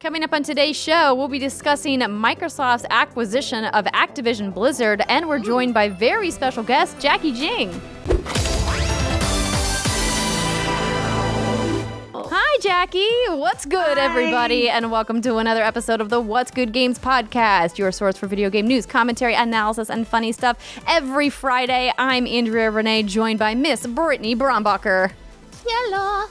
Coming up on today's show, we'll be discussing Microsoft's acquisition of Activision Blizzard, and we're joined by very special guest, Jacki Jing. Hi, Jacki. What's good, everybody? And welcome to another episode of the What's Good Games podcast, your source for video game news, commentary, analysis, and funny stuff. Every Friday, I'm Andrea Renee, joined by Miss Brittany Brombacher. Hello.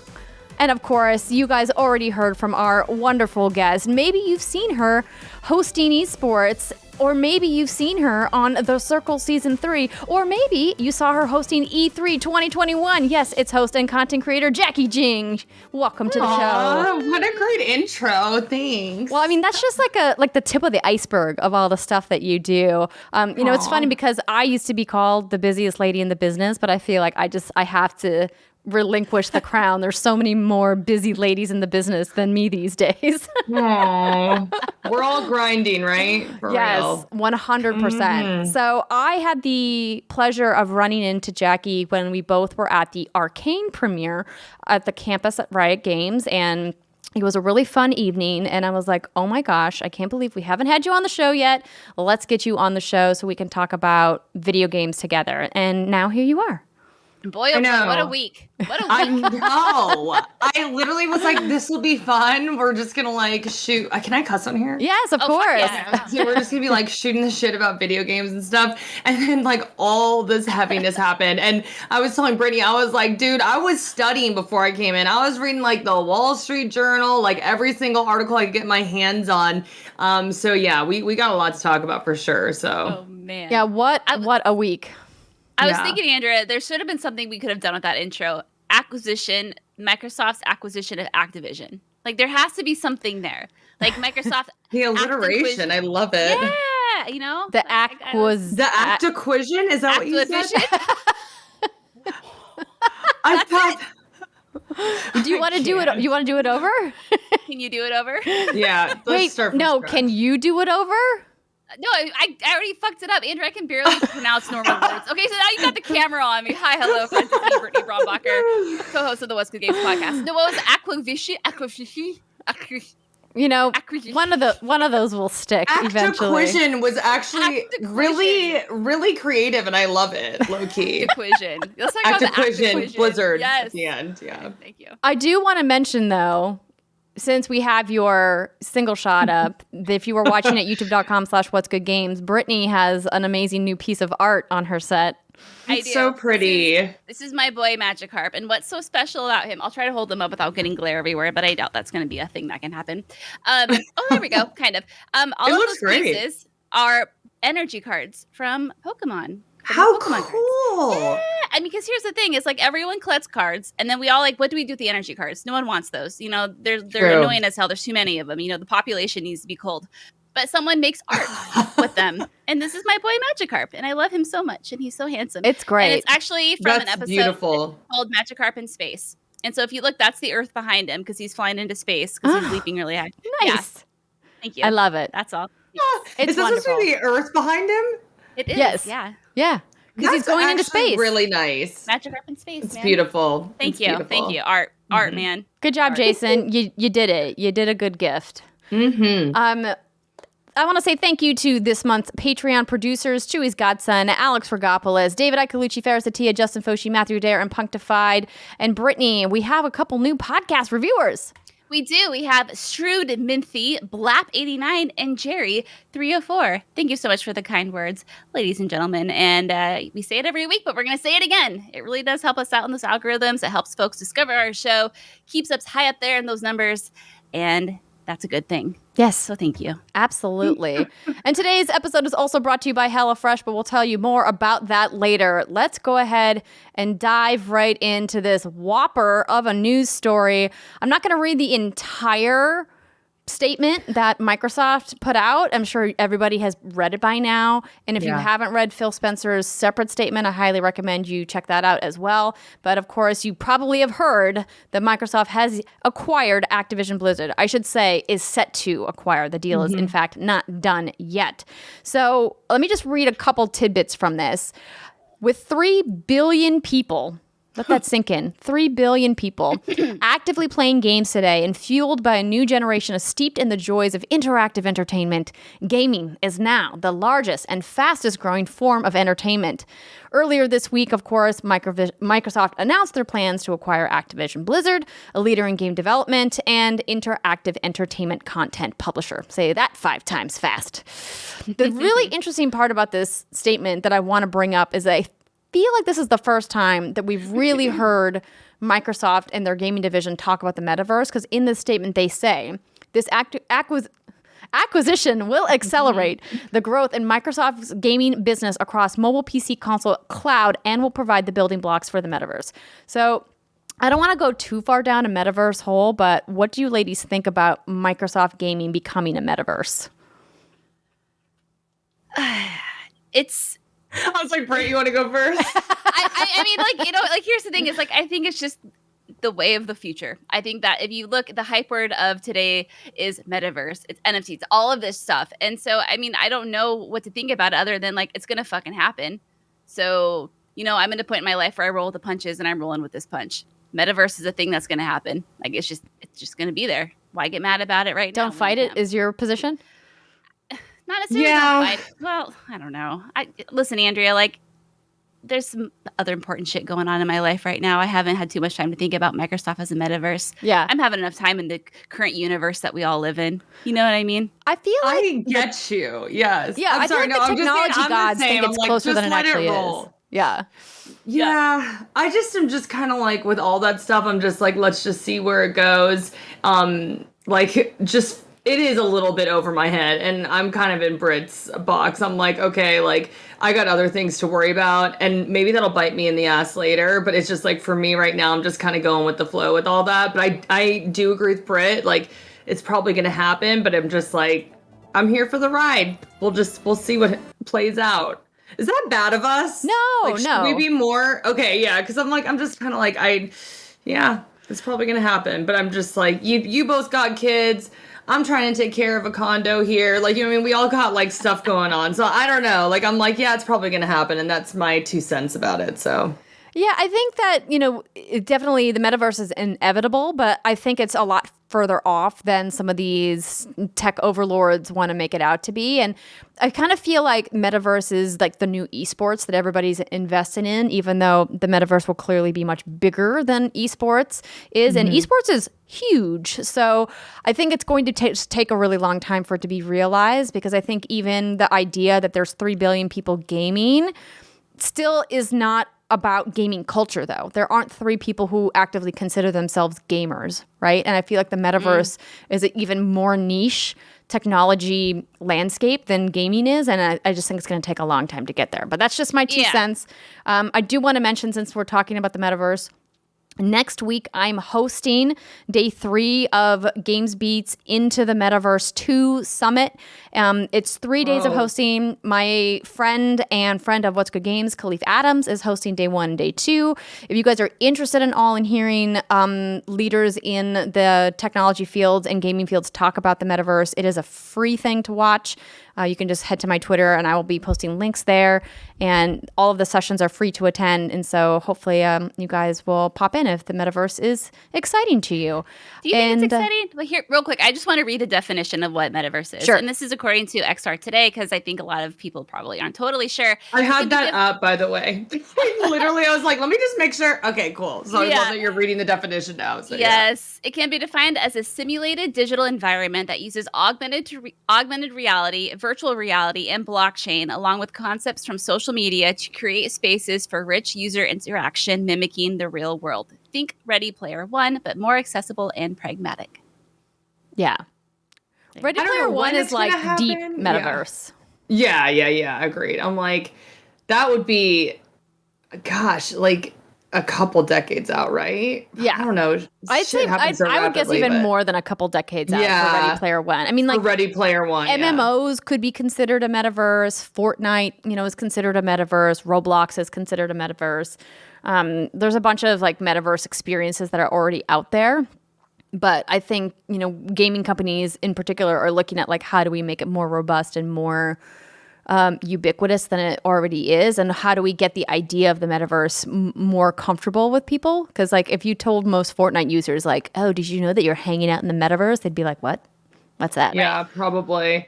And of course, you guys already heard from our wonderful guest. Maybe you've seen her hosting esports, or maybe you've seen her on The Circle Season 3, or maybe you saw her hosting E3 2021. Yes, it's host and content creator Jacki Jing. Welcome to the show. What a great intro. Thanks. Well, I mean, that's just like the tip of the iceberg of all the stuff that you do. You know, it's funny because I used to be called the busiest lady in the business, but I feel like I have to relinquish the crown. There's so many more busy ladies in the business than me these days. Aww. We're all grinding, right? For yes, real. 100%. So I had the pleasure of running into Jacki when we both were at the Arcane premiere at the campus at Riot Games, and it was a really fun evening, and I was like, oh my gosh, I can't believe we haven't had you on the show yet. Let's get you on the show so we can talk about video games together. And now here you are. Boy, oh boy, what a week. What a week. I know. I literally was like, this will be fun. We're just going to like shoot. Can I cuss on here? Yes, of course. Yeah. So we're just going to be like shooting the shit about video games and stuff. And then like all this heaviness happened. And I was telling Brittany, I was like, dude, I was studying before I came in. I was reading like the Wall Street Journal, like every single article I could get my hands on. So yeah, we got a lot to talk about for sure. So. Oh, man. Yeah, what a week. I was thinking, Andrea, there should have been something we could have done with that intro. Microsoft's acquisition of Activision. Like, there has to be something there. Like, Microsoft. The alliteration. I love it. Yeah, you know? The Activision? Is that what you said? I thought. Do you want to do it? You want to do it over? Can you do it over? Yeah. Wait, no. Scratch. Can you do it over? No, I already fucked it up. Andrew, I can barely pronounce normal words. Okay, so now you got the camera on me. Hi, hello, friends. It's me, Brittany Brombacher, co-host of the What's Good Games podcast. No, what was Activision? You know, one of those will stick eventually. Activision was actually really, really creative, and I love it, low key. Activision. Let's talk about the Activision Blizzard yes. at the end. Yeah. Thank you. I do want to mention though, since we have your single shot up, if you were watching at youtube.com/whatsgoodgames, Brittany has an amazing new piece of art on her set. It's so pretty. This is my boy Magikarp, and what's so special about him? I'll try to hold him up without getting glare everywhere, but I doubt that's going to be a thing that can happen. Oh, there we go. Kind of. All of those pieces are energy cards from Pokemon. How cool! Yeah, I mean, because here's the thing: it's like everyone collects cards, and then we all like, what do we do with the energy cards? No one wants those. You know, they're annoying as hell. There's too many of them. You know, the population needs to be culled. But someone makes art with them, and this is my boy Magikarp, and I love him so much, and he's so handsome. It's great. And it's actually from an episode beautiful. called Magikarp in Space. And so if you look, that's the Earth behind him because he's flying into space because he's leaping really high. Nice. Yeah. Thank you. I love it. That's all. It's is this wonderful. supposed to be the Earth behind him? It is. Yes. Yeah. Yeah. Because he's going into space. Really nice. Magikarp in space. It's man. beautiful. Thank you. Thank you. Art, man. Good job, Jason. You did it. You did a good gift. Mm-hmm. I want to say thank you to this month's Patreon producers, Chewy's Godson, Alex Rigopulos, David Iacolucci, Faris Attieh, Justin Foshee, Matthew Goderre, and Punkdefied. And Brittany, we have a couple new podcast reviewers. We do. We have Shrewd Minthy, Blap89, and Jerry304. Thank you so much for the kind words, ladies and gentlemen. And we say it every week, but we're going to say it again. It really does help us out in those algorithms. It helps folks discover our show, keeps us high up there in those numbers, and that's a good thing. Yes. So thank you. Absolutely. And today's episode is also brought to you by HelloFresh, but we'll tell you more about that later. Let's go ahead and dive right into this whopper of a news story. I'm not going to read the entire statement that Microsoft put out. I'm sure everybody has read it by now. And if you haven't read Phil Spencer's separate statement, I highly recommend you check that out as well. But of course, you probably have heard that Microsoft has acquired Activision Blizzard. I should say is set to acquire. The deal is in fact not done yet. So let me just read a couple tidbits from this. With 3 billion people Let that sink in. 3 billion people actively playing games today, and fueled by a new generation steeped in the joys of interactive entertainment. Gaming is now the largest and fastest growing form of entertainment. Earlier this week, of course, Microsoft announced their plans to acquire Activision Blizzard, a leader in game development and interactive entertainment content publisher. Say that 5 times fast. The really interesting part about this statement that I want to bring up is that I feel like this is the first time that we've really heard Microsoft and their gaming division talk about the metaverse, because in this statement they say this acquisition will accelerate the growth in Microsoft's gaming business across mobile, PC, console, cloud, and will provide the building blocks for the metaverse. So I don't want to go too far down a metaverse hole, but what do you ladies think about Microsoft gaming becoming a metaverse? I was like, Britt, you want to go first? I mean, like, you know, like, here's the thing is, like, I think it's just the way of the future. I think that if you look, the hype word of today is metaverse, it's NFTs, it's all of this stuff. And so, I mean, I don't know what to think about it other than, like, it's going to fucking happen. So, you know, I'm at a point in my life where I roll with the punches and I'm rolling with this punch. Metaverse is a thing that's going to happen. Like, it's just going to be there. Why get mad about it right now? Don't fight it is your position? Not necessarily don't fight it. Well, I don't know. Listen, Andrea, like, there's some other important shit going on in my life right now. I haven't had too much time to think about Microsoft as a metaverse. Yeah. I'm having enough time in the current universe that we all live in. You know what I mean? I feel like I get you. Yes. Yeah, I feel like the technology gods think it's closer than it actually is. Yeah. Yeah. I just am just kind of like, with all that stuff, I'm just like, let's just see where it goes. Like, just, it is a little bit over my head, and I'm kind of in Britt's box. I'm like, okay, like, I got other things to worry about, and maybe that'll bite me in the ass later, but it's just like, for me right now, I'm just kind of going with the flow with all that. But I do agree with Britt, like, it's probably going to happen, but I'm just like, I'm here for the ride. We'll see what plays out. Is that bad of us? No, like, should we be more? Okay, yeah, because I'm just kind of like, yeah, it's probably going to happen, but I'm just like, you both got kids. I'm trying to take care of a condo here. Like, you know what I mean? We all got, like, stuff going on. So I don't know. Like, I'm like, yeah, it's probably going to happen. And that's my 2 cents about it. So, yeah, I think that, you know, definitely the metaverse is inevitable, but I think it's a lot further off than some of these tech overlords want to make it out to be. And I kind of feel like metaverse is like the new esports that everybody's investing in, even though the metaverse will clearly be much bigger than esports is. And esports is huge. So I think it's going to take a really long time for it to be realized, because I think even the idea that there's 3 billion people gaming still is not about gaming culture, though. There aren't 3 people who actively consider themselves gamers, right? And I feel like the metaverse is an even more niche technology landscape than gaming is, and I just think it's going to take a long time to get there. But that's just my 2 cents. I do want to mention, since we're talking about the metaverse, next week, I'm hosting day 3 of Games Beats Into the Metaverse 2 Summit. It's 3 days of hosting. My friend of What's Good Games, Khalif Adams, is hosting day 1 and day 2. If you guys are interested in hearing leaders in the technology fields and gaming fields talk about the metaverse, it is a free thing to watch. You can just head to my Twitter, and I will be posting links there. And all of the sessions are free to attend. And so hopefully you guys will pop in if the metaverse is exciting to you. Do you think it's exciting? Well, here, real quick, I just want to read the definition of what metaverse is. Sure. And this is according to XR Today, because I think a lot of people probably aren't totally sure. I had that up, by the way. Literally, I was like, let me just make sure. Okay, cool. So I love that you're reading the definition now. So, yes. It can be defined as a simulated digital environment that uses augmented reality, virtual reality, and blockchain, along with concepts from social media to create spaces for rich user interaction mimicking the real world. Think Ready Player One, but more accessible and pragmatic. Yeah. Ready Player One is like deep metaverse. Yeah, agreed. I'm like, that would be, gosh, like a couple decades out, right? Yeah. I don't know. I'd say I would guess even more than a couple decades out for Ready Player One. I mean, like, Ready Player One. MMOs could be considered a metaverse. Fortnite, is considered a metaverse. Roblox is considered a metaverse. There's a bunch of like metaverse experiences that are already out there. But I think, gaming companies in particular are looking at like, how do we make it more robust and more ubiquitous than it already is, and how do we get the idea of the metaverse more comfortable with people? Because like if you told most Fortnite users like, oh, did you know that you're hanging out in the metaverse, they'd be like, what's that? Yeah, probably.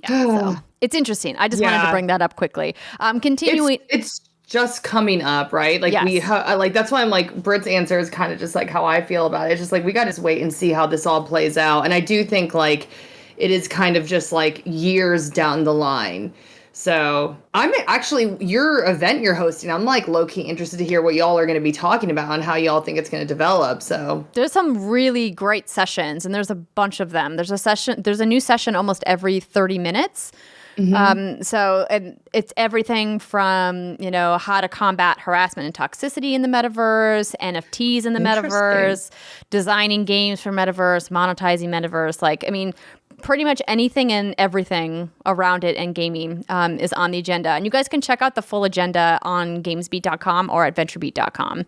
So it's interesting. I just wanted to bring that up quickly. Continuing, it's just coming up, right? Like like that's why I'm like Britt's answer is kind of just like how I feel about it. It's just like we got to wait and see how this all plays out. And I do think like it is kind of just like years down the line. So I'm actually your event you're hosting. I'm like low key interested to hear what y'all are going to be talking about and how y'all think it's going to develop. So there's some really great sessions, and there's a bunch of them. There's a new session almost every 30 minutes. So it's everything from, how to combat harassment and toxicity in the metaverse, NFTs in the metaverse, designing games for metaverse, monetizing metaverse. Like, I mean, pretty much anything and everything around it and gaming is on the agenda. And you guys can check out the full agenda on gamesbeat.com or at venturebeat.com.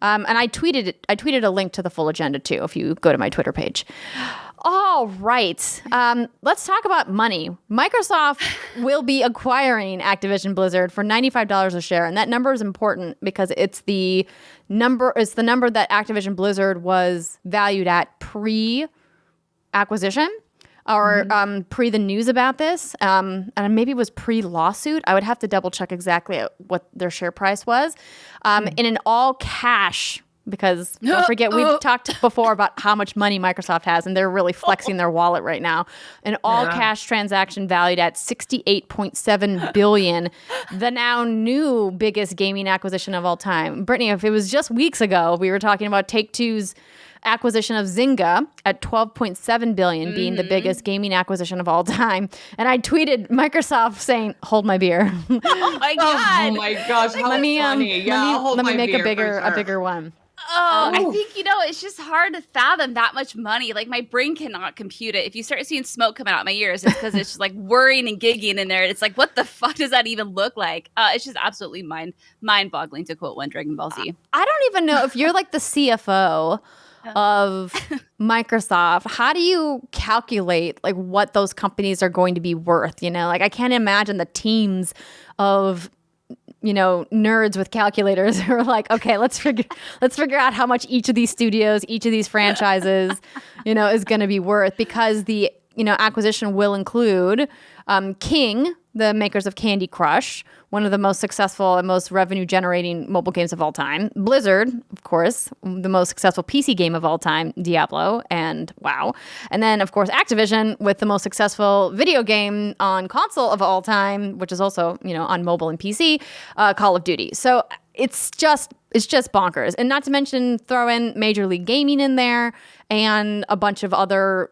And I tweeted a link to the full agenda too if you go to my Twitter page. All right. Let's talk about money. Microsoft will be acquiring Activision Blizzard for $95 a share. And that number is important because it's the number that Activision Blizzard was valued at pre-acquisition or pre the news about this. And maybe it was pre-lawsuit. I would have to double check exactly what their share price was. In an all cash, because don't forget, we've talked before about how much money Microsoft has, and they're really flexing their wallet right now. An all-cash transaction valued at $68.7 billion, the now new biggest gaming acquisition of all time. Brittany, if it was just weeks ago, we were talking about Take-Two's acquisition of Zynga at $12.7 billion being the biggest gaming acquisition of all time. And I tweeted Microsoft saying, hold my beer. Oh my God. Oh my gosh. How let me funny. let me make a bigger one. Oh, I think, it's just hard to fathom that much money. Like, my brain cannot compute it. If you start seeing smoke coming out my ears, it's because it's just like whirring and gigging in there. It's like, what the fuck does that even look like? It's just absolutely mind-boggling, to quote one Dragon Ball Z. I don't even know if you're like the CFO of Microsoft. How do you calculate like what those companies are going to be worth? Like I can't imagine the teams of nerds with calculators who are like, okay, let's figure out how much each of these studios, each of these franchises, is going to be worth, because the acquisition will include King, the makers of Candy Crush, one of the most successful and most revenue-generating mobile games of all time. Blizzard, of course, the most successful PC game of all time, Diablo and WoW. And then, of course, Activision with the most successful video game on console of all time, which is also, on mobile and PC, Call of Duty. So it's just bonkers. And not to mention throw in Major League Gaming in there and a bunch of other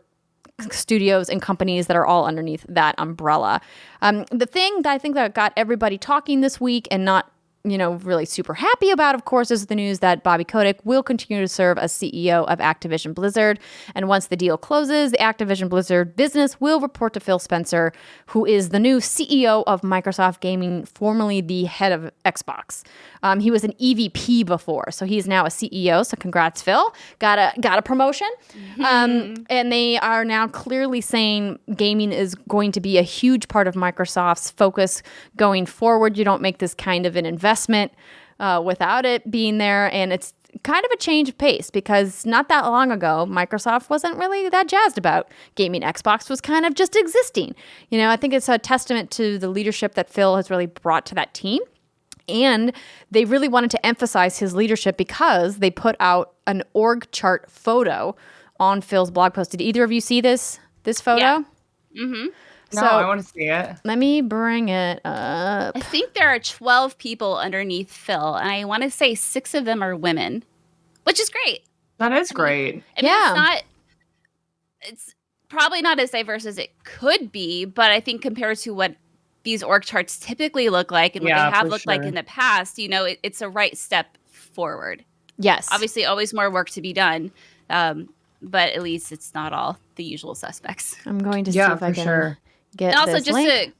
studios and companies that are all underneath that umbrella. The thing that I think that got everybody talking this week and not really super happy about, of course, is the news that Bobby Kotick will continue to serve as CEO of Activision Blizzard. And once the deal closes, the Activision Blizzard business will report to Phil Spencer, who is the new CEO of Microsoft Gaming, formerly the head of Xbox. He was an EVP before, so he's now a CEO. So congrats, Phil. Got a promotion. And they are now clearly saying gaming is going to be a huge part of Microsoft's focus going forward. You don't make this kind of an investment without it being there. And it's kind of a change of pace, because not that long ago, Microsoft wasn't really that jazzed about gaming. Xbox was kind of just existing. I think it's a testament to the leadership that Phil has really brought to that team. And they really wanted to emphasize his leadership because they put out an org chart photo on Phil's blog post. Did either of you see this photo? Yeah. Mm-hmm. No, I want to see it. Let me bring it up. I think there are 12 people underneath Phil, and I want to say 6 of them are women, which is great. That is great. It's probably not as diverse as it could be, but I think compared to what these org charts typically look like and what they have looked like in the past, it's a right step forward. Yes. Obviously, always more work to be done, but at least it's not all the usual suspects. I'm going to see if I can get and also, this just link. to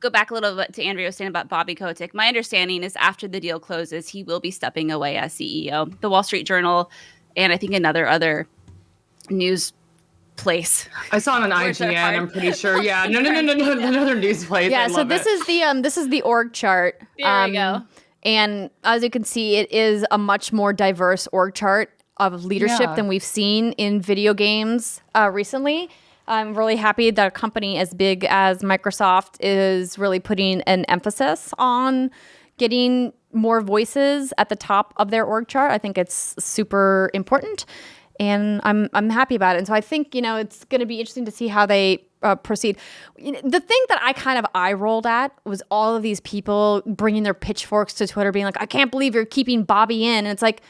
go back a little bit to Andrea was saying about Bobby Kotick, my understanding is after the deal closes, he will be stepping away as CEO. The Wall Street Journal and I think another news place. I saw it on Words are IGN. hard. I'm pretty sure. Yeah. No. Another news place. Yeah, I so love this it. is the org chart. There we go. And as you can see, it is a much more diverse org chart of leadership Yeah. than we've seen in video games recently. I'm really happy that a company as big as Microsoft is really putting an emphasis on getting more voices at the top of their org chart. I think it's super important, and I'm happy about it. And so I think, it's going to be interesting to see how they proceed. The thing that I kind of eye rolled at was all of these people bringing their pitchforks to Twitter, being like, I can't believe you're keeping Bobby in. And it's like,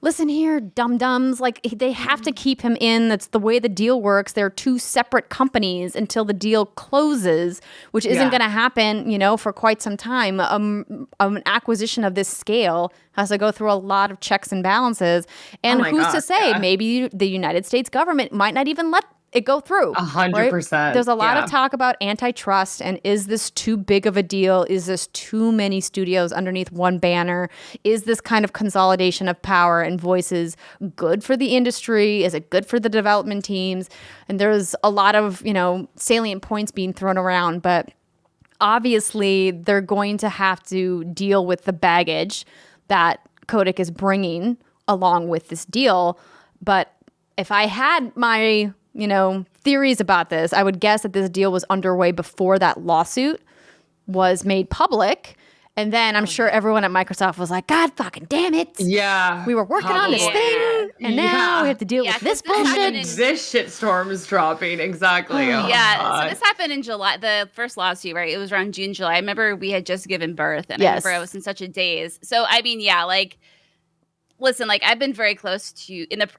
listen here, dum-dums. Like, they have to keep him in. That's the way the deal works. They're two separate companies until the deal closes, which isn't going to happen, for quite some time. An acquisition of this scale has to go through a lot of checks and balances. And who's to say, maybe the United States government might not even let it go through. 100%. There's a lot of talk about antitrust, and is this too big of a deal? Is this too many studios underneath one banner? Is this kind of consolidation of power and voices good for the industry? Is it good for the development teams? And there's a lot of, salient points being thrown around, but obviously they're going to have to deal with the baggage that Kotick is bringing along with this deal. But if I had my theories about this, I would guess that this deal was underway before that lawsuit was made public. And then I'm sure everyone at Microsoft was like, God fucking damn it. Yeah. We were working on this thing, and now we have to deal with this bullshit. This shitstorm is dropping. Exactly. Oh, So this happened in July. The first lawsuit, right? It was around June, July. I remember we had just given birth, and I remember I was in such a daze. So, I mean, listen, I've been very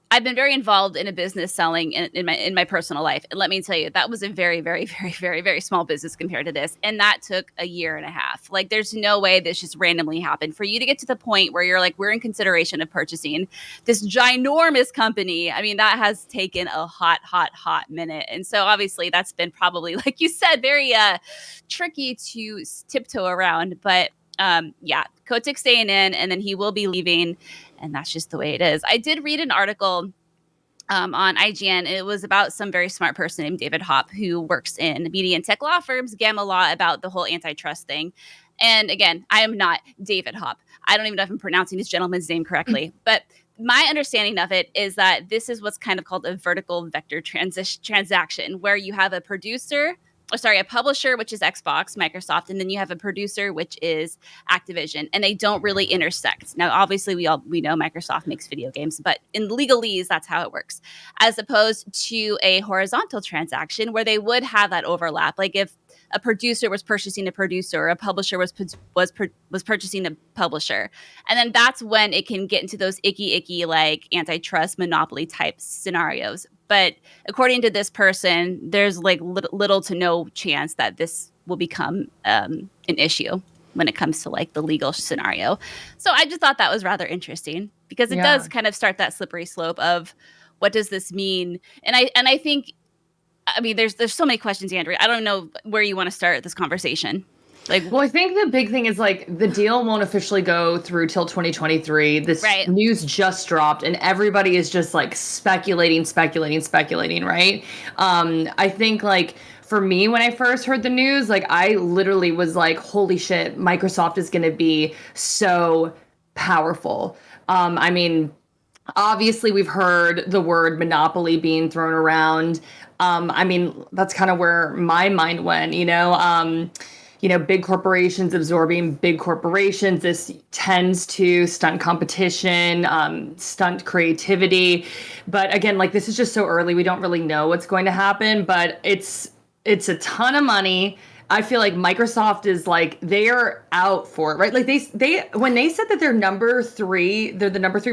I've been very involved in a business selling in my personal life. And let me tell you, that was a very, very, very, very, very small business compared to this. And that took a year and a half. There's no way this just randomly happened. For you to get to the point where you're like, we're in consideration of purchasing this ginormous company. I mean, that has taken a hot minute. And so obviously that's been probably, like you said, very tricky to tiptoe around. But Kotick's staying in, and then he will be leaving. And that's just the way it is. I did read an article on IGN. It was about some very smart person named David Hopp, who works in media and tech law firms, Gamma Law, about the whole antitrust thing. And again, I am not David Hopp. I don't even know if I'm pronouncing this gentleman's name correctly. But my understanding of it is that this is what's kind of called a vertical vector transaction, where you have a publisher, which is Xbox, Microsoft, and then you have a producer, which is Activision, and they don't really intersect. Now, obviously, we know Microsoft makes video games, but in legalese, that's how it works, as opposed to a horizontal transaction where they would have that overlap. Like if a producer was purchasing a producer, or a publisher was purchasing a publisher, and then that's when it can get into those icky antitrust monopoly type scenarios. But according to this person, there's little to no chance that this will become an issue when it comes to the legal scenario. So I just thought that was rather interesting, because it does kind of start that slippery slope of what does this mean? And I think, I mean, there's so many questions, Andrea. I don't know where you want to start this conversation. Well, I think the big thing is the deal won't officially go through till 2023. This news just dropped, and everybody is just speculating, right? I think for me, when I first heard the news, I literally was like, holy shit, Microsoft is going to be so powerful. I mean, obviously we've heard the word monopoly being thrown around. I mean, that's kind of where my mind went, big corporations absorbing big corporations. This tends to stunt competition, stunt creativity. But again, this is just so early. We don't really know what's going to happen, but it's a ton of money. I feel like Microsoft is they are out for it, right? They when they said that they're the number 3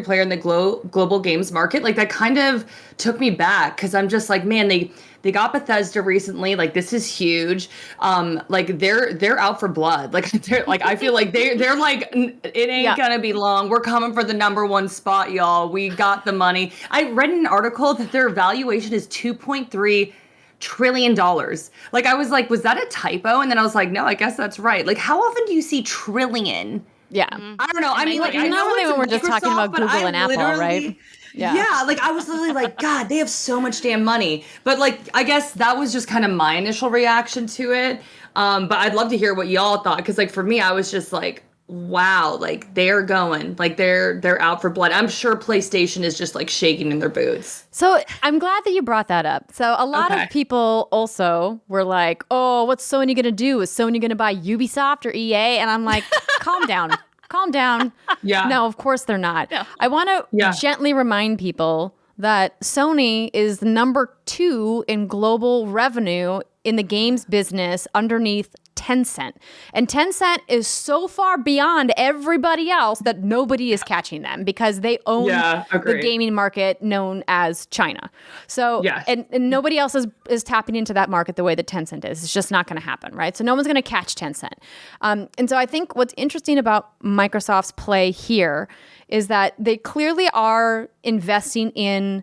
player in the global games market, that kind of took me back, because I'm just man, they got Bethesda recently. This is huge. They're out for blood. I feel like they're it ain't gonna be long. We're coming for the number 1 spot, y'all. We got the money. I read in an article that their valuation is $2.3 trillion. I was like, was that a typo? And then I was like, no, I guess that's right. How often do you see trillion? Yeah. I don't know. I mean, normally when we're just talking about Google and Apple, right? Yeah, like I was literally like, God, they have so much damn money. But like, I guess that was just kind of my initial reaction to it. But I'd love to hear what y'all thought, because like for me, I was just like, wow, like they're going, like they're out for blood. I'm sure PlayStation is just like shaking in their boots. So I'm glad that you brought that up. So a lot of people also were like, oh, what's Sony going to do? Is Sony going to buy Ubisoft or EA? And I'm like, calm down. Calm down. Yeah. No, of course they're not. No. I want to gently remind people that Sony is number 2 in global revenue in the games business underneath Tencent. And Tencent is so far beyond everybody else that nobody is catching them because they own the gaming market known as China. So, and nobody else is tapping into that market the way that Tencent is. It's just not going to happen, right? So no one's going to catch Tencent. And so I think what's interesting about Microsoft's play here is that they clearly are investing in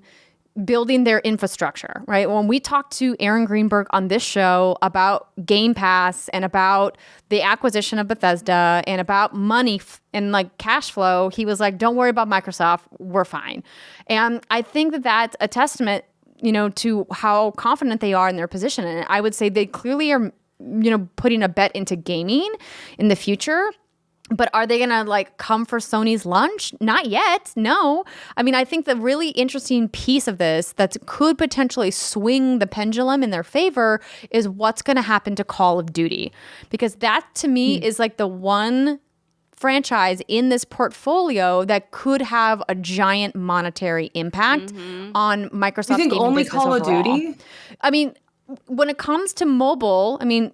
building their infrastructure, right? When we talked to Aaron Greenberg on this show about Game Pass and about the acquisition of Bethesda and about money and like cash flow, he was like, don't worry about Microsoft, we're fine. And I think that that's a testament, to how confident they are in their position. And I would say they clearly are, putting a bet into gaming in the future. But are they going to like come for Sony's lunch? Not yet. No. I mean, I think the really interesting piece of this that could potentially swing the pendulum in their favor is what's going to happen to Call of Duty. Because that to me is like the one franchise in this portfolio that could have a giant monetary impact on Microsoft's you think gaming only business Call overall. of Duty? I mean, when it comes to mobile, I mean,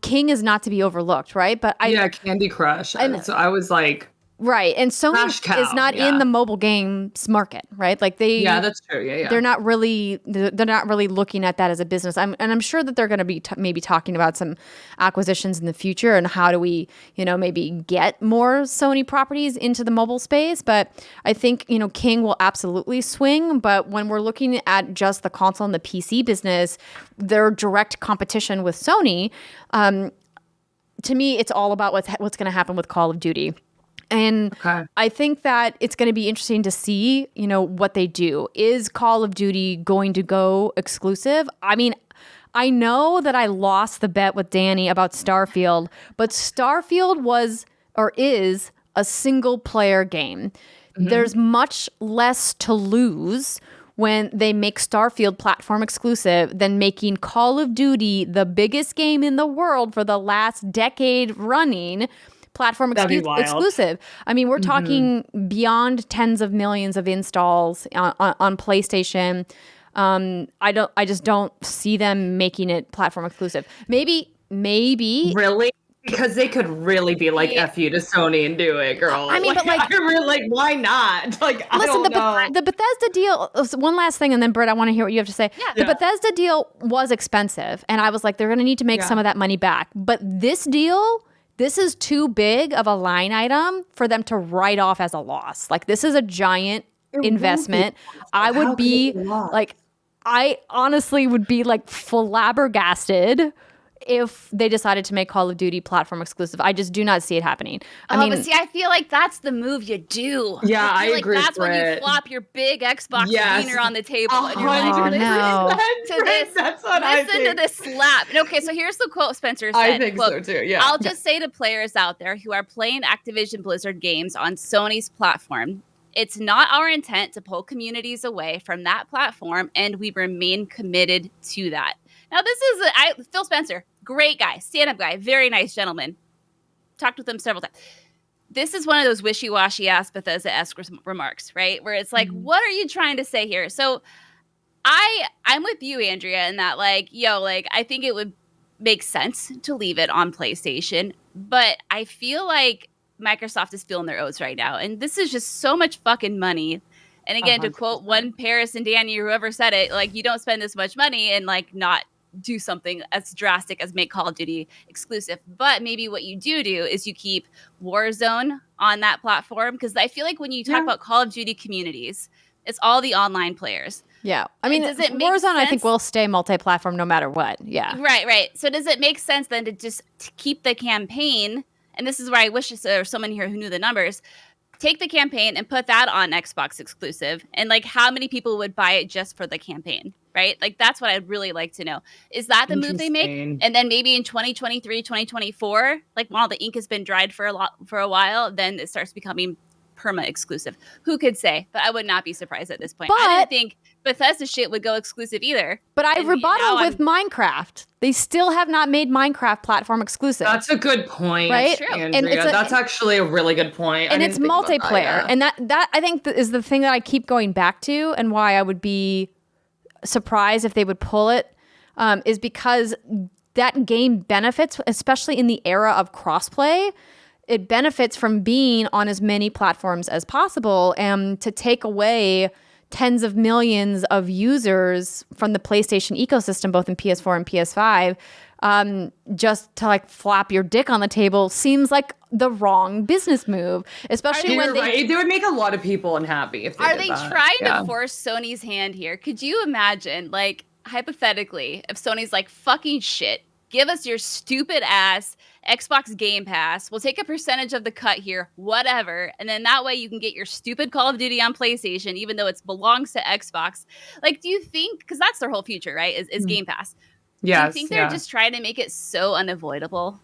King is not to be overlooked, right? But Candy Crush. So I was like, right, and Sony is not in the mobile games market, right? Like that's true. Yeah. They're not really looking at that as a business. I'm sure that they're going to be maybe talking about some acquisitions in the future and how do we, maybe get more Sony properties into the mobile space. But I think King will absolutely swing. But when we're looking at just the console and the PC business, their direct competition with Sony, to me, it's all about what's going to happen with Call of Duty. And I think that it's going to be interesting to see, what they do. Is Call of Duty going to go exclusive? I mean, I know that I lost the bet with Danny about Starfield, but Starfield was or is a single player game. There's much less to lose when they make Starfield platform exclusive than making Call of Duty the biggest game in the world for the last decade running platform exclusive. I mean, we're talking beyond tens of millions of installs on PlayStation. I just don't see them making it platform exclusive. Maybe. Really? Because they could really be like, F you to Sony and do it, girl. I mean, but like, I really, like, why not? Like, I listen, don't know. The Bethesda deal, one last thing, and then Britt, I want to hear what you have to say. The Bethesda deal was expensive, and I was like, they're going to need to make some of that money back. But this deal, this is too big of a line item for them to write off as a loss. Like, this is a giant investment. I would be like, I honestly would be like flabbergasted if they decided to make Call of Duty platform exclusive. I just do not see it happening. I mean, but see, I feel like that's the move you do. Yeah, I feel agree. Like that's when you flop your big Xbox wiener on the table and you're like, that's what I think. Listen to this slap. Okay, so here's the quote Spencer said. I think so too. Yeah. I'll just say to players out there who are playing Activision Blizzard games on Sony's platform, it's not our intent to pull communities away from that platform, and we remain committed to that. Now, this is Phil Spencer, great guy, stand-up guy, very nice gentleman. Talked with him several times. This is one of those wishy-washy ass Bethesda-esque remarks, right? Where it's like, what are you trying to say here? So I'm with you, Andrea, in that I think it would make sense to leave it on PlayStation, but I feel like Microsoft is feeling their oats right now, and this is just so much fucking money. And again, 100%. To quote one Paris and Danny, whoever said it, like, you don't spend this much money and like not do something as drastic as make Call of Duty exclusive. But maybe what you do is you keep Warzone on that platform, because I feel like when you talk about Call of Duty communities, it's all the online players. Yeah. I mean, Warzone, I think, will stay multi-platform no matter what. Yeah. Right. So does it make sense then to keep the campaign, and this is where I wish there was someone here who knew the numbers, take the campaign and put that on Xbox exclusive, and like how many people would buy it just for the campaign, right? Like that's what I'd really like to know. Is that the move they make? And then maybe in 2023, 2024, like while the ink has been dried for a while, then it starts becoming perma exclusive. Who could say? But I would not be surprised at this point. I didn't think Bethesda shit would go exclusive either. But I rebuttal with Minecraft. They still have not made Minecraft platform exclusive. That's a good point, right? That's true. Andrea. That's actually a really good point. And it's multiplayer. And that I think is the thing that I keep going back to, and why I would be surprised if they would pull it, is because that game benefits, especially in the era of crossplay. It benefits from being on as many platforms as possible, and to take away tens of millions of users from the PlayStation ecosystem, both in PS4 and PS5, just to like flap your dick on the table seems like the wrong business move, especially when they would make a lot of people unhappy if they Are they trying to force Sony's hand here? Could you imagine, like, hypothetically, if Sony's like, fucking shit, give us your stupid ass Xbox Game Pass. We'll take a percentage of the cut here, whatever. And then that way you can get your stupid Call of Duty on PlayStation, even though it belongs to Xbox. Like, do you think, because that's their whole future, right, is Game Pass. Yes, do you think they're just trying to make it so unavoidable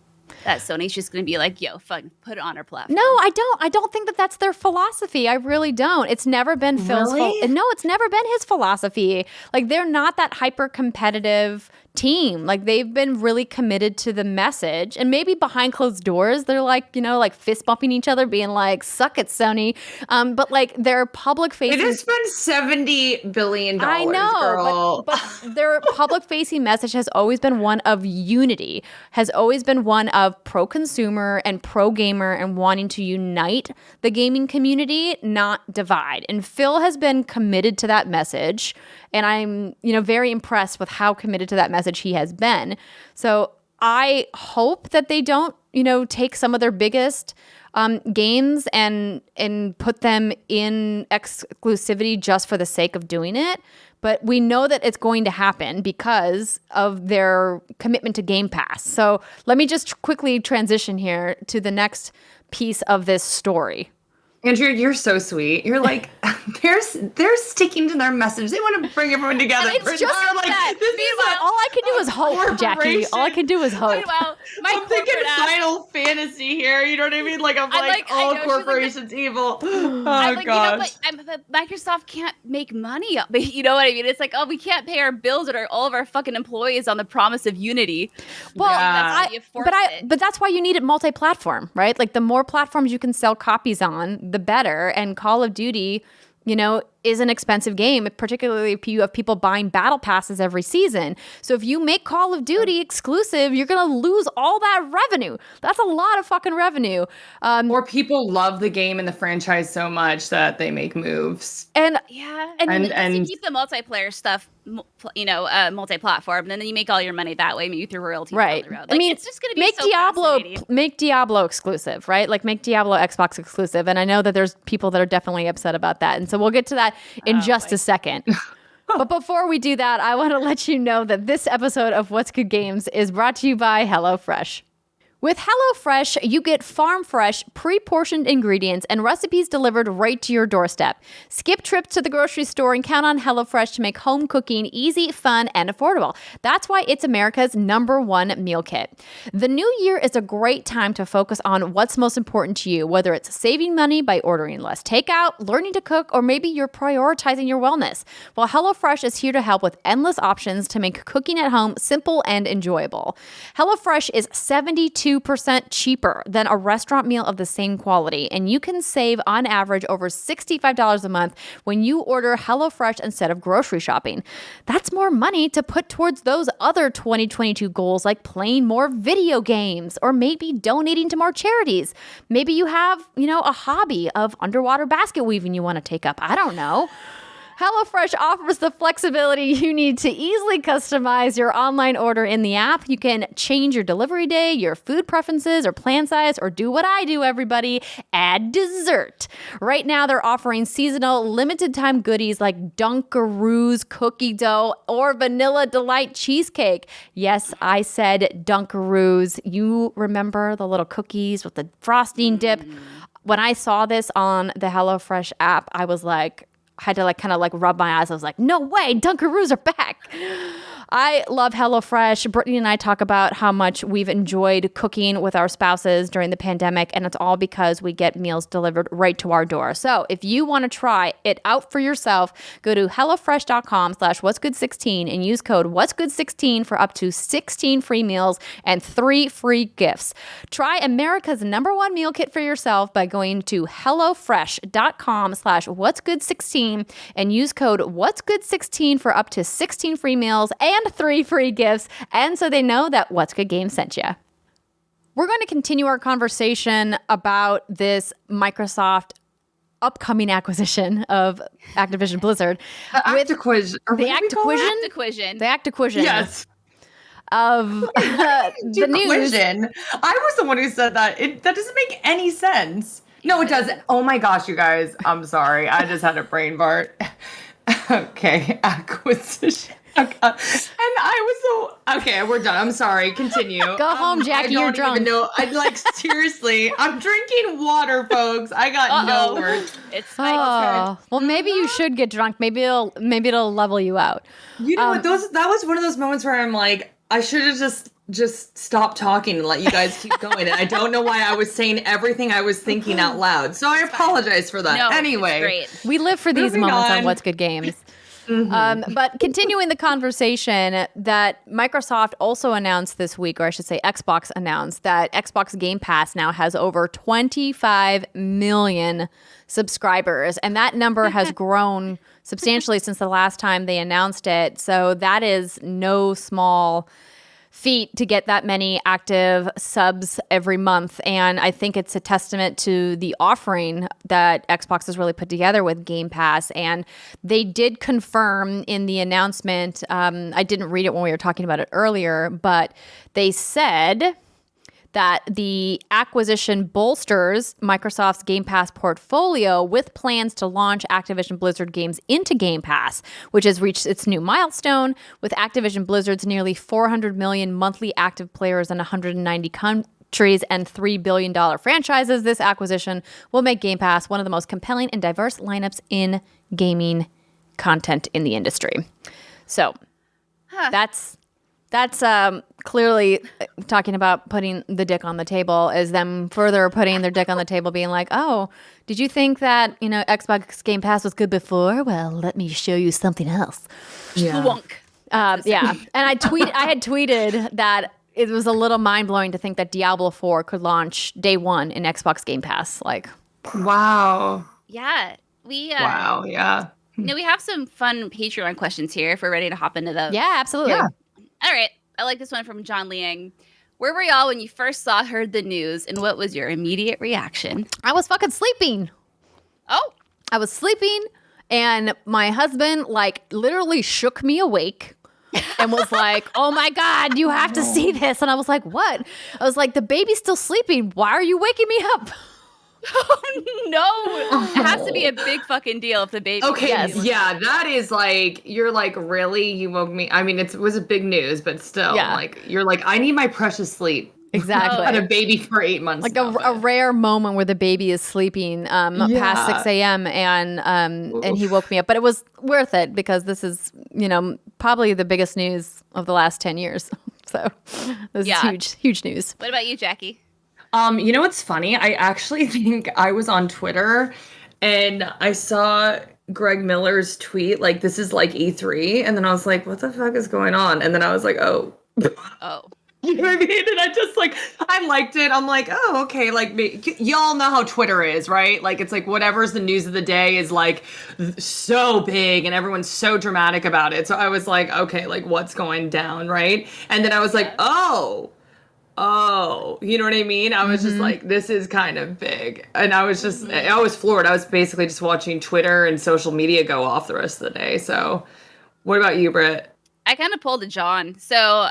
that Sony's just going to be like, yo, fuck, put it on our platform? No, I don't think that that's their philosophy. I really don't. It's never been Phil's No, it's never been his philosophy. Like, they're not that hyper competitive team. Like, they've been really committed to the message, and maybe behind closed doors they're like, you know, like fist bumping each other, being like, suck it, Sony. But like, their public facing, it has been $70 billion. I know, girl. but their public facing message has always been one of unity, has always been one of pro consumer and pro gamer, and wanting to unite the gaming community, not divide. And Phil has been committed to that message, and I'm, you know, very impressed with how committed to that message he has been. So I hope that they don't, you know, take some of their biggest games and put them in exclusivity just for the sake of doing it. But we know that it's going to happen because of their commitment to Game Pass. So let me just quickly transition here to the next piece of this story. Andrea, you're so sweet. You're like, they're sticking to their message. They want to bring everyone together. And it's just that. Meanwhile, all I can do is hope, Jacki. All I can do is hope. Meanwhile, I'm thinking Final Fantasy here. You know what I mean? Like, I'm like all corporations evil. Oh, God. You know, but Microsoft can't make money. You know what I mean? It's like, oh, we can't pay our bills or all of our fucking employees on the promise of unity. Well, but that's why you need it multi-platform, right? Like, the more platforms you can sell copies on, the better. And Call of Duty, you know, is an expensive game, particularly if you have people buying battle passes every season. So if you make Call of Duty exclusive, you're going to lose all that revenue. That's a lot of fucking revenue. Or people love the game and the franchise so much that they make moves. And you keep the multiplayer stuff, you know, multi-platform, and then you make all your money that way, maybe through royalties. Right. Down the road. Like, I mean, it's just going to be make Diablo exclusive, right? Like, make Diablo Xbox exclusive. And I know that there's people that are definitely upset about that. And so we'll get to that in just a second. But before we do that, I want to let you know that this episode of What's Good Games is brought to you by HelloFresh. With HelloFresh, you get farm-fresh, pre-portioned ingredients and recipes delivered right to your doorstep. Skip trips to the grocery store and count on HelloFresh to make home cooking easy, fun, and affordable. That's why it's America's #1 meal kit. The new year is a great time to focus on what's most important to you, whether it's saving money by ordering less takeout, learning to cook, or maybe you're prioritizing your wellness. Well, HelloFresh is here to help with endless options to make cooking at home simple and enjoyable. HelloFresh is 72% cheaper than a restaurant meal of the same quality, and you can save on average over $65 a month when you order HelloFresh instead of grocery shopping. That's more money to put towards those other 2022 goals, like playing more video games or maybe donating to more charities. Maybe you have, you know, a hobby of underwater basket weaving you want to take up. I don't know. HelloFresh offers the flexibility you need to easily customize your online order in the app. You can change your delivery day, your food preferences, or plan size, or do what I do, everybody, add dessert. Right now, they're offering seasonal, limited-time goodies like Dunkaroos cookie dough or Vanilla Delight cheesecake. Yes, I said Dunkaroos. You remember the little cookies with the frosting dip? when I saw this on the HelloFresh app, I was like, had to like kind of like rub my eyes. I was like, no way, Dunkaroos are back. I love HelloFresh. Brittany and I talk about how much we've enjoyed cooking with our spouses during the pandemic, and it's all because we get meals delivered right to our door. So if you want to try it out for yourself, go to hellofresh.com/what'sgood16 and use code what'sgood16 for up to 16 free meals and 3 free gifts. Try America's #1 meal kit for yourself by going to hellofresh.com/what'sgood16 and use code what'sgood16 for up to 16 free meals and 3 free gifts, and so they know that What's Good Games sent you. We're going to continue our conversation about this Microsoft upcoming acquisition of Activision Blizzard. The Activision. Yes. Of the news. I was the one who said that. That doesn't make any sense. No, it doesn't. Oh my gosh, you guys. I'm sorry. I just had a brain fart. Okay, acquisition. And I was so okay. We're done. I'm sorry. Continue. Go home, Jackie. You're drunk. No, I like seriously. I'm drinking water, folks. I got no words. It's fine. Oh, well, maybe you should get drunk. Maybe it'll level you out. You know what? That was one of those moments where I'm like, I should have just stopped talking and let you guys keep going. And I don't know why I was saying everything I was thinking out loud. So I apologize for that. No, anyway, great. We live for these moments on What's Good Games. Mm-hmm. But continuing the conversation, that Microsoft also announced this week, or I should say Xbox announced, that Xbox Game Pass now has over 25 million subscribers. And that number has grown substantially since the last time they announced it. So that is no small feat to get that many active subs every month. And I think it's a testament to the offering that Xbox has really put together with Game Pass. And they did confirm in the announcement, I didn't read it when we were talking about it earlier, but they said that the acquisition bolsters Microsoft's Game Pass portfolio with plans to launch Activision Blizzard games into Game Pass, which has reached its new milestone with Activision Blizzard's nearly 400 million monthly active players in 190 countries and $3 billion franchises. This acquisition will make Game Pass one of the most compelling and diverse lineups in gaming content in the industry. So that's clearly talking about putting the dick on the table, is them further putting their dick on the table, being like, oh, did you think that, Xbox Game Pass was good before? Well, let me show you something else. Yeah. Yeah. And I had tweeted that it was a little mind-blowing to think that Diablo 4 could launch day one in Xbox Game Pass. Like, wow. Yeah. Wow, yeah. We have some fun Patreon questions here if we're ready to hop into those. Yeah, absolutely. Yeah. All right. I like this one from John Liang. Where were y'all when you first heard the news, and what was your immediate reaction? I was fucking sleeping. Oh. I was sleeping, and my husband, literally shook me awake and was like, oh my God, you have to see this. And I was like, what? I was like, the baby's still sleeping. Why are you waking me up? Oh, no. It has to be a big fucking deal if the baby. Okay, yeah, that is you're like, really? You woke me? I mean, it was a big news, but still, you're like, I need my precious sleep. Exactly. I had a baby for 8 months. Like a rare moment where the baby is sleeping past 6 a.m. and he woke me up. But it was worth it because this is, probably the biggest news of the last 10 years. So this is huge news. What about you, Jackie? You know what's funny? I actually think I was on Twitter and I saw Greg Miller's tweet, this is E3. And then I was like, what the fuck is going on? And then I was like, oh. You know what I mean? And I just I liked it. I'm like, oh, okay. Y'all know how Twitter is, right? It's whatever's the news of the day is so big and everyone's so dramatic about it. So I was like, okay, what's going down, right? And then I was like, oh, you know what I mean? I was just this is kind of big. And I was just, I was floored. I was basically just watching Twitter and social media go off the rest of the day. So what about you, Britt? I kind of pulled a John. So,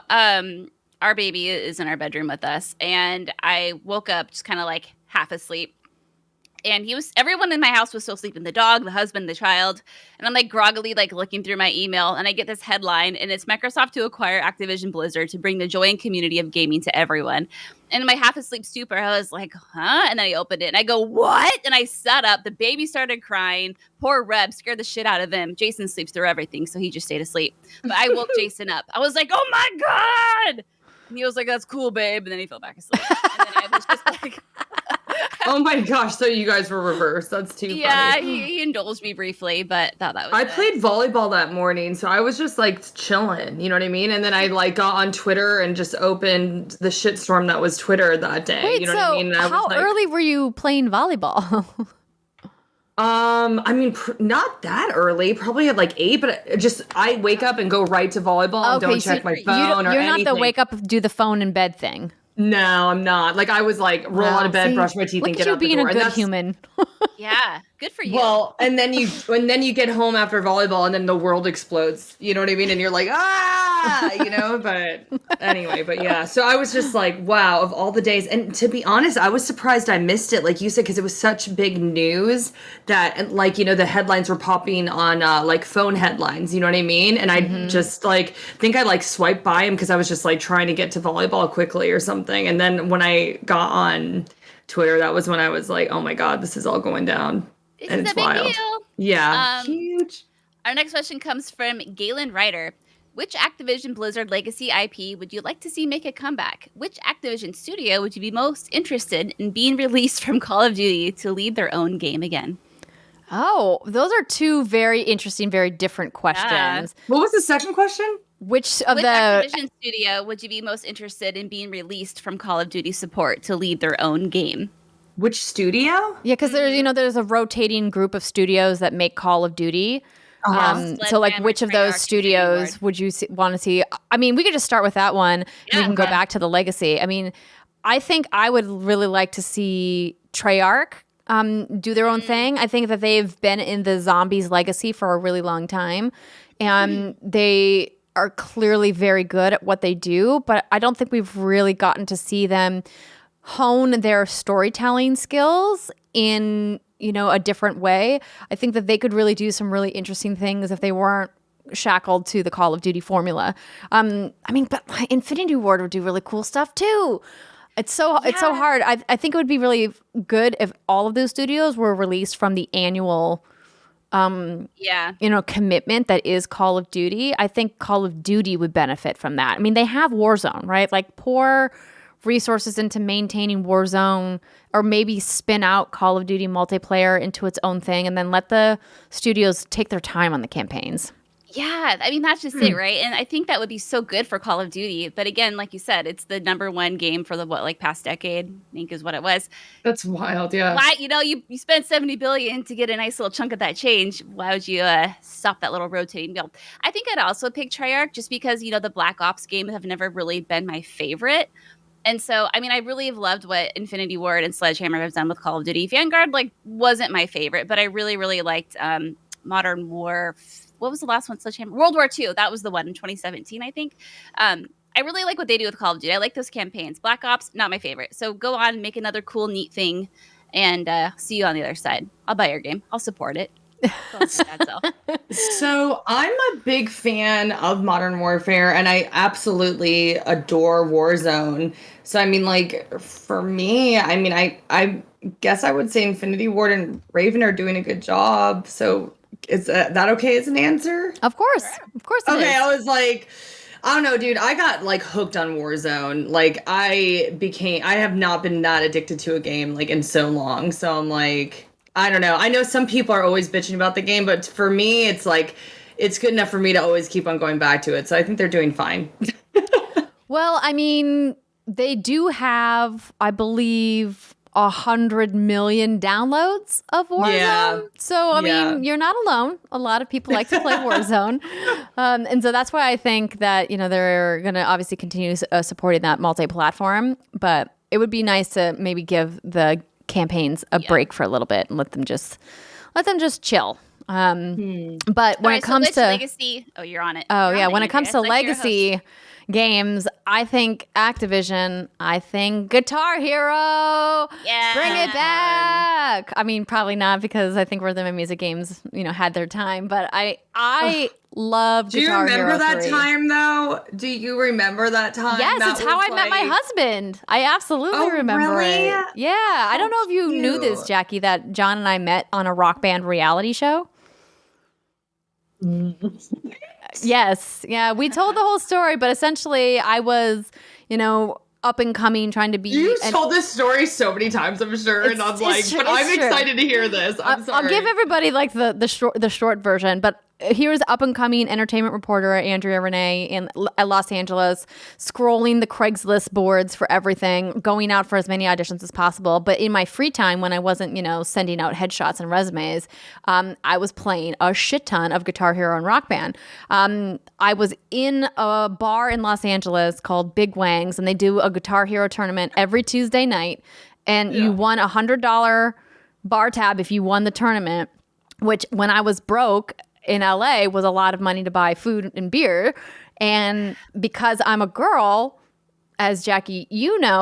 our baby is in our bedroom with us, and I woke up just kind of half asleep. and everyone in my house was still sleeping, the dog, the husband, the child. And I'm like groggily like looking through my email, and I get this headline, and it's Microsoft to acquire Activision Blizzard to bring the joy and community of gaming to everyone. And in my half asleep stupor, I was like, huh? And then I opened it and I go, what? And I sat up. The baby started crying. Poor Reb scared the shit out of him. Jason sleeps through everything, so he just stayed asleep. But I woke Jason up. I was like, oh my God. And he was like, that's cool, babe. And then he fell back asleep. And then I was just like, oh my gosh, so you guys were reversed. That's too funny. Yeah, he indulged me briefly, but thought that was I played volleyball that morning, so I was just like chilling, you know what I mean? And then I like got on Twitter and just opened the shitstorm that was Twitter that day. Wait, you know so what I mean? And how early were you playing volleyball? I mean, not that early. Probably at like 8, but I wake up and go right to volleyball and don't check my phone or anything. You're not the wake up, do the phone in bed thing. No, I'm not. Like I was like roll out of bed, brush my teeth, and get out the door. Look at you being a good human. Yeah, good for you. Well, and then you get home after volleyball, and then the world explodes. You know what I mean? And you're like, you know. But anyway, but yeah. So I was just like, wow, of all the days. And to be honest, I was surprised I missed it, like you said, because it was such big news that, like, you know, the headlines were popping on like phone headlines. You know what I mean? And I just like think I like swiped by them because I was just like trying to get to volleyball quickly or something. And then when I got on Twitter, that was when I was like, oh my God, this is all going down. And it's wild. Deal. Yeah. Huge. Our next question comes from Galen Ryder. Which Activision Blizzard legacy IP would you like to see make a comeback? Which Activision studio would you be most interested in being released from Call of Duty to lead their own game again? Oh, those are two very interesting, very different questions. Yeah. What was the second question? Which Activision studio would you be most interested in being released from Call of Duty support to lead their own game? Which studio? Yeah, because there's a rotating group of studios that make Call of Duty. So like which of those studios would you want to see? I mean, we could just start with that one. Yeah, we can go back to the legacy. I mean, I think I would really like to see Treyarch do their own thing. I think that they've been in the zombies legacy for a really long time, and they are clearly very good at what they do, but I don't think we've really gotten to see them hone their storytelling skills in, a different way. I think that they could really do some really interesting things if they weren't shackled to the Call of Duty formula. But Infinity Ward would do really cool stuff too. It's so hard. I think it would be really good if all of those studios were released from the annual commitment that is Call of Duty. I think Call of Duty would benefit from that. I mean, they have Warzone, right? Like, pour resources into maintaining Warzone, or maybe spin out Call of Duty multiplayer into its own thing, and then let the studios take their time on the campaigns. Yeah, I mean, that's just it, right? And I think that would be so good for Call of Duty. But again, like you said, it's the number one game for the past decade, I think is what it was. That's wild, yeah. Why, you spent $70 billion to get a nice little chunk of that change. Why would you stop that little rotating build? I think I'd also pick Treyarch just because, the Black Ops games have never really been my favorite. And so, I mean, I really have loved what Infinity Ward and Sledgehammer have done with Call of Duty. Vanguard, wasn't my favorite, but I really, really liked Modern Warfare. What was the last one? Sledgehammer? World War II. That was the one in 2017, I think. I really like what they do with Call of Duty. I like those campaigns. Black Ops, not my favorite. So go on, make another cool, neat thing, and see you on the other side. I'll buy your game. I'll support it. So I'm a big fan of Modern Warfare, and I absolutely adore Warzone. So I mean, for me, I mean, I guess I would say Infinity Ward and Raven are doing a good job. So is that okay as an answer? Of course. Of course it is. I was like, I don't know, dude. I got hooked on Warzone. I have not been that addicted to a game in so long. So I'm like, I don't know. I know some people are always bitching about the game, but for me, it's it's good enough for me to always keep on going back to it. So I think they're doing fine. Well, I mean, they do have, I believe, 100 million downloads of Warzone. Yeah. So, I mean, you're not alone. A lot of people like to play Warzone. And so that's why I think that, they're going to obviously continue supporting that multi-platform. But it would be nice to maybe give the campaigns a break for a little bit and let them just chill. But when it comes which to legacy, you're on it. Oh You're yeah, on when it comes to legacy games, I think Activision. I think Guitar Hero. Yeah, bring it back. I mean, probably not because I think rhythm and music games, had their time. But I love Guitar Hero. Do you remember that 3. time though? Do you remember that time? Yes, that it's how I met my husband. I absolutely remember really? it. Yeah, I don't know if you knew this, Jackie, that John and I met on a Rock Band reality show. Yes. Yeah. We told the whole story, but essentially I was, up and coming, trying to be. You told this story so many times, I'm sure, and I'm like, but I'm excited to hear this. I'm sorry. I'll give everybody like the short version, but here's up and coming entertainment reporter Andrea Renee at Los Angeles, scrolling the Craigslist boards for everything, going out for as many auditions as possible. But in my free time, when I wasn't, sending out headshots and resumes, I was playing a shit ton of Guitar Hero and Rock Band. I was in a bar in Los Angeles called Big Wang's, and they do a Guitar Hero tournament every Tuesday night. And you won $100 bar tab if you won the tournament, which when I was broke in LA was a lot of money to buy food and beer. And because I'm a girl, as Jackie,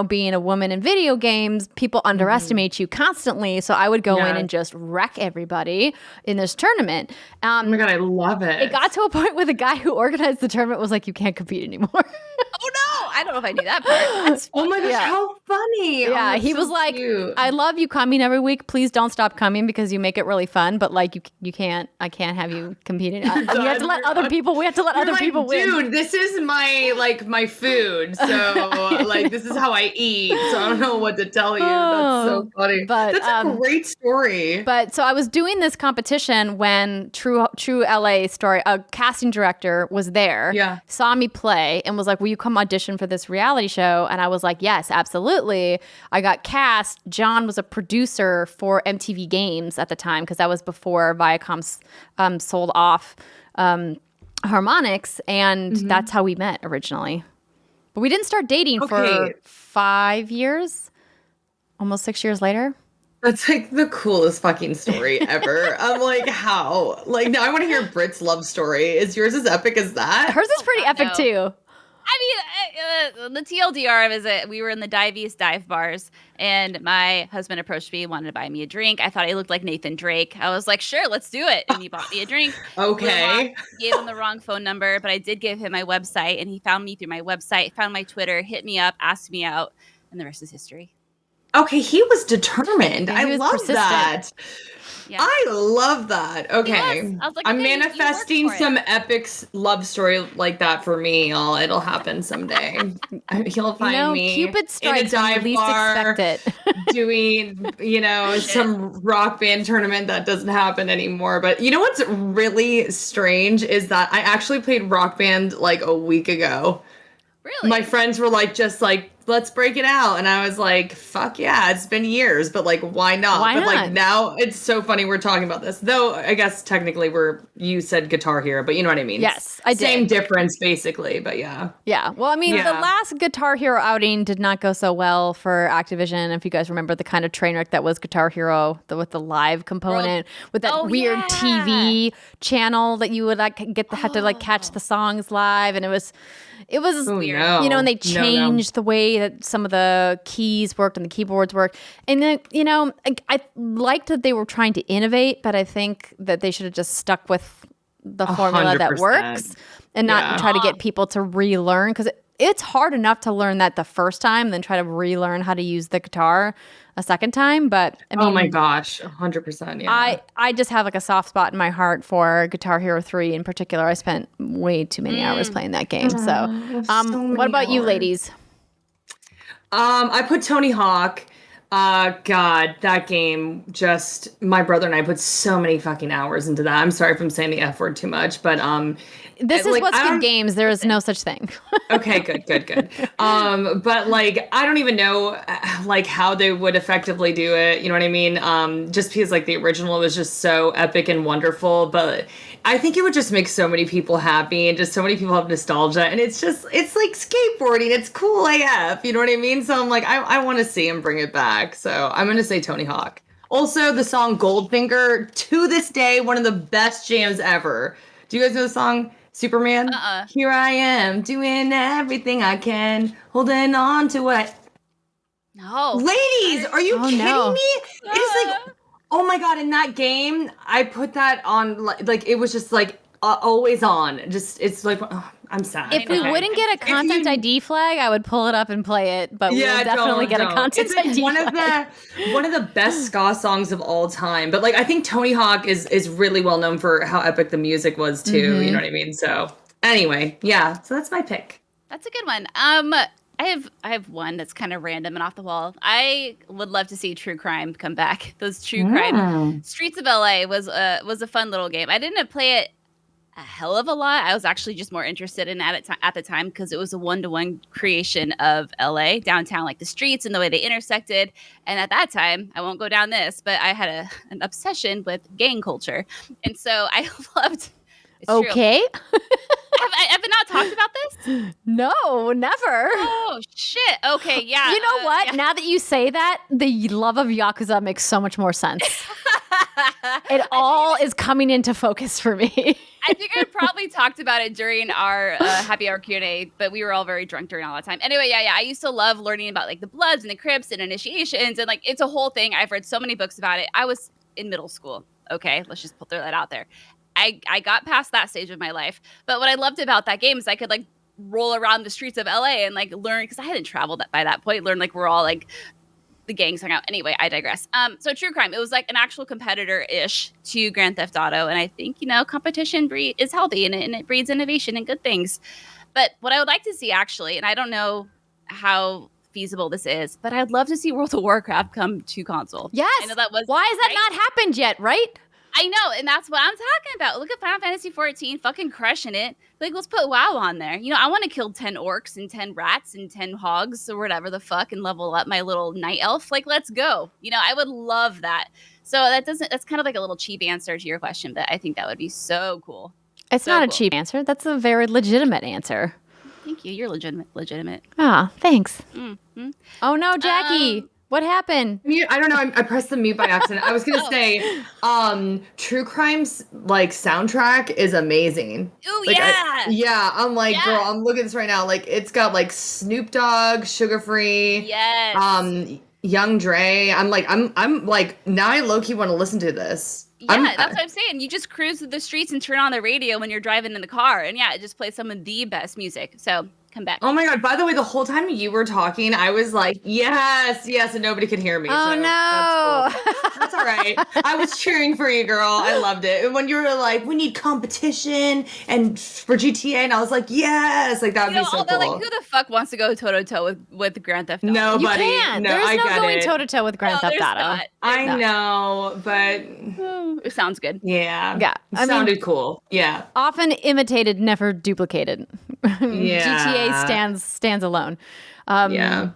being a woman in video games, people underestimate you constantly. So I would go in and just wreck everybody in this tournament. Oh my God, I love it. It got to a point where the guy who organized the tournament was like, you can't compete anymore. Oh no, I don't know if I knew that part. Oh my gosh, how funny. Yeah, he so was like, cute. I love you coming every week. Please don't stop coming because you make it really fun. But like, I can't have you competing. We have to let other people win. Dude, this is my food. So this is how I eat. So I don't know what to tell you. That's so funny. But that's a great story. But so I was doing this competition when True LA story, a casting director was there, saw me play and was like, will you come audition for this reality show? And I was like, yes, absolutely. I got cast. John was a producer for MTV Games at the time because that was before Viacom sold off Harmonix, and that's how we met originally. But we didn't start dating for 5 years, almost 6 years later. That's like the coolest fucking story ever. I'm like, how? Like, now I want to hear Britt's love story. Is yours as epic as that? Hers is pretty epic too. I mean, the TLDR is that we were in the Dive dive bars, and my husband approached me, wanted to buy me a drink. I thought he looked like Nathan Drake. I was like, sure, let's do it. And he bought me a drink. Okay. Gave him the wrong phone number, but I did give him my website, and he found me through my website, found my Twitter, hit me up, asked me out, and the rest is history. Okay, he was determined. Yeah, he was love persistent. that. Yeah. I love that. Okay. I was like, I'm okay, manifesting some epic love story like that for me. It'll happen someday. He'll find me Cupid strikes in a when you dive least bar expect it. doing, some rock band tournament that doesn't happen anymore. But you know what's really strange is that I actually played Rock Band like a week ago. Really? My friends were like, let's break it out. And I was like, fuck yeah, it's been years, but like, why not? Why but not? like now it's so funny we're talking about this. Though I guess technically you said Guitar Hero, but you know what I mean? Yes, I did. Same difference basically, but yeah. Yeah. Well, I mean, the last Guitar Hero outing did not go so well for Activision. If you guys remember the kind of train wreck that was Guitar Hero, with the live component, with that weird TV channel that you would have to catch the songs live, and it was weird. No. And they changed the way that some of the keys worked and the keyboards worked. And then, I liked that they were trying to innovate, but I think that they should have just stuck with the formula that 100%. works and not try to get people to relearn, because it's hard enough to learn that the first time, then try to relearn how to use the guitar a second time. But I mean, oh my gosh, 100%. Yeah. I just have like a soft spot in my heart for Guitar Hero 3 in particular. I spent way too many hours playing that game. So what about you ladies? I put Tony Hawk. God, that game my brother and I put so many fucking hours into that. I'm sorry if I'm saying the F word too much, but this is what's good games. There is no such thing. Okay, good. But like, I don't even know like how they would effectively do it. You know what I mean? Just because like the original was just so epic and wonderful, but I think it would just make so many people happy, and just so many people have nostalgia, and it's like skateboarding. It's cool AF. You know what I mean? So I'm like, I want to see him bring it back. So I'm going to say Tony Hawk. Also, the song Goldfinger, to this day, one of the best jams ever. Do you guys know the song Superman? Here I am, doing everything I can, holding on to what No. Ladies, are you kidding no. me? It's like, oh my God, in that game, I put that on, like it was just like always on. Just, it's like, I'm sad. If we wouldn't get a content ID flag, I would pull it up and play it, but we'll definitely get a content it's like ID one flag. One of the best ska songs of all time. But like, I think Tony Hawk is really well known for how epic the music was too. You know what I mean? So anyway, yeah. So that's my pick. That's a good one. I have one that's kind of random and off the wall. I would love to see True Crime come back. Those True Crime Streets of LA was a fun little game. I didn't play it a hell of a lot. I was actually just more interested in it at the time because it was a one-to-one creation of LA downtown, like the streets and the way they intersected. And at that time, I won't go down this, but I had an obsession with gang culture, and so I loved. Okay. Have I not talked about this? No, never. Oh, shit. Okay, yeah. You know what? Yeah. Now that you say that, the love of Yakuza makes so much more sense. It all is coming into focus for me. I think I probably talked about it during our happy hour Q&A, but we were all very drunk during all that time. Anyway, yeah. I used to love learning about like the Bloods and the Crips and initiations, and like it's a whole thing. I've read so many books about it. I was in middle school. Okay, let's just throw that out there. I got past that stage of my life. But what I loved about that game is I could like roll around the streets of LA and like learn, because I hadn't traveled by that point, learn like we're all like the gangs hung out. Anyway, I digress. So True Crime, it was like an actual competitor-ish to Grand Theft Auto. And I think, competition is healthy and it breeds innovation and good things. But what I would like to see actually, and I don't know how feasible this is, but I'd love to see World of Warcraft come to console. Yes. I know that was, why has that not happened yet, right? I know, and that's what I'm talking about. Look at Final Fantasy 14, fucking crushing it. Like, let's put WoW on there. I want to kill 10 orcs and 10 rats and 10 hogs or whatever the fuck and level up my little night elf. Like, let's go. I would love that. So that's kind of like a little cheap answer to your question, but I think that would be so cool. It's not a cheap answer. That's a very legitimate answer. Thank you. You're legitimate. Ah, thanks. Mm-hmm. Oh no, Jackie. What happened? I don't know. I pressed the mute by accident. I was gonna say, True Crime's like soundtrack is amazing. Ooh, like, yeah. I'm like, girl, I'm looking at this right now. Like, it's got like Snoop Dogg, Sugar Free, yes, Young Dre. I'm like, now I low key want to listen to this. Yeah, that's what I'm saying. You just cruise through the streets and turn on the radio when you're driving in the car, and it just plays some of the best music. So. Come back. Oh my God. By the way, the whole time you were talking, I was like, yes, and nobody could hear me. Oh, so no. That's cool. That's all right. I was cheering for you, girl. I loved it. And when you were like, we need competition and for GTA, and I was like, yes, like that would be so cool. Like, who the fuck wants to go toe-to-toe with Grand Theft Auto? Nobody. You can't. No, There's no going it. toe-to-toe with Grand Theft Auto. I know, but... It sounds good. Yeah. Yeah. It sounded cool. Yeah. Often imitated, never duplicated. Yeah. GTA stands alone. Yeah.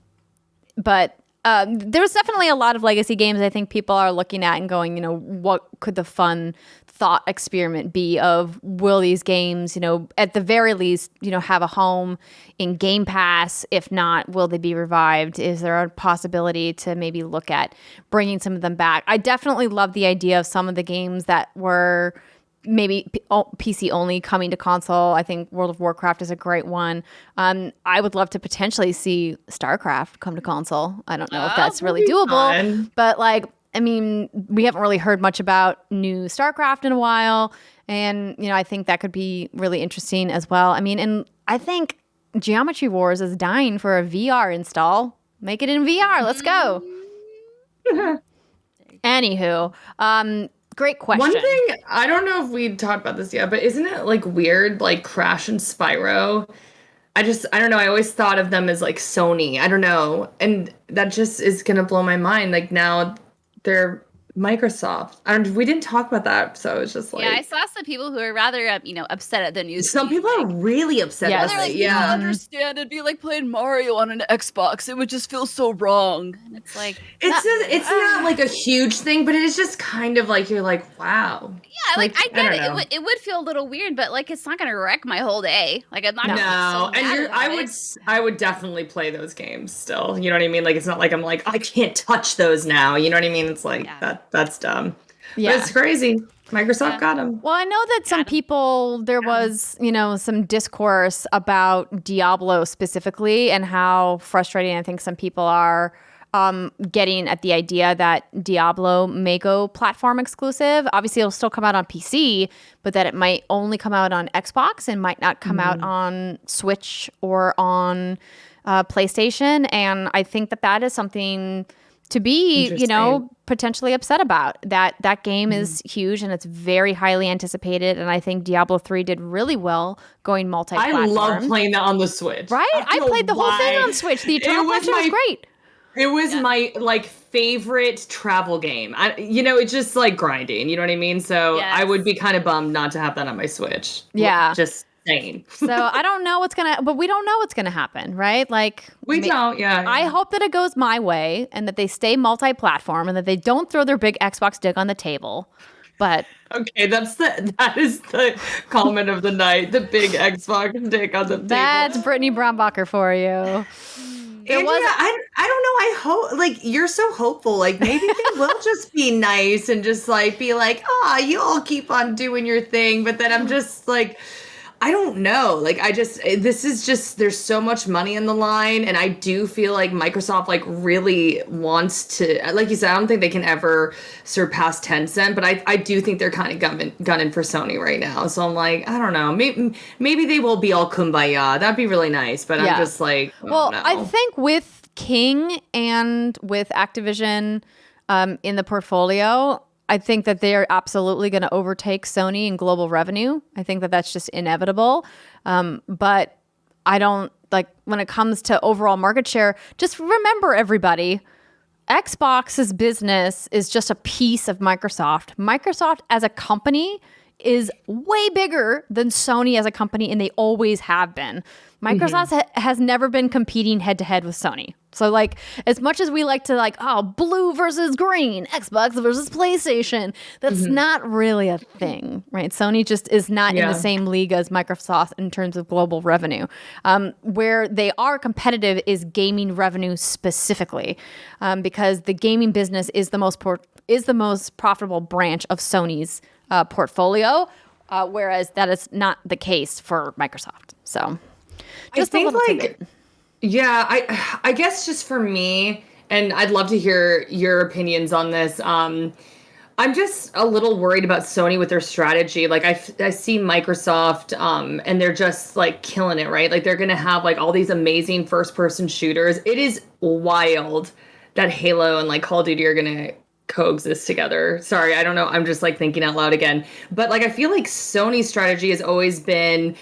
But there's definitely a lot of legacy games I think people are looking at and going, what could the fun thought experiment be of, will these games, at the very least, have a home in Game Pass? If not, will they be revived? Is there a possibility to maybe look at bringing some of them back? I definitely love the idea of some of the games that were maybe PC only coming to console. I think World of Warcraft is a great one. I would love to potentially see StarCraft come to console. I don't know if that's really doable, but we haven't really heard much about new StarCraft in a while. And, I think that could be really interesting as well. And I think Geometry Wars is dying for a VR install. Make it in VR. Let's go. Anywho, great question. One thing, I don't know if we talked about this yet, but isn't it like weird, like Crash and Spyro? I don't know. I always thought of them as like Sony. I don't know. And that just is going to blow my mind. Like now they're Microsoft. We didn't talk about that. So it's just like. Yeah, I saw some people who are rather, upset at the news. Some people are really upset they're about like, it. you don't understand. It'd be like playing Mario on an Xbox. It would just feel so wrong. And it's like. It's not like a huge thing, but it is just kind of like, you're like, wow. Yeah, like I get it. It would feel a little weird, but like it's not going to wreck my whole day. Like I'm not. No, and I would definitely play those games still. You know what I mean? Like it's not like I'm like I can't touch those now. You know what I mean? It's like that. That's dumb. Yeah. But it's crazy. Microsoft got him. Well, I know that some people, there was, some discourse about Diablo specifically and how frustrating I think some people are getting at the idea that Diablo may go platform exclusive. Obviously, it'll still come out on PC, but that it might only come out on Xbox and might not come out on Switch or on PlayStation. And I think that is something to be, potentially upset about. That game is huge and it's very highly anticipated. And I think Diablo 3 did really well going multi-platform. I love playing that on the Switch. Right? I played the whole thing on Switch. The Eternal Collection was great. It was my favorite travel game. It's just like grinding. You know what I mean? So I would be kind of bummed not to have that on my Switch. Yeah. Just saying. So I don't know but we don't know what's gonna happen, right? We don't. Yeah. I hope that it goes my way and that they stay multi-platform and that they don't throw their big Xbox dick on the table. But okay, that is the comment of the night. The big Xbox dick on the table. That's Brittany Brombacher for you. Andrea, I don't know. I hope you're so hopeful. Maybe they will just be nice and just be like, you all keep on doing your thing. But then I'm just I don't know. This is just, there's so much money in the line. And I do feel like Microsoft really wants to, like you said, I don't think they can ever surpass Tencent, but I do think they're kind of gunning for Sony right now. So I'm I don't know. Maybe they will be all kumbaya. That'd be really nice. But I'm just I think with King and with Activision in the portfolio, I think that they're absolutely going to overtake Sony in global revenue. I think that that's just inevitable. But I don't when it comes to overall market share, just remember everybody, Xbox's business is just a piece of Microsoft. Microsoft as a company is way bigger than Sony as a company, and they always have been. Microsoft has never been competing head to head with Sony. So as much as we like to blue versus green, Xbox versus PlayStation, that's not really a thing, right? Sony just is not in the same league as Microsoft in terms of global revenue. Where they are competitive is gaming revenue specifically, because the gaming business is the most profitable branch of Sony's portfolio, whereas that is not the case for Microsoft. So just I think I guess just for me, and I'd love to hear your opinions on this. I'm just a little worried about Sony with their strategy. I see Microsoft, and they're just killing it, right? They're going to have all these amazing first person shooters. It is wild that Halo and Call of Duty are going to coexist together. Sorry, I don't know. I'm just thinking out loud again. But I feel like Sony's strategy has always been,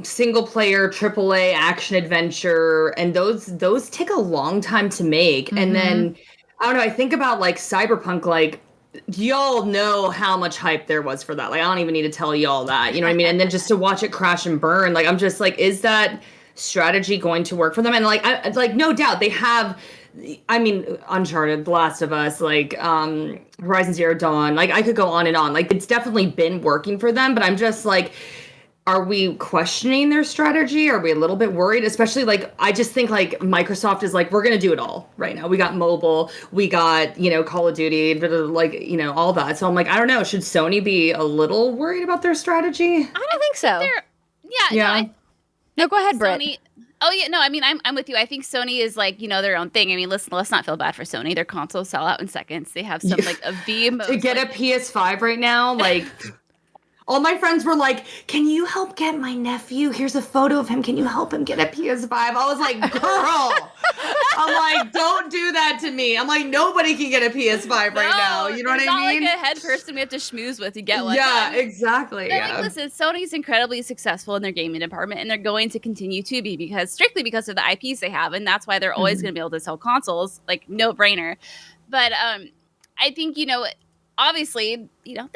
single player, AAA action adventure, and those take a long time to make. And then I don't know, I think about Cyberpunk, y'all know how much hype there was for that. I don't even need to tell y'all that. You know what I mean? And then just to watch it crash and burn, I'm just is that strategy going to work for them? And no doubt they have, Uncharted, The Last of Us, Horizon Zero Dawn, I could go on and on. It's definitely been working for them, but I'm just are we questioning their strategy? Are we a little bit worried? Especially I just think Microsoft is we're going to do it all right now. We got mobile, we got, Call of Duty, all that. So I'm I don't know. Should Sony be a little worried about their strategy? I don't think so. Yeah. No, go ahead, Britt. Oh yeah, no, I'm with you. I think Sony is their own thing. Listen, let's not feel bad for Sony. Their consoles sell out in seconds. They have some a VM to get a PS5 right now, all my friends were can you help get my nephew? Here's a photo of him. Can you help him get a PS5? I was girl. I'm don't do that to me. I'm nobody can get a PS5 right now. You know what I mean? Not a head person we have to schmooze with to get one. Yeah, exactly. No, listen, Sony's incredibly successul in their gaming department, and they're going to continue to be strictly because of the IPs they have, and that's why they're always going to be able to sell consoles, no brainer. But I think obviously, they're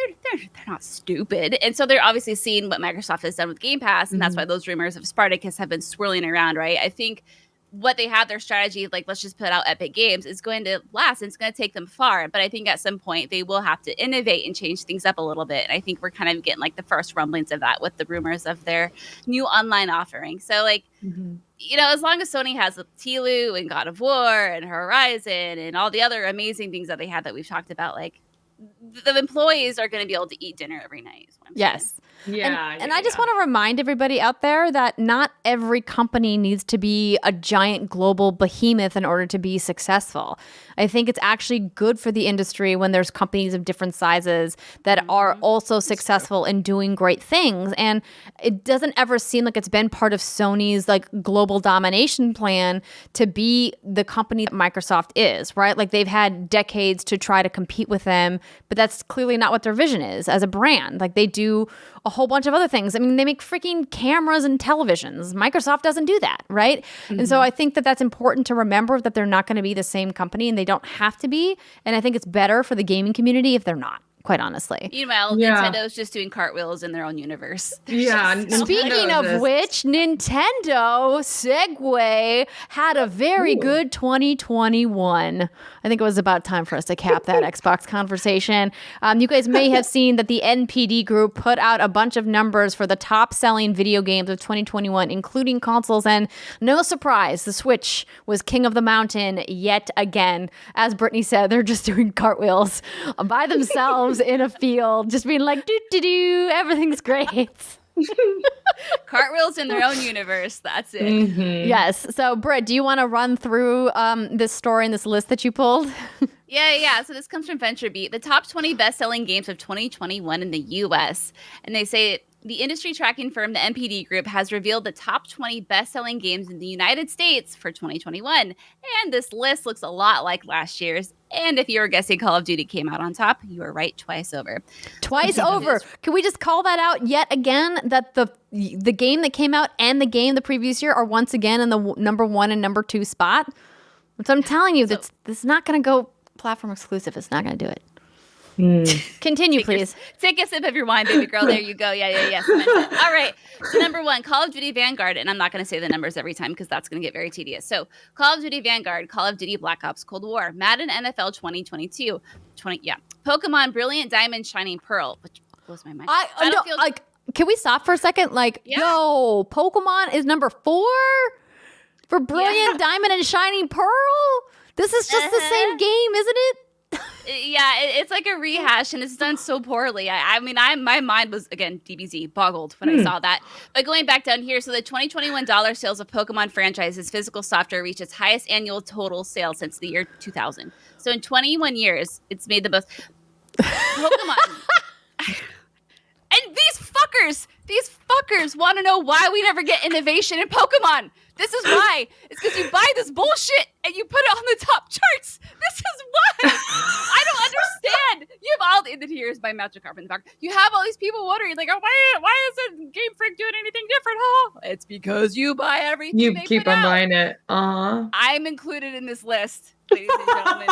not stupid. And so they're obviously seeing what Microsoft has done with Game Pass. And that's why those rumors of Spartacus have been swirling around, right? I think what they have, their strategy, like let's just put out epic games, is going to last and it's going to take them far. But I think at some point they will have to innovate and change things up a little bit. And I think we're kind of getting like the first rumblings of that with the rumors of their new online offering. So like, you know, as long as Sony has Tilo and God of War and Horizon and all the other amazing things that they have that we've talked about, like the employees are going to be able to eat dinner every night. Is what I'm saying. Yeah. And I just want to remind everybody out there that not every company needs to be a giant global behemoth in order to be successful. I think it's actually good for the industry when there's companies of different sizes that are also successful in doing great things. And it doesn't ever seem like it's been part of Sony's like global domination plan to be the company that Microsoft is, right? Like they've had decades to try to compete with them, but that's clearly not what their vision is as a brand. Like they do a whole bunch of other things. I mean, they make freaking cameras and televisions. Microsoft doesn't do that, right? And so I think that that's important to remember, that they're not going to be the same company, and they don't have to be. And I think it's better for the gaming community if they're not, quite honestly. Meanwhile, Nintendo's just doing cartwheels in their own universe. Yeah. Speaking of which, Nintendo, segue, had a very good 2021. I think it was about time for us to cap that Xbox conversation. You guys may have seen that the NPD group put out a bunch of numbers for the top selling video games of 2021, including consoles. And no surprise, the Switch was king of the mountain yet again. As Brittany said, they're just doing cartwheels by themselves in a field, just being like, do, everything's great. Cartwheels in their own universe. That's it. Yes. So, Britt, do you want to run through this story and this list that you pulled? Yeah. So this comes from VentureBeat, the top 20 best-selling games of 2021 in the U.S. And they say the industry tracking firm, the NPD Group, has revealed the top 20 best-selling games in the United States for 2021. And this list looks a lot like last year's. And if you were guessing Call of Duty came out on top, you were right twice over. Twice over. Can we just call that out yet again, that the game that came out and the game the previous year are once again in the number 1 and number 2 spot? So I'm telling you, this is not going to go platform exclusive. It's not going to do it. Continue, please. Take a sip of your wine, baby girl. There you go. Yeah. All right. So number 1, Call of Duty Vanguard. And I'm not going to say the numbers every time because that's going to get very tedious. So Call of Duty Vanguard, Call of Duty Black Ops Cold War, Madden NFL 2022, Pokemon Brilliant Diamond Shining Pearl, which blows my mind. Can we stop for a second? Yo, Pokemon is number 4 for Brilliant Diamond and Shining Pearl? This is just the same game, isn't it? Yeah, it's like a rehash, and it's done so poorly. My mind was, again, DBZ, boggled when I saw that. But going back down here, so the 2021 dollar sales of Pokemon franchise's physical software reached its highest annual total sales since the year 2000. So in 21 years, it's made the most. Pokemon. And these fuckers want to know why we never get innovation in Pokemon. This is why. It's because you buy this bullshit and you put it on the top charts. This is why. I don't understand. You have all the here's my magic carpet in the back. You have all these people wondering, like, oh, why isn't Game Freak doing anything different? Oh, it's because you buy everything. You keep on buying it. I'm included in this list, ladies and gentlemen.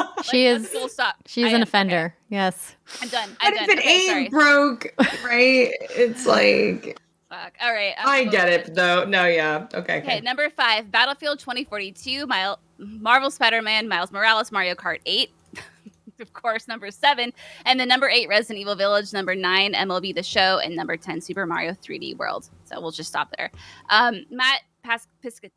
Full stop. She's an offender. Yes. I'm done. If it ain't broke, right? It's like. Fuck. All right. I get it, though. No, yeah. Okay. Number 5, Battlefield 2042, Marvel Spider-Man, Miles Morales, Mario Kart 8. Of course, number 7. And then number 8, Resident Evil Village. Number 9, MLB The Show. And number 10, Super Mario 3D World. So we'll just stop there. Matt Piscatella.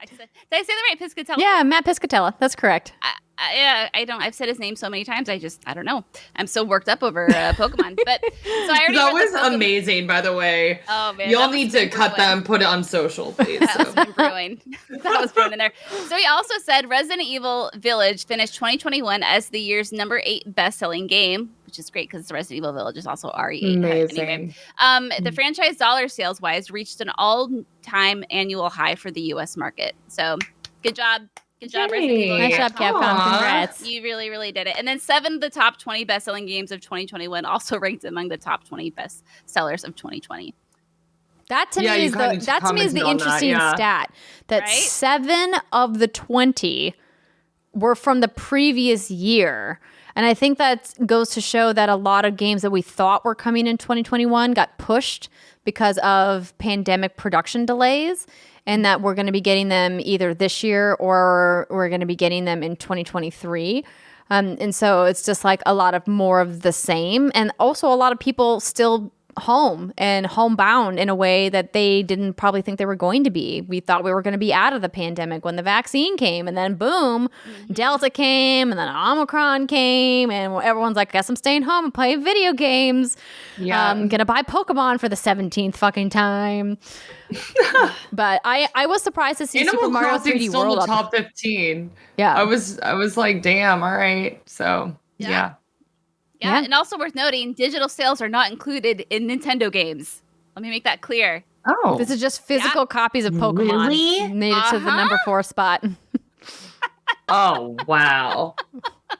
Did I say that right? Piscatella? Yeah, Matt Piscatella. That's correct. I've said his name so many times. I don't know. I'm so worked up over Pokemon. But so I already. That was amazing, by the way. Oh man, y'all need to cut that and put it on social, please. That was brewing. That was brewing in there. So he also said Resident Evil Village finished 2021 as the year's number 8 best-selling game, which is great because Resident Evil Village is also RE8. Amazing. Anyway, the franchise dollar sales wise reached an all-time annual high for the U.S. market. So good job. Good job, Resident Evil. Nice job, Capcom. Congrats. You really, really did it. And then 7 of the top 20 best-selling games of 2021 also ranked among the top 20 best sellers of 2020. That to me is the interesting stat. That 7 of the 20 were from the previous year. And I think that goes to show that a lot of games that we thought were coming in 2021 got pushed because of pandemic production delays. and that we're going to be getting them either this year or we're going to be getting them in 2023. And so it's just like a lot of more of the same. And also a lot of people still home and homebound in a way that they didn't probably think they were going to be. We thought we were going to be out of the pandemic when the vaccine came, and then boom, Delta came, and then Omicron came, and everyone's like, guess I'm staying home and playing video games. Yeah. I'm going to buy Pokemon for the 17th fucking time. But I was surprised to see Animal Super Mario Crossing 3D still in World the up. top 15. Yeah. I was like, damn, all right. So yeah. Yeah, Yeah. and also worth noting, digital sales are not included in Nintendo games. Let me make that clear. Oh. This is just physical copies of Pokemon. Really? Made it to the number 4 spot. Oh wow.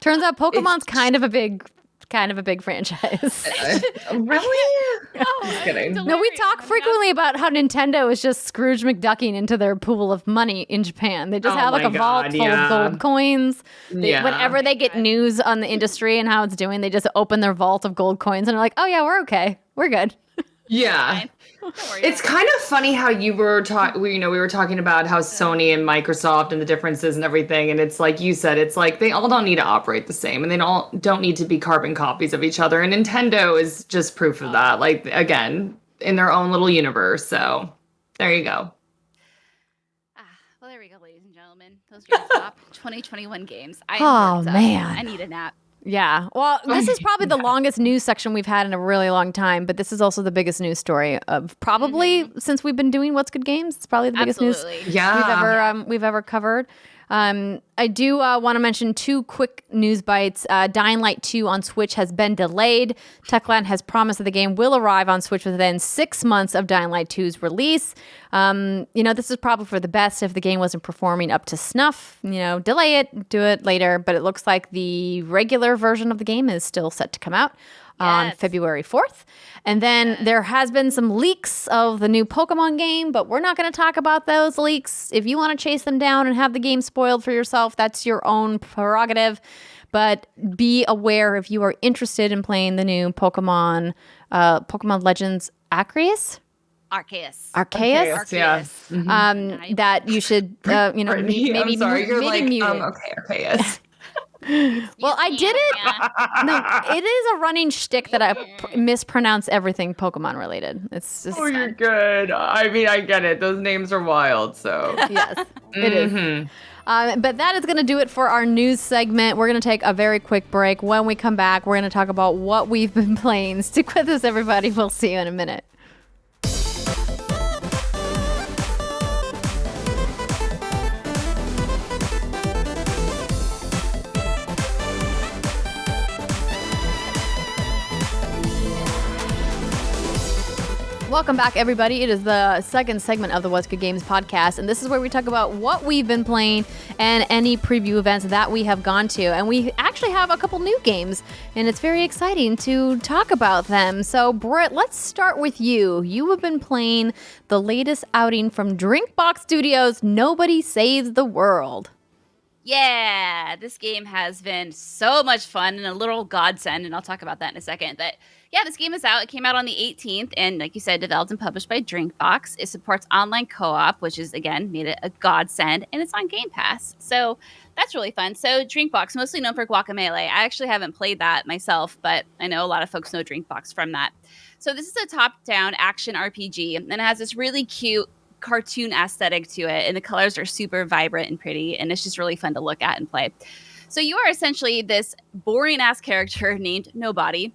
Turns out Pokemon's kind of a big franchise. Really? Just kidding. No, we talk frequently about how Nintendo is just Scrooge McDucking into their pool of money in Japan. They just Oh have like my a vault God, full of gold coins. Yeah. Whenever they get news on the industry and how it's doing, they just open their vault of gold coins and are like, oh yeah, we're okay. We're good. Yeah. Fine. Don't worry It's about kind of funny how you were we were talking about how Sony and Microsoft and the differences and everything, and it's like you said, it's like they all don't need to operate the same, and they don't need to be carbon copies of each other. And Nintendo is just proof of that. Like again, in their own little universe. So there you go. Well, there we go, ladies and gentlemen. Those are your top 2021 games. Oh, man. I need a nap. Yeah. Well, this is probably the longest news section we've had in a really long time, but this is also the biggest news story of probably since we've been doing What's Good Games. It's probably the biggest news Yeah. we've ever covered. I do want to mention 2 quick news bites. Dying Light 2 on Switch has been delayed. Techland has promised that the game will arrive on Switch within 6 months of Dying Light 2's release. This is probably for the best if the game wasn't performing up to snuff. Delay it, do it later. But it looks like the regular version of the game is still set to come out on February 4th. And then there has been some leaks of the new Pokemon game, but we're not going to talk about those leaks. If you want to chase them down and have the game spoiled for yourself, that's your own prerogative. But be aware if you are interested in playing the new Pokemon Legends Arceus. Yeah. That you should, Brittany, maybe I'm sorry. You're maybe mute it. okay, Arceus. Well, I did it. No, it is a running shtick that I mispronounce everything Pokemon related. It's just. Oh, you're good. I mean, I get it. Those names are wild. So Yes, it is. But that is going to do it for our news segment. We're going to take a very quick break. When we come back, we're going to talk about what we've been playing. Stick with us, everybody. We'll see you in a minute. Welcome back, everybody. It is the second segment of the What's Good Games podcast, and this is where we talk about what we've been playing and any preview events that we have gone to. And we actually have a couple new games, and it's very exciting to talk about them. So, Britt, let's start with you. You have been playing the latest outing from Drinkbox Studios, Nobody Saves the World. Yeah, this game has been so much fun and a little godsend, and I'll talk about that in a second. But yeah, this game is out. It came out on the 18th, and like you said, developed and published by Drinkbox. It supports online co-op, which is, again, made it a godsend, and it's on Game Pass. So that's really fun. So Drinkbox, mostly known for Guacamelee. I actually haven't played that myself, but I know a lot of folks know Drinkbox from that. So this is a top-down action RPG, and it has this really cute cartoon aesthetic to it, and the colors are super vibrant and pretty, and it's just really fun to look at and play. So you are essentially this boring ass character named Nobody.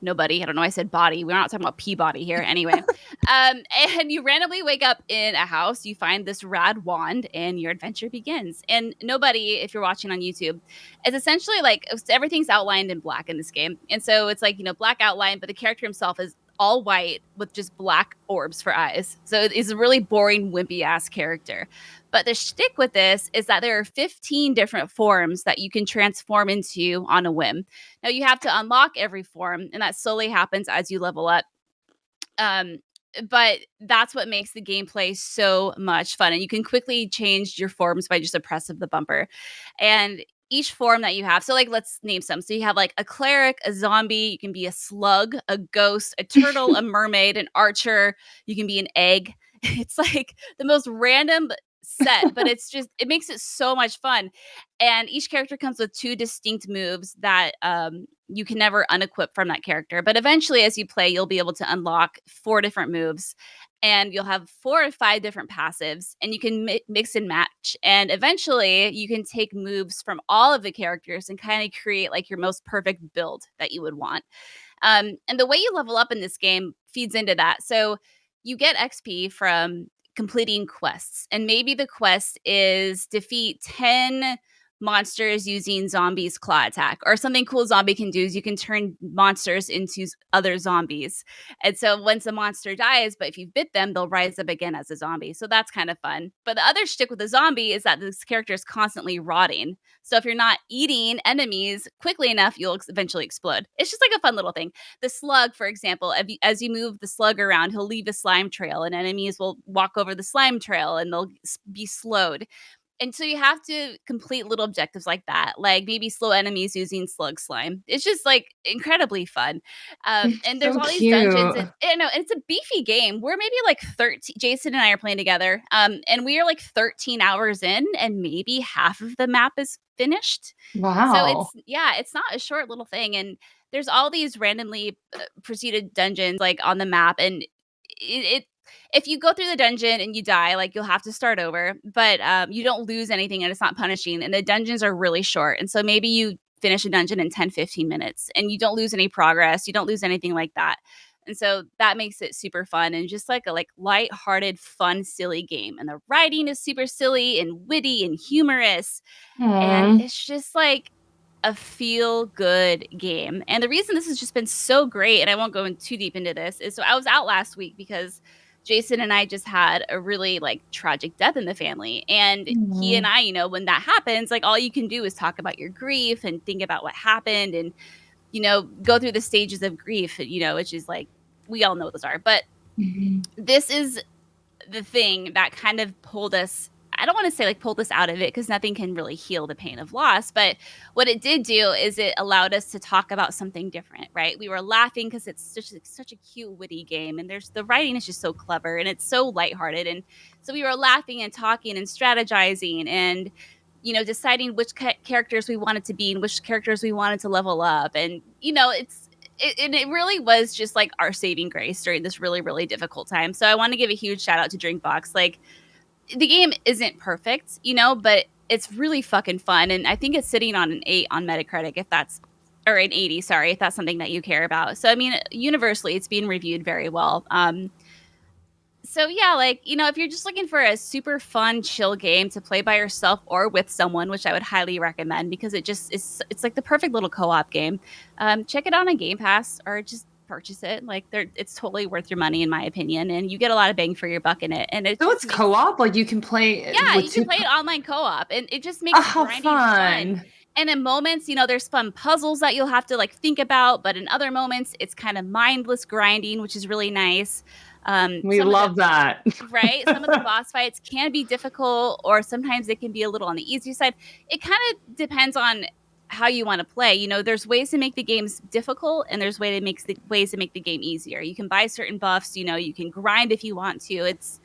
I don't know why I said body. We're not talking about Peabody here anyway. And you randomly wake up in a house, you find this rad wand, and your adventure begins. And Nobody, if you're watching on YouTube, is essentially like everything's outlined in black in this game. And so it's like, black outline, but the character himself is all white with just black orbs for eyes. So it's a really boring, wimpy ass character. But the shtick with this is that there are 15 different forms that you can transform into on a whim. Now you have to unlock every form, and that slowly happens as you level up. But that's what makes the gameplay so much fun. And you can quickly change your forms by just a press of the bumper. And each form that you have, so like let's name some. So you have like a cleric, a zombie, you can be a slug, a ghost, a turtle, a mermaid, an archer, you can be an egg. It's like the most random set, but it makes it so much fun. And each character comes with 2 distinct moves that you can never unequip from that character. But eventually, as you play, you'll be able to unlock 4 different moves, and you'll have 4 or 5 different passives, and you can mix and match. And eventually, you can take moves from all of the characters and kind of create like your most perfect build that you would want. And the way you level up in this game feeds into that. So you get XP from completing quests, and maybe the quest is defeat 10 monsters using zombies claw attack, or something cool zombie can do is you can turn monsters into other zombies. And so once a monster dies, but if you bit them, they'll rise up again as a zombie. So that's kind of fun. But the other shtick with the zombie is that this character is constantly rotting. So if you're not eating enemies quickly enough, you'll eventually explode. It's just like a fun little thing. The slug, for example, as you move the slug around, he'll leave a slime trail, and enemies will walk over the slime trail and they'll be slowed. And so you have to complete little objectives like that, like maybe slow enemies using slug slime. It's just like incredibly fun. And there's So all these dungeons. cute. And know it's a beefy game. We're maybe like 13. Jason and I are playing together. And we are like 13 hours in, and maybe half of the map is finished. So Wow. it's not a short little thing. And there's all these randomly preceded dungeons like on the map, and it if you go through the dungeon and you die, like you'll have to start over, but you don't lose anything and it's not punishing. And the dungeons are really short. And so maybe you finish a dungeon in 10, 15 minutes and you don't lose any progress. You don't lose anything like that. And so that makes it super fun and just like a lighthearted, fun, silly game. And the writing is super silly and witty and humorous. And Aw. it's just like a feel good game. And the reason this has just been so great, and I won't go in too deep into this, is so I was out last week because Jason and I just had a really like tragic death in the family. And he and Aw. I, when that happens, like all you can do is talk about your grief and think about what happened and, go through the stages of grief, which is like, we all know those are. But Mhm. this is the thing that kind of pulled us. I don't want to say like pulled us out of it because nothing can really heal the pain of loss. But what it did do is it allowed us to talk about something different, right? We were laughing because it's such a cute, witty game. And the writing is just so clever and it's so lighthearted. And so we were laughing and talking and strategizing and, deciding which characters we wanted to be and which characters we wanted to level up. And, it really was just like our saving grace during this really, really difficult time. So I want to give a huge shout out to Drinkbox. Like, the game isn't perfect, but it's really fucking fun. And I think it's sitting on an 8 on Metacritic, or an 80, sorry, if that's something that you care about. So, I mean, universally, it's being reviewed very well. So yeah, like, if you're just looking for a super fun, chill game to play by yourself or with someone, which I would highly recommend because it's like the perfect little co-op game. Check it out on Game Pass or just purchase it. Like it's totally worth your money in my opinion. And you get a lot of bang for your buck in it. And it So just it's co-op? Like you can play yeah, with you can two. play it online co-op and it just Oh, makes how grinding fun. fun. And in moments, there's fun puzzles that you'll have to like think about, but in other moments, it's kind of mindless grinding, which is really nice. We love that. Right? Some of the boss fights can be difficult, or sometimes they can be a little on the easier side. It kind of depends on how you want to play. There's ways to make the games difficult, and there's ways to make the game easier. You can buy certain buffs. You can grind if you want to. It's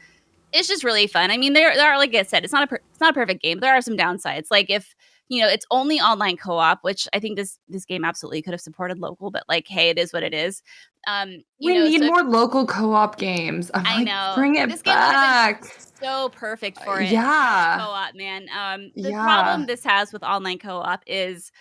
just really fun. I mean, there are, like I said, it's not a perfect game. There are some downsides. Like if it's only online co-op, which I think this game absolutely could have supported local, but like, hey, it is what it is. We need So more local co-op games. I'm I like, know bring it this game would have back. been so perfect for it. Yeah. Co-op, man. The Yeah. problem this has with online co-op is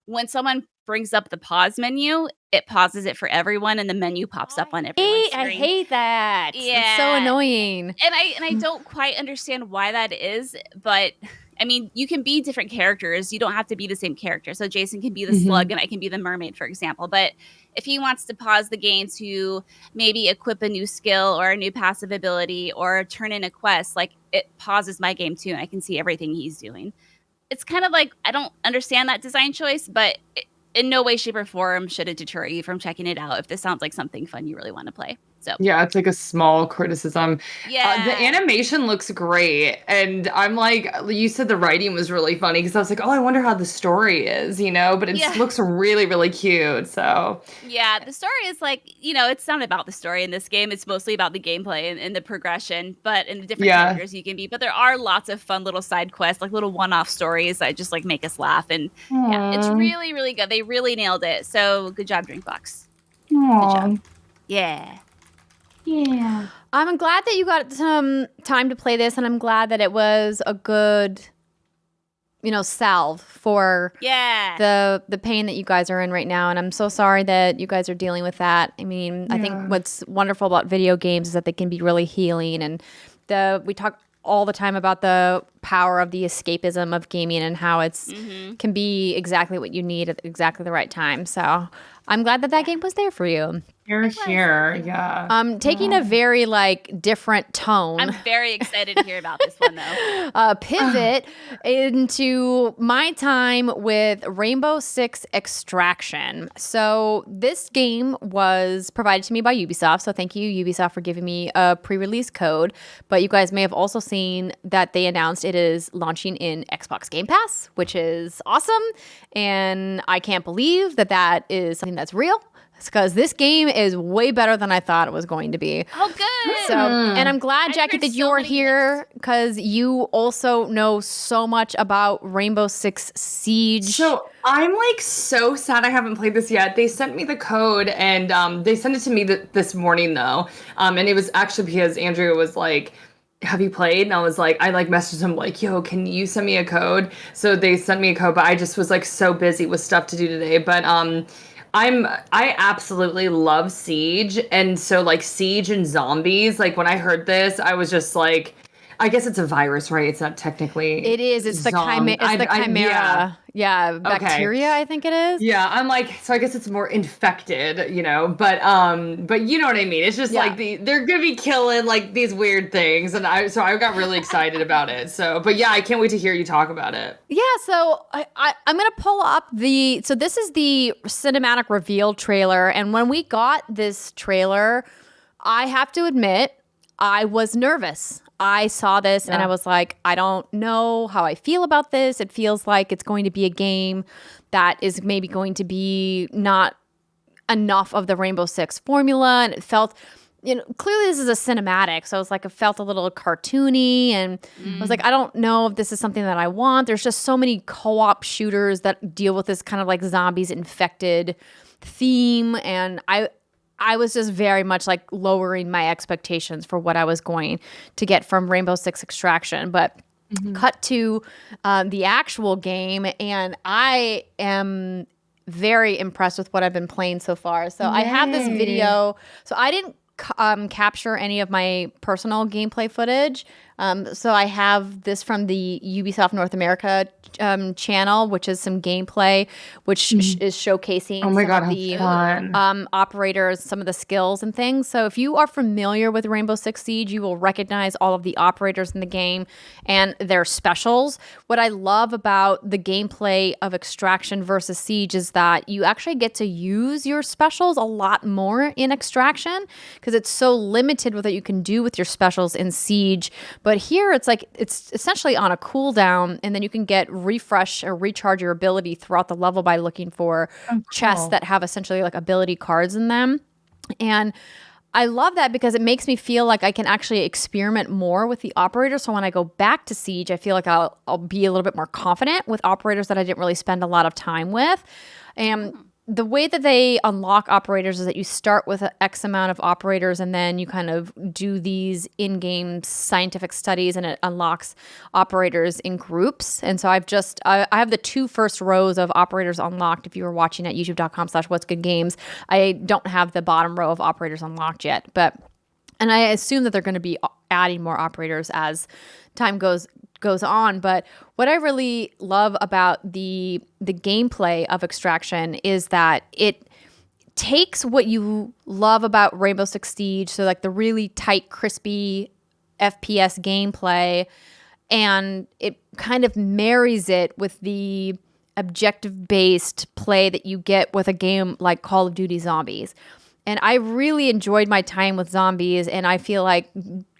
when someone brings up the pause menu, it pauses it for everyone, and the menu pops up on everyone's screen. I hate that. Yeah, It's so annoying. And I don't quite understand why that is, but I mean, you can be different characters. You don't have to be the same character. So Jason can be the slug and I can be the mermaid, for example. But if he wants to pause the game to maybe equip a new skill or a new passive ability or turn in a quest, like it pauses my game too, and I can see everything he's doing. It's kind of like, I don't understand that design choice, but in no way, shape, or form should it deter you from checking it out if this sounds like something fun you really want to play. So yeah, it's like a small criticism. yeah, The animation looks great, and I'm like, you said the writing was really funny because I was like, oh, I wonder how the story is, but it Yeah. looks really, really cute. So yeah, the story is like, it's not about the story in this game. It's mostly about the gameplay and the progression, but in the different yeah, characters you can be. But there are lots of fun little side quests, like little one-off stories that just like make us laugh. And yeah, it's Aw. really, really good. They really nailed it. So good job, Drinkbox. Good Aw. job. Yeah. Yeah. I'm glad that you got some time to play this, and I'm glad that it was a good, salve for the pain that you guys are in right now. And I'm so sorry that you guys are dealing with that. I mean, I think what's wonderful about video games is that they can be really healing, and we talk all the time about the power of the escapism of gaming and how it's can be exactly what you need at exactly the right time. So I'm glad that game was there for you. Here, yeah. Taking a very different tone. I'm very excited to hear about this one though. Pivot into my time with Rainbow Six Extraction. So this game was provided to me by Ubisoft. So thank you, Ubisoft, for giving me a pre-release code. But you guys may have also seen that they announced it is launching in Xbox Game Pass, which is awesome. And I can't believe that is something that's real. Because this game is way better than I thought it was going to be. Oh, good. So, and I'm glad, Jacki, heard that so you're many here because you also know so much about Rainbow Six Siege. So I'm so sad I haven't played this yet. They sent me the code, and they sent it to me this morning though. And it was actually because Andrea was like, have you played? And I was like, I messaged him yo, can you send me a code? So they sent me a code, but I just was so busy with stuff to do today. But I absolutely love Siege, and so Siege and zombies. When I heard this, I was just I guess it's a virus, right? It's not technically. It is. It's the chimera. Yeah, bacteria. I think it is. Yeah, I'm so I guess it's more infected, but you know what I mean. It's just they're gonna be killing these weird things, and I got really excited about it. So, but yeah, I can't wait to hear you talk about it. Yeah, so I'm gonna pull up so this is the cinematic reveal trailer, and when we got this trailer, I have to admit I was nervous. I saw this and I was like, I don't know how I feel about this. It feels like it's going to be a game that is maybe going to be not enough of the Rainbow Six formula. And it felt, clearly this is a cinematic. So it felt a little cartoony. And I was like, I don't know if this is something that I want. There's just so many co-op shooters that deal with this kind of zombies infected theme. And I was just very much lowering my expectations for what I was going to get from Rainbow Six Extraction. But cut to the actual game, and I am very impressed with what I've been playing so far. So I have this video. So I didn't capture any of my personal gameplay footage. So I have this from the Ubisoft North America channel, which is some gameplay, which is showcasing some of the operators, some of the skills and things. So if you are familiar with Rainbow Six Siege, you will recognize all of the operators in the game and their specials. What I love about the gameplay of Extraction versus Siege is that you actually get to use your specials a lot more in Extraction because it's so limited with what you can do with your specials in Siege. But here it's it's essentially on a cooldown, and then you can get refresh or recharge your ability throughout the level by looking for chests that have essentially ability cards in them. And I love that because it makes me feel like I can actually experiment more with the operators. So when I go back to Siege, I feel like I'll be a little bit more confident with operators that I didn't really spend a lot of time with. And the way that they unlock operators is that you start with an X amount of operators and then you kind of do these in-game scientific studies and it unlocks operators in groups. And so I have the two first rows of operators unlocked. If you were watching at youtube.com/whatsgoodgames, I don't have the bottom row of operators unlocked yet, and I assume that they're going to be adding more operators as time goes on. But what I really love about the gameplay of Extraction is that it takes what you love about Rainbow Six Siege, so the really tight, crispy FPS gameplay, and it kind of marries it with the objective-based play that you get with a game like Call of Duty Zombies. And I really enjoyed my time with zombies, and I feel like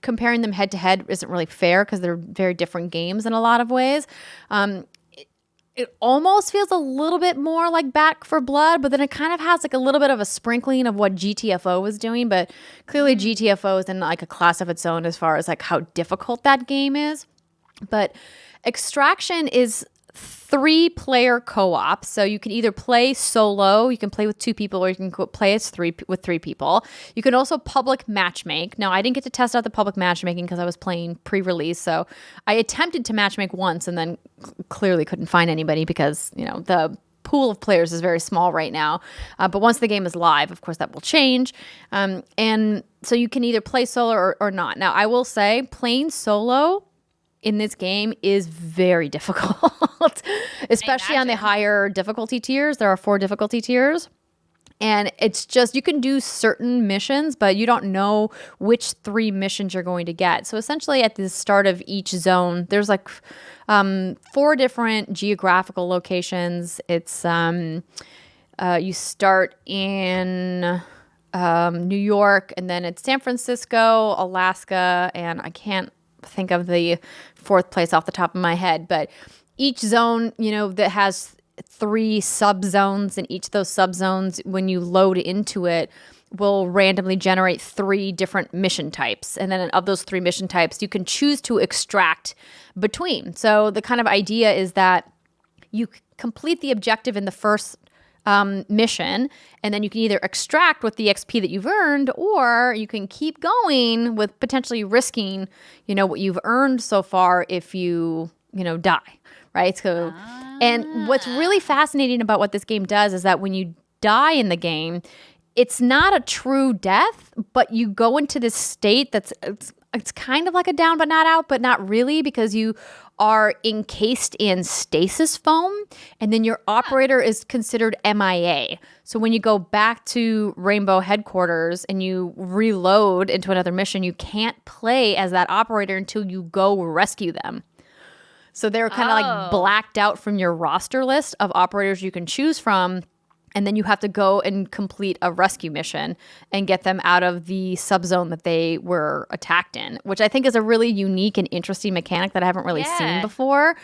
comparing them head to head isn't really fair because they're very different games in a lot of ways. It almost feels a little bit more like Back for Blood, but then it kind of has like a little bit of a sprinkling of what GTFO was doing. But clearly GTFO is in like a class of its own as far as like how difficult that game is. But Extraction is 3-player co-op, so you can either play solo, you can play with 2 people, or you can play as with 3 people. You can also public matchmake. Now, I didn't get to test out the public matchmaking because I was playing pre-release, so I attempted to matchmake once and then clearly couldn't find anybody because, you know, the pool of players is very small right now. But once the game is live, of course, that will change. And so you can either play solo or not. Now, I will say playing solo in this game is very difficult, especially on the higher difficulty tiers. There are 4 difficulty tiers. And it's just, you can do certain missions, but you don't know which 3 missions you're going to get. So essentially at the start of each zone, there's like 4 different geographical locations. It's, you start in New York, and then it's San Francisco, Alaska, and I can't think of the 4th place off the top of my head, but each zone, you know, that has 3 subzones, and each of those subzones, when you load into it, will randomly generate 3 different mission types. And then of those 3 mission types, you can choose to extract between. So the kind of idea is that you complete the objective in the first mission, and then you can either extract with the XP that you've earned, or you can keep going with potentially risking, you know, what you've earned so far if you die, right? So, and what's really fascinating about what this game does is that when you die in the game, it's not a true death, but you go into this state that's it's kind of like a down but not out, but not really, because you are encased in stasis foam, and then your operator is considered MIA. So when you go back to Rainbow headquarters and you reload into another mission, you can't play as that operator until you go rescue them. So they're kind of like blacked out from your roster list of operators you can choose from. And then you have to go and complete a rescue mission and get them out of the subzone that they were attacked in, which I think is a really unique and interesting mechanic that I haven't really seen before.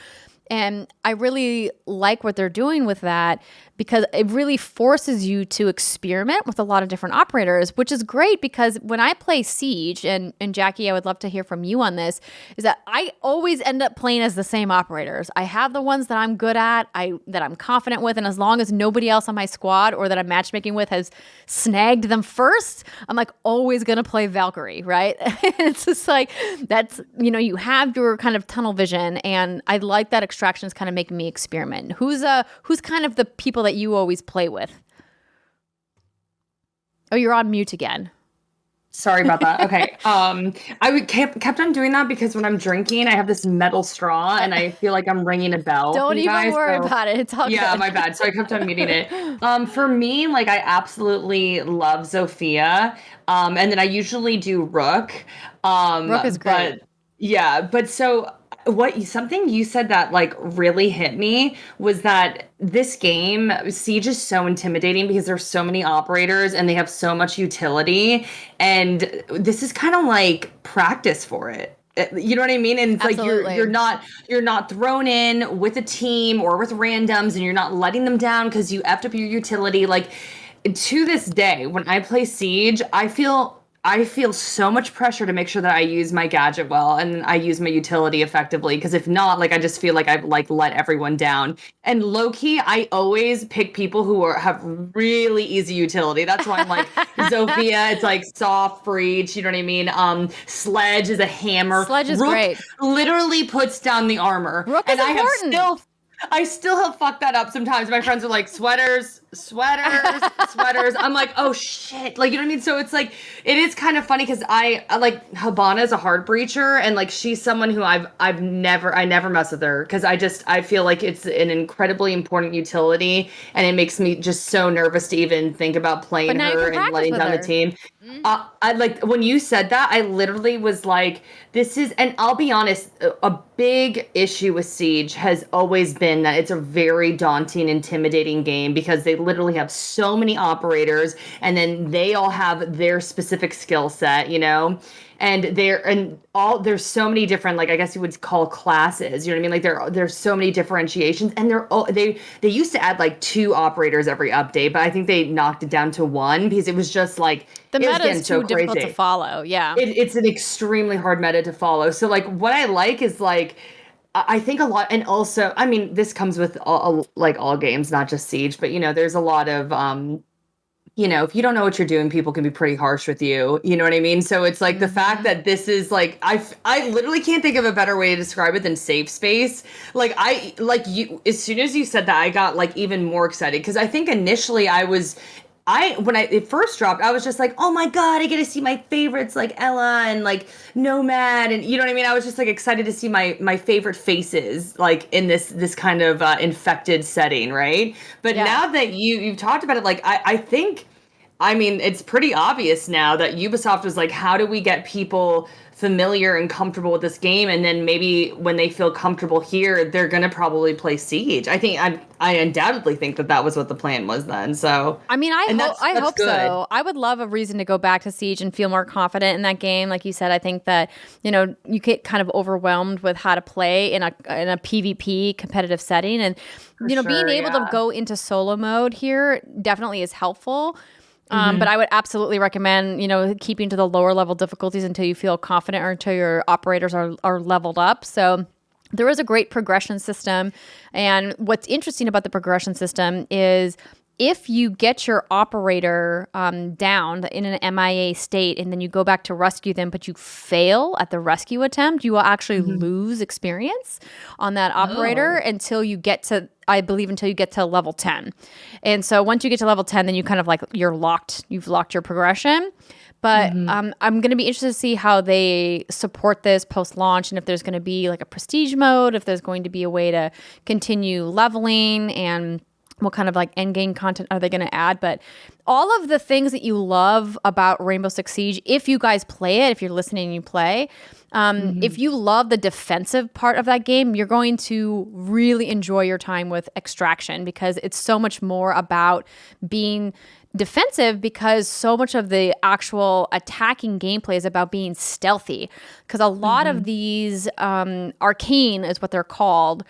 And I really like what they're doing with that, because it really forces you to experiment with a lot of different operators, which is great, because when I play Siege, and Jacki, I would love to hear from you on this, is that I always end up playing as the same operators. I have the ones that I'm good at, that I'm confident with, and as long as nobody else on my squad or that I'm matchmaking with has snagged them first, I'm like always going to play Valkyrie, right? It's just like, that's, you know, you have your kind of tunnel vision, and I like that Extraction is kind of making me experiment. Who's kind of the people that you always play with? Oh, you're on mute again. Sorry about that. Okay. Kept on doing that because when I'm drinking, I have this metal straw and I feel like I'm ringing a bell. Don't even worry about it. It's all good. Yeah, my bad. So I kept on muting it. For me, like, I absolutely love Zofia. And then I usually do Rook. Rook is great. But so something you said that like really hit me was that this game, Siege, is so intimidating because there's so many operators and they have so much utility, and this is kind of like practice for it. You know what I mean? And it's Absolutely. like you're not thrown in with a team or with randoms, and you're not letting them down because you effed up your utility. Like, to this day, when I play Siege, I feel so much pressure to make sure that I use my gadget well and I use my utility effectively, because if not, like, I just feel like I've like let everyone down. And low key, I always pick people who have really easy utility. That's why I'm like Zofia. It's like soft breach. You know what I mean? Sledge is a hammer. Sledge is Rook great. Literally puts down the armor. Rook is important. I still have fucked that up sometimes. My friends are like, sweaters. I'm like, oh shit. Like, you know what I mean? So it's like, it is kind of funny because I like, Habana is a hard breacher, and like, she's someone who I never mess with her because I feel like it's an incredibly important utility, and it makes me just so nervous to even think about playing her and letting down the team. I like, when you said that, I literally was like, this is, and I'll be honest, a big issue with Siege has always been that it's a very daunting, intimidating game because they literally have so many operators, and then they all have their specific skill set, you know? And there's so many different, like, I guess you would call classes, you know what I mean? Like there's so many differentiations, and they used to add like 2 operators every update, but I think they knocked it down to 1 because it was just like the meta is too so difficult crazy to follow. Yeah. It's an extremely hard meta to follow. So like what I like is like I think a lot, and also, I mean, this comes with like all games, not just Siege, but you know, there's a lot of you know, if you don't know what you're doing, people can be pretty harsh with you. You know what I mean? So it's like the fact that this is like, I literally can't think of a better way to describe it than safe space. Like as soon as you said that, I got like even more excited, because I think initially when it first dropped, I was just like, oh my God, I get to see my favorites like Ella and like Nomad, and you know what I mean? I was just like excited to see my favorite faces like in this kind of infected setting, right? But now that you've talked about it, like I think, I mean, it's pretty obvious now that Ubisoft was like, how do we get people familiar and comfortable with this game, and then maybe when they feel comfortable here, they're gonna probably play Siege. I undoubtedly think that was what the plan was then. So I mean, I hope good. so. I would love a reason to go back to Siege and feel more confident in that game. Like you said, I think that, you know, you get kind of overwhelmed with how to play in a PvP competitive setting, and you know, being able to go into solo mode here definitely is helpful. But I would absolutely recommend, you know, keeping to the lower level difficulties until you feel confident or until your operators are leveled up. So there is a great progression system. And what's interesting about the progression system is if you get your operator down in an MIA state and then you go back to rescue them, but you fail at the rescue attempt, you will actually lose experience on that operator until you get to level 10. And so once you get to level 10, then you kind of like, you've locked your progression. But I'm going to be interested to see how they support this post-launch, and if there's going to be like a prestige mode, if there's going to be a way to continue leveling, and what kind of like end game content are they going to add. But all of the things that you love about Rainbow Six Siege, if you guys play it, if you're listening and you play, if you love the defensive part of that game, you're going to really enjoy your time with Extraction, because it's so much more about being defensive, because so much of the actual attacking gameplay is about being stealthy, because a lot of these arcane is what they're called,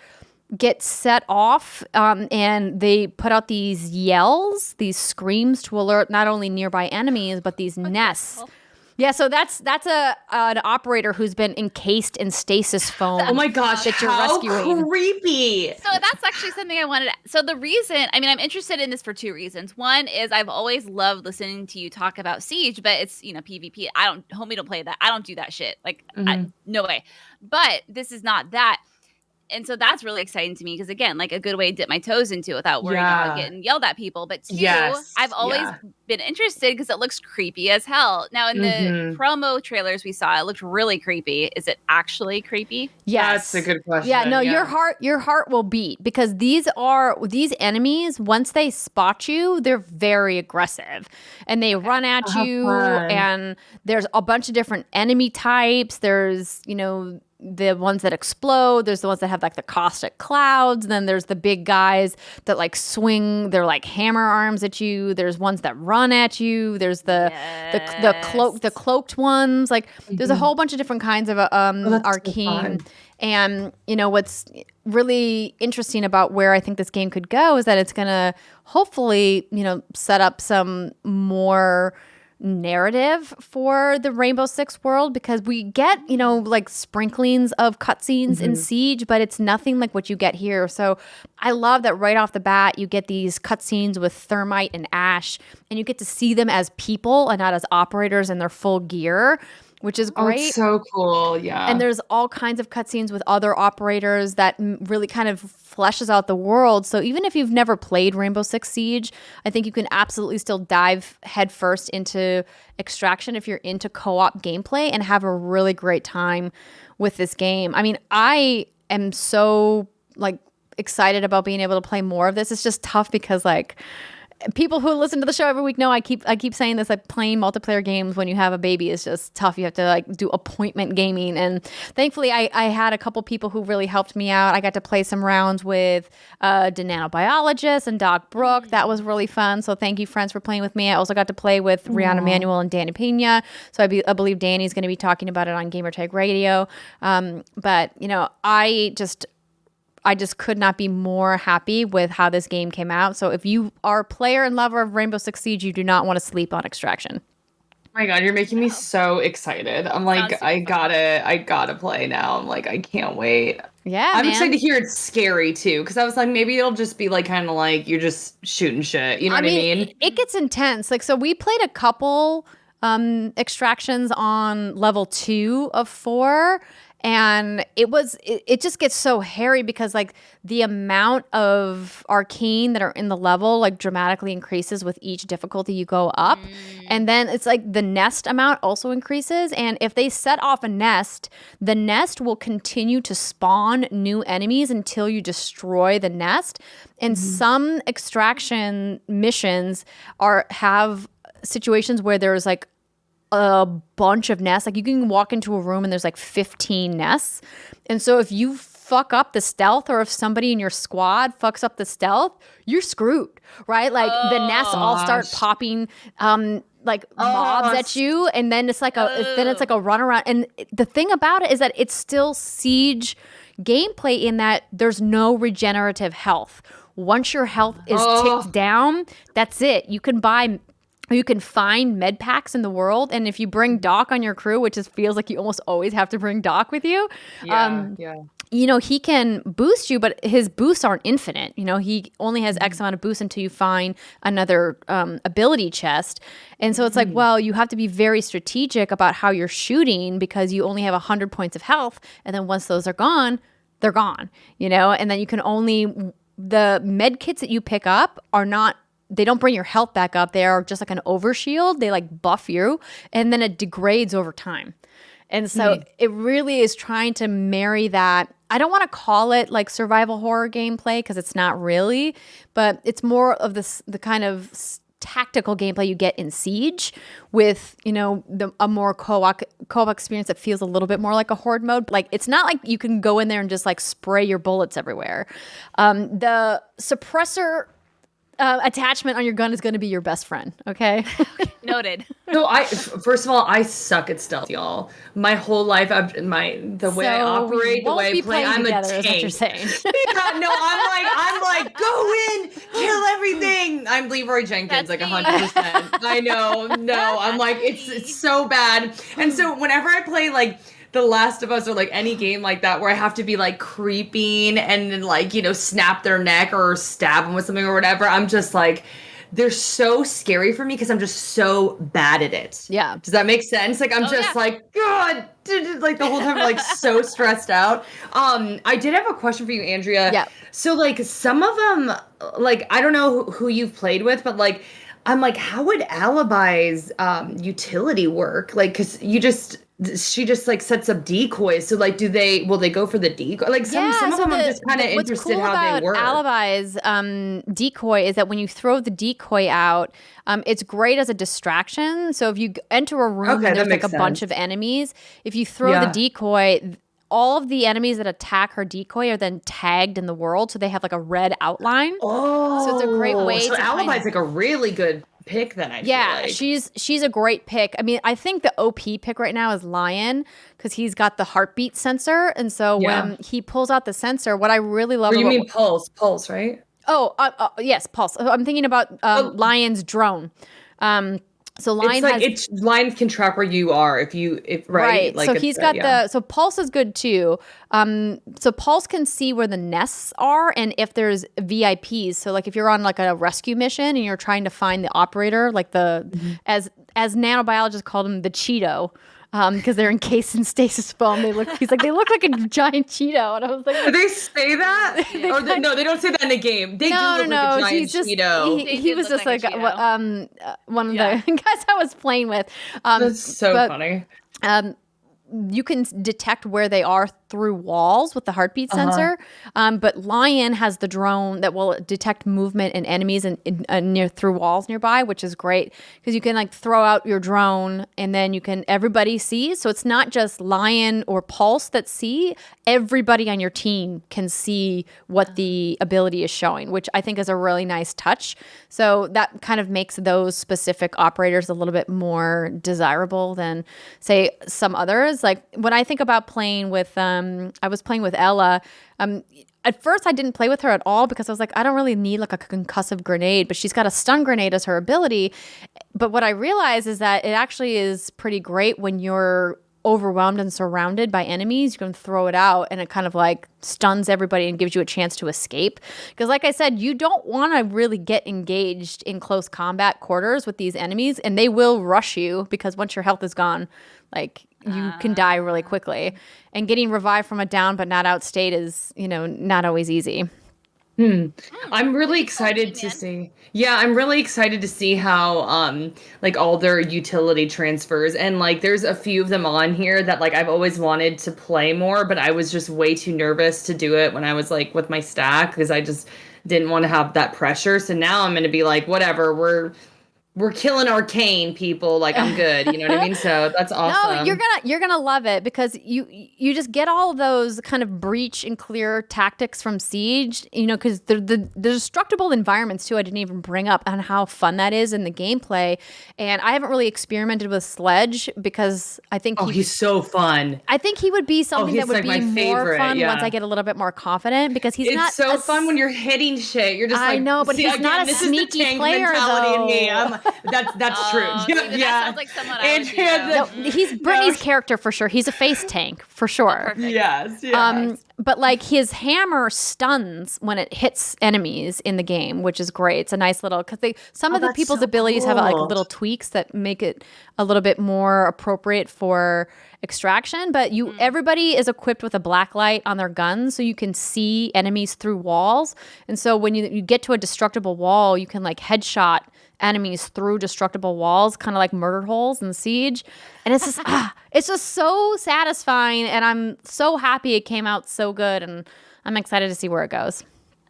get set off and they put out these yells, these screams to alert not only nearby enemies but these nests. Yeah, so that's an operator who's been encased in stasis foam. Oh my gosh, that you're how rescuing. creepy! So that's actually something I wanted to. So the reason, I mean, I'm interested in this for 2 reasons. One is I've always loved listening to you talk about Siege, but it's, you know, PvP. Homie don't play that. I don't do that shit. Like, no way. But this is not that. And so that's really exciting to me, because again, like a good way to dip my toes into it without worrying about getting yelled at people. But 2, I've always been interested because it looks creepy as hell. Now in the promo trailers we saw, it looked really creepy. Is it actually creepy? Yes. That's a good question. Yeah, no, your heart will beat, because these enemies, once they spot you, they're very aggressive and they run at you, and there's a bunch of different enemy types. There's, you know, the ones that explode, there's the ones that have like the caustic clouds, and then there's the big guys that like swing their like hammer arms at you, there's ones that run at you, there's the cloaked ones, like there's a whole bunch of different kinds of arcane. And you know what's really interesting about where I think this game could go is that it's gonna hopefully, you know, set up some more narrative for the Rainbow Six world, because we get, you know, like sprinklings of cutscenes in Siege, but it's nothing like what you get here. So I love that right off the bat you get these cutscenes with Thermite and Ash, and you get to see them as people and not as operators in their full gear, which is great. Oh, it's so cool, yeah. And there's all kinds of cutscenes with other operators that really kind of fleshes out the world. So even if you've never played Rainbow Six Siege, I think you can absolutely still dive headfirst into Extraction if you're into co-op gameplay and have a really great time with this game. I mean, I am so like excited about being able to play more of this. It's just tough because like people who listen to the show every week know I keep saying this, like playing multiplayer games when you have a baby is just tough. You have to like do appointment gaming, and thankfully I had a couple people who really helped me out. I got to play some rounds with the nanobiologist and Doc Brooke. That was really fun. So thank you, friends, for playing with me. I also got to play with Rihanna Manuel and Danny Pena. So I believe Danny's going to be talking about it on Gamertag Radio. But you know, I just could not be more happy with how this game came out. So if you are a player and lover of Rainbow Six Siege, you do not want to sleep on Extraction. Oh my God, you're making me so excited. I'm like, I gotta play now. I'm like, I can't wait. Yeah, I'm man. excited to hear it's scary too, because I was like, maybe it'll just be like kind of like you're just shooting shit. You know what I mean? It gets intense. Like, so we played a couple extractions on level 2 of 4. And it just gets so hairy because like the amount of arcane that are in the level like dramatically increases with each difficulty you go up. And then it's like the nest amount also increases. And if they set off a nest, the nest will continue to spawn new enemies until you destroy the nest. And some extraction missions have situations where there's like a bunch of nests. Like you can walk into a room and there's like 15 nests. And so if you fuck up the stealth, or if somebody in your squad fucks up the stealth, you're screwed, right? Like the nests all start popping mobs at you, and then it's like a runaround. And the thing about it is that it's still Siege gameplay in that there's no regenerative health. Once your health is ticked down, that's it. You can find med packs in the world, and if you bring Doc on your crew, which feels like you almost always have to bring Doc with you, you know, he can boost you, but his boosts aren't infinite. You know, he only has X amount of boosts until you find another ability chest. And so it's like, well, you have to be very strategic about how you're shooting because you only have 100 points of health, and then once those are gone, they're gone, you know, and then you can the med kits that you pick up they don't bring your health back up. They are just like an overshield. They like buff you, and then it degrades over time. And so it really is trying to marry that. I don't want to call it like survival horror gameplay because it's not really, but it's more of the kind of tactical gameplay you get in Siege with, you know, a more co-op experience that feels a little bit more like a horde mode. Like it's not like you can go in there and just like spray your bullets everywhere. The suppressor attachment on your gun is going to be your best friend. Okay. Noted. So first of all, I suck at stealth, y'all. My whole life, the way I operate, the way I play, I'm a tank. Is what you're saying. Yeah, no, I'm like, go in, kill everything. I'm Leroy Jenkins, That's like me. 100%. I know, no, I'm like, it's so bad. And so whenever I play like The Last of Us or like any game like that where I have to be like creeping and then like, you know, snap their neck or stab them with something or whatever, I'm just like, they're so scary for me because I'm just so bad at it. Yeah. Does that make sense? Like I'm like, God, like the whole time I'm like so stressed out. I did have a question for you, Andrea. Yeah. So like some of them, like I don't know who you've played with, but like I'm like, how would Alibi's utility work? Like, cause she just like sets up decoys. So like, will they go for the decoy? Like some of them I'm just kind of interested how they work. Alibi's decoy is that when you throw the decoy out, it's great as a distraction. So if you enter a room and there's like a bunch of enemies, if you throw the decoy, all of the enemies that attack her decoy are then tagged in the world, so they have like a red outline. Oh, so it's a great way. So Alibi's like a really good pick then. I feel like. she's a great pick. I mean, I think the OP pick right now is Lion because he's got the heartbeat sensor, and so when he pulls out the sensor, what I really love. Or you mean Pulse, right? Oh, yes, Pulse. I'm thinking about Lion's drone. So Lion Lion can track where you are if right. Like so he's got so Pulse is good too. So Pulse can see where the nests are and if there's VIPs. So like if you're on like a rescue mission and you're trying to find the operator, like as nanobiologists called him, the Cheeto. Because they're encased in stasis foam. They look like a giant Cheeto, and I was like, "Do they say that? No, they don't say that in the game. They do look like a giant Cheeto. He was just like one of the guys I was playing with. That's so funny. You can detect where they are through walls with the heartbeat sensor. But Lion has the drone that will detect movement in enemies and near through walls nearby, which is great because you can like throw out your drone and then everybody sees. So it's not just Lion or Pulse that see. Everybody on your team can see what the ability is showing, which I think is a really nice touch. So that kind of makes those specific operators a little bit more desirable than, say, some others. Like when I think about playing with, I was playing with Ella. At first, I didn't play with her at all because I was like, I don't really need like a concussive grenade, but she's got a stun grenade as her ability. But what I realized is that it actually is pretty great when you're overwhelmed and surrounded by enemies. You can throw it out and it kind of like stuns everybody and gives you a chance to escape. Because like I said, you don't want to really get engaged in close combat quarters with these enemies, and they will rush you because once your health is gone, like you can die really quickly. And getting revived from a down but not out state is, not always easy. I'm really excited to see. Yeah, I'm really excited to see how like all their utility transfers, and like there's a few of them on here that like I've always wanted to play more, but I was just way too nervous to do it when I was like with my stack because I just didn't want to have that pressure. So now I'm going to be like, whatever, we're killing Arcane, people. Like, I'm good. You know what I mean? So that's awesome. No, you're gonna love it because you just get all of those kind of breach and clear tactics from Siege. Because the destructible environments too. I didn't even bring up on how fun that is in the gameplay, and I haven't really experimented with Sledge because I think he's so fun. I think he would be something that would be more fun once I get a little bit more confident because he's not so fun when you're hitting shit. You're just I know, but he's not a sneaky player though. In me. That's true. That sounds like someone I would do. No, he's Brittany's character for sure. He's a face tank for sure. Yes. But like his hammer stuns when it hits enemies in the game, which is great. It's a nice little because some of the people's abilities have like little tweaks that make it a little bit more appropriate for extraction. But everybody is equipped with a black light on their guns, so you can see enemies through walls. And so when you get to a destructible wall, you can like headshot enemies through destructible walls, kind of like murder holes in Siege. And it's just it's just so satisfying, and I'm so happy it came out so good, and I'm excited to see where it goes.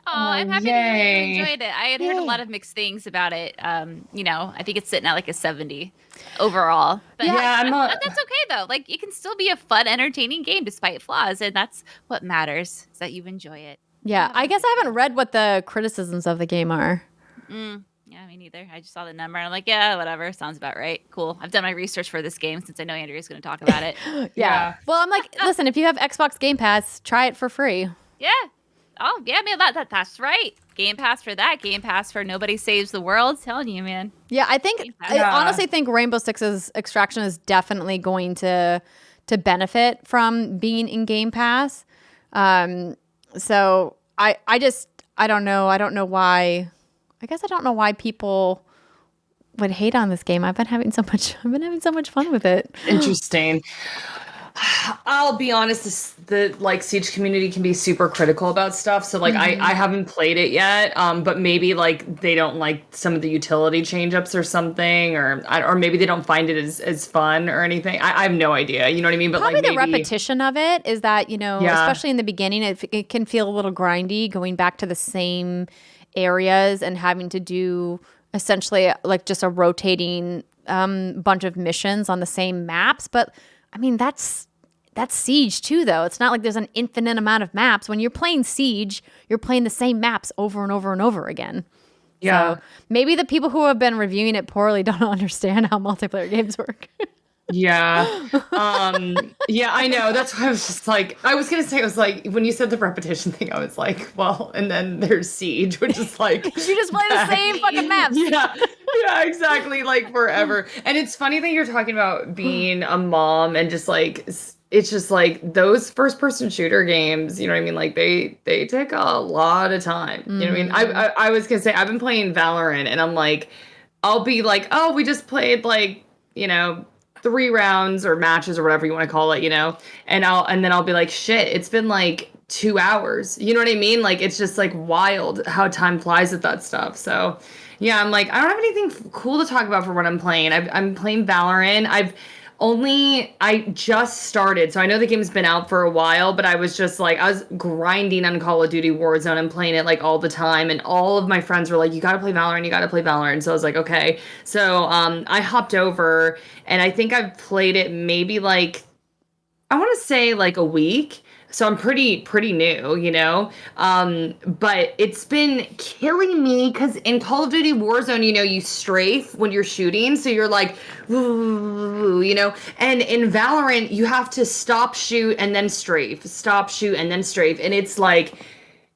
Oh, I'm happy to hear you enjoyed it. I had heard a lot of mixed things about it. I think it's sitting at like a 70 overall. But that's okay though. Like it can still be a fun, entertaining game despite flaws, and that's what matters, is that you enjoy it. Yeah, I guess I haven't read what the criticisms of the game are. Yeah, me neither. I just saw the number and I'm like, yeah, whatever. Sounds about right. Cool. I've done my research for this game since I know Andrea's going to talk about it. Yeah. Well, I'm like, listen, if you have Xbox Game Pass, try it for free. Yeah. Oh, yeah, man. That's right. Game Pass for that. Game Pass for Nobody Saves the World. Telling you, man. Yeah, I honestly think Rainbow Six's Extraction is definitely going to benefit from being in Game Pass. So I don't know. I don't know why. I guess I don't know why people would hate on this game. I've been having so much fun with it. Interesting. I'll be honest, the like Siege community can be super critical about stuff. So like I haven't played it yet. But maybe like they don't like some of the utility change-ups or something, or maybe they don't find it as fun or anything. I have no idea. You know what I mean? But probably like the repetition of it is that, especially in the beginning, it can feel a little grindy going back to the same areas and having to do essentially like just a rotating bunch of missions on the same maps. But I mean, that's Siege too, though. It's not like there's an infinite amount of maps. When you're playing Siege, you're playing the same maps over and over and over again. Yeah. So maybe the people who have been reviewing it poorly don't understand how multiplayer games work. Yeah. Yeah, I know. That's why I was just like, I was like, when you said the repetition thing, I was like, well, and then there's Siege, which is like. You just play the same fucking maps. Yeah, exactly. Like forever. And it's funny that you're talking about being a mom and just like, it's just like those first person shooter games, you know what I mean? Like they take a lot of time. You know what I mean? I was going to say, I've been playing Valorant and I'm like, I'll be like, oh, we just played like, 3 rounds or matches or whatever you want to call it, and then I'll be like, shit, it's been like 2 hours. You know what I mean? Like, it's just like wild how time flies with that stuff. So yeah, I'm like, I don't have anything cool to talk about for what I'm playing. I'm playing Valorant. I just started, so I know the game's been out for a while, but I was just like, I was grinding on Call of Duty Warzone and playing it like all the time, and all of my friends were like, you gotta play Valorant, you gotta play Valorant. So I was like, okay. So I hopped over, and I think I've played it maybe like, I want to say like a week. So I'm pretty new, you know? But it's been killing me because in Call of Duty Warzone, you know, you strafe when you're shooting. So you're like, "Ooh," you know? And in Valorant, you have to stop, shoot, and then strafe. Stop, shoot, and then strafe. And it's like,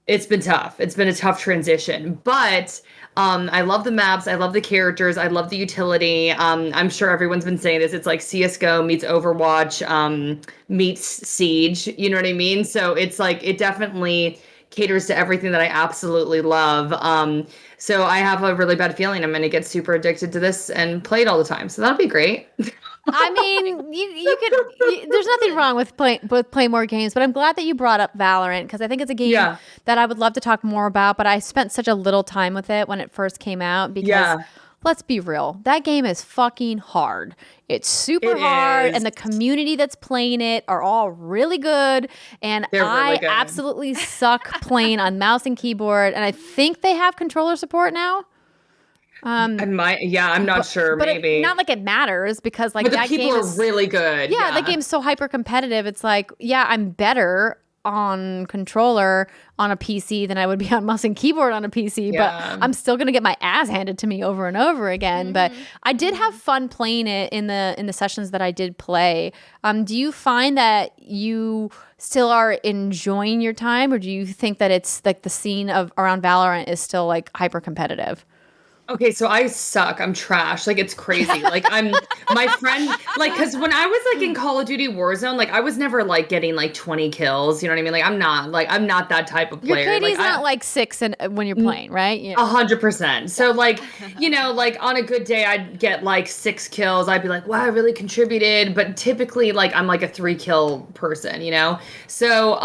it's been tough. It's been a tough transition. But I love the maps. I love the characters. I love the utility. I'm sure everyone's been saying this. It's like CSGO meets Overwatch meets Siege. You know what I mean? So it's like, it definitely caters to everything that I absolutely love. So I have a really bad feeling I'm going to get super addicted to this and play it all the time. So that'll be great. I mean, there's nothing wrong with playing more games, but I'm glad that you brought up Valorant because I think it's a game that I would love to talk more about, but I spent such a little time with it when it first came out because let's be real, that game is fucking hard. It's super hard, and the community that's playing it are all really good, and I absolutely suck playing on mouse and keyboard, and I think they have controller support now. I'm not sure. But maybe not like it matters because like but the that people game are is really good. Yeah, that game's so hyper competitive. It's like, yeah, I'm better on controller on a PC than I would be on mouse and keyboard on a PC, but I'm still gonna get my ass handed to me over and over again. But I did have fun playing it in the sessions that I did play. Do you find that you still are enjoying your time, or do you think that it's like the scene of around Valorant is still like hyper competitive? Okay, so I suck. I'm trash. Like, it's crazy. Like, I'm my friend, like, because when I was like in Call of Duty Warzone, like, I was never like getting like 20 kills. You know what I mean? Like, I'm not that type of player. Your KD's like, not like 6 when you're playing, right? 100%. So, like, you know, like on a good day, I'd get like 6 kills. I'd be like, wow, I really contributed. But typically, like, I'm like a 3-kill person, you know? So,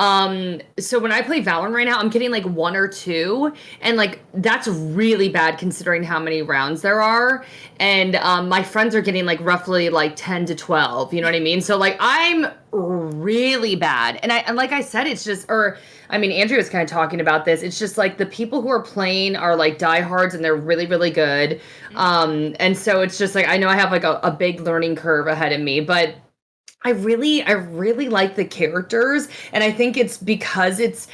so when I play Valorant right now, I'm getting like 1 or 2. And like, that's really bad considering how many rounds there are, and my friends are getting like roughly like 10 to 12, you know what I mean? So like I'm really bad, and like I said, it's just, or I mean, Andrea was kind of talking about this, it's just like the people who are playing are like diehards and they're really really good, and so it's just like I know I have like a big learning curve ahead of me, but I really like the characters, and I think it's because it's,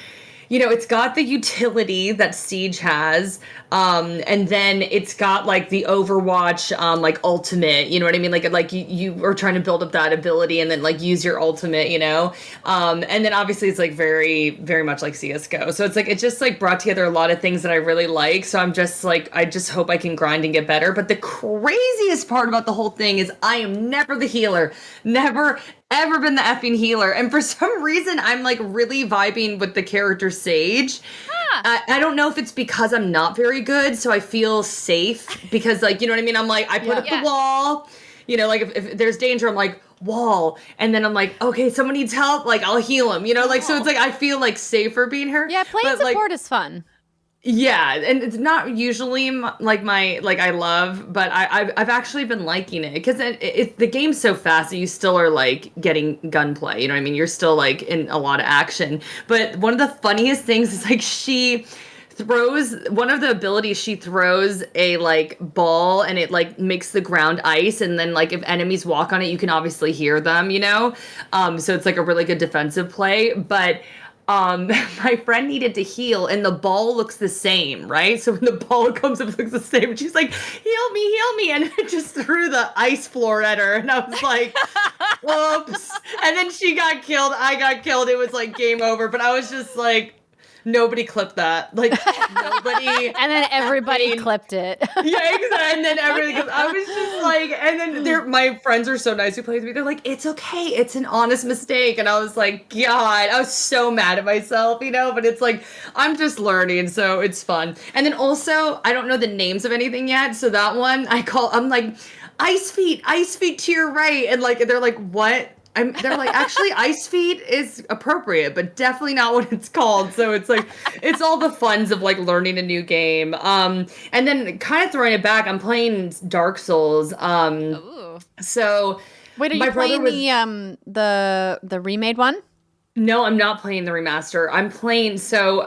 you know, it's got the utility that Siege has, and then it's got like the Overwatch, like ultimate, you know what I mean? Like you are trying to build up that ability and then like use your ultimate, you know? And then obviously it's like very, very much like CSGO. So it's like, it just like brought together a lot of things that I really like. So I'm just like, I just hope I can grind and get better. But the craziest part about the whole thing is I am never the healer. Never, ever been the effing healer. And for some reason, I'm like really vibing with the character Sage. I don't know if it's because I'm not very good, so I feel safe because, like, you know what I mean? I'm like, I put up the wall, you know, like if there's danger, I'm like, wall. And then I'm like, okay, someone needs help, like I'll heal him, you know, like, so it's like, I feel like safer being her. Yeah, playing support is fun. Yeah, and it's not usually like I love, but I've actually been liking it because the game's so fast that you still are like getting gunplay. You know what I mean? You're still like in a lot of action. But one of the funniest things is like she throws one of the abilities. She throws a like ball and it like makes the ground ice, and then like if enemies walk on it, you can obviously hear them. You know, so it's like a really good defensive play, but. My friend needed to heal and the ball looks the same, right? So when the ball comes up, it looks the same. And she's like, heal me. And I just threw the ice floor at her. And I was like, whoops. And then she got killed. I got killed. It was like game over. But I was just like, nobody clipped that. Like, nobody. And then everybody clipped it. Yeah, exactly. And then everything. I was just like, and then my friends are so nice who play with me. They're like, it's okay. It's an honest mistake. And I was like, God, I was so mad at myself, you know, but it's like, I'm just learning. So it's fun. And then also, I don't know the names of anything yet. So that one I'm like, ice feet to your right. And like, they're like, what? They're like, actually, ice feet is appropriate, but definitely not what it's called. So it's like, it's all the funs of like learning a new game. And then kind of throwing it back, I'm playing Dark Souls. So Wait, are My you brother playing the remade one? No, I'm not playing the remaster. I'm playing, so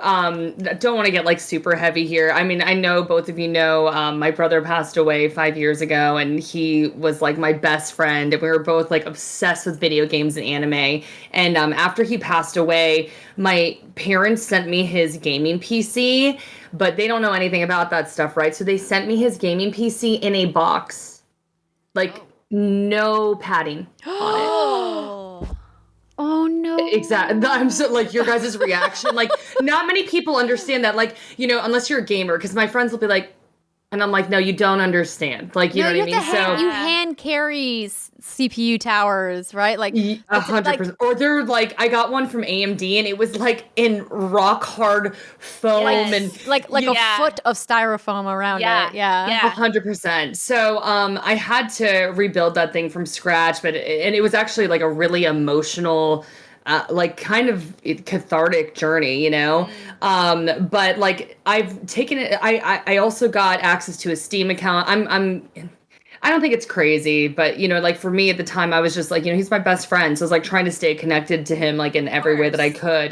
don't want to get like super heavy here. I mean, I know both of you know my brother passed away 5 years ago, and he was like my best friend, and we were both like obsessed with video games and anime. And after he passed away, my parents sent me his gaming PC, but they don't know anything about that stuff, right? So they sent me his gaming PC in a box, like no padding on it. Oh. Oh no. Exactly. I'm so like your guys' reaction. Like, not many people understand that. Like, unless you're a gamer, because my friends will be like, and I'm like, no, you don't understand. Like, you know what I mean? You hand carry CPU towers, right? Like 100%. Or they're like, I got one from AMD, and it was like in rock hard foam and like a foot of styrofoam around it. Yeah. 100%. So I had to rebuild that thing from scratch, and it was actually like a really emotional, like kind of cathartic journey, but like I've taken it. I also got access to a Steam account. I don't think it's crazy, but like for me at the time, I was just like, he's my best friend. So I was like trying to stay connected to him, like in every way that I could,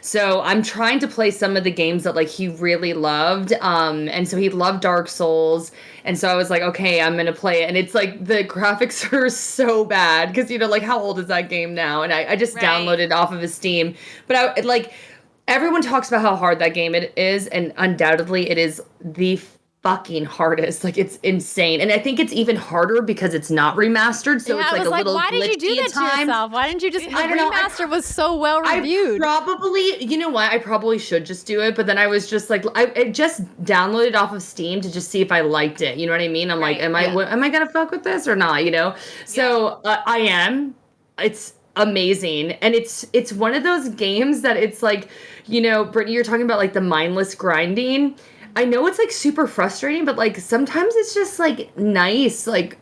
So I'm trying to play some of the games that like he really loved. And so he loved Dark Souls. And so I was like, okay, I'm going to play it. And it's like the graphics are so bad because, like how old is that game now? And I just downloaded off of his Steam. But everyone talks about how hard that game it is. And undoubtedly it is the fucking hardest. Like, it's insane. And I think it's even harder because it's not remastered. So it's like a little why did you do that to yourself? Why didn't you just, the remaster was so well reviewed. You know what? I probably should just do it. But then I was just like, I just downloaded off of Steam to just see if I liked it. You know what I mean? I'm like, am I going to fuck with this or not? So I am. It's amazing. And it's one of those games that it's like, Brittany, you're talking about like the mindless grinding. I know it's like super frustrating, but like sometimes it's just like nice, like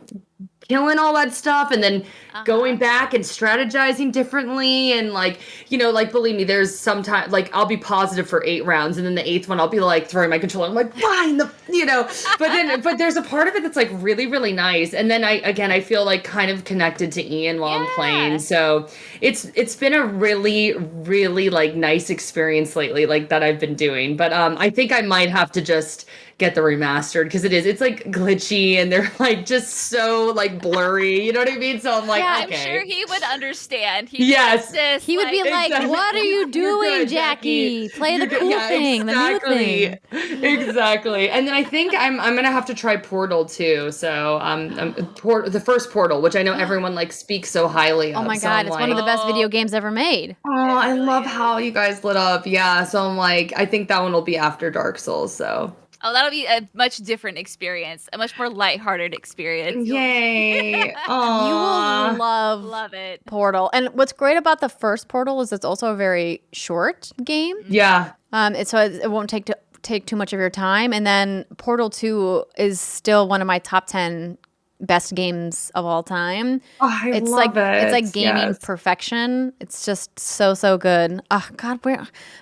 killing all that stuff and then going back and strategizing differently. And like, like believe me, there's sometimes like I'll be positive for 8 rounds and then the 8th one I'll be like throwing my controller. I'm like, fine, but there's a part of it that's like really, really nice. And then I feel like kind of connected to Ian while I'm playing. So it's been a really, really like nice experience lately, like that I've been doing. But I think I might have to just get the remastered because it's like glitchy and they're like just so like blurry, you know what I mean? So I'm like, okay. I'm sure he would understand. He would be like, what are you doing, Jacki? Play the cool thing, the new thing. Exactly. And then I think I'm gonna have to try Portal too. So the first Portal, which I know everyone like speaks so highly of. Oh my god, it's one of the best video games ever made. Oh, I love how you guys lit up. Yeah, so I'm like, I think that one will be after Dark Souls. So. Oh, that'll be a much different experience, a much more lighthearted experience. Yay! You will love it. Portal. And what's great about the first Portal is it's also a very short game. Yeah. It won't take too much of your time. And then Portal 2 is still one of my top 10 best games of all time. Oh, I love it. It's like gaming perfection. It's just so good. Oh God,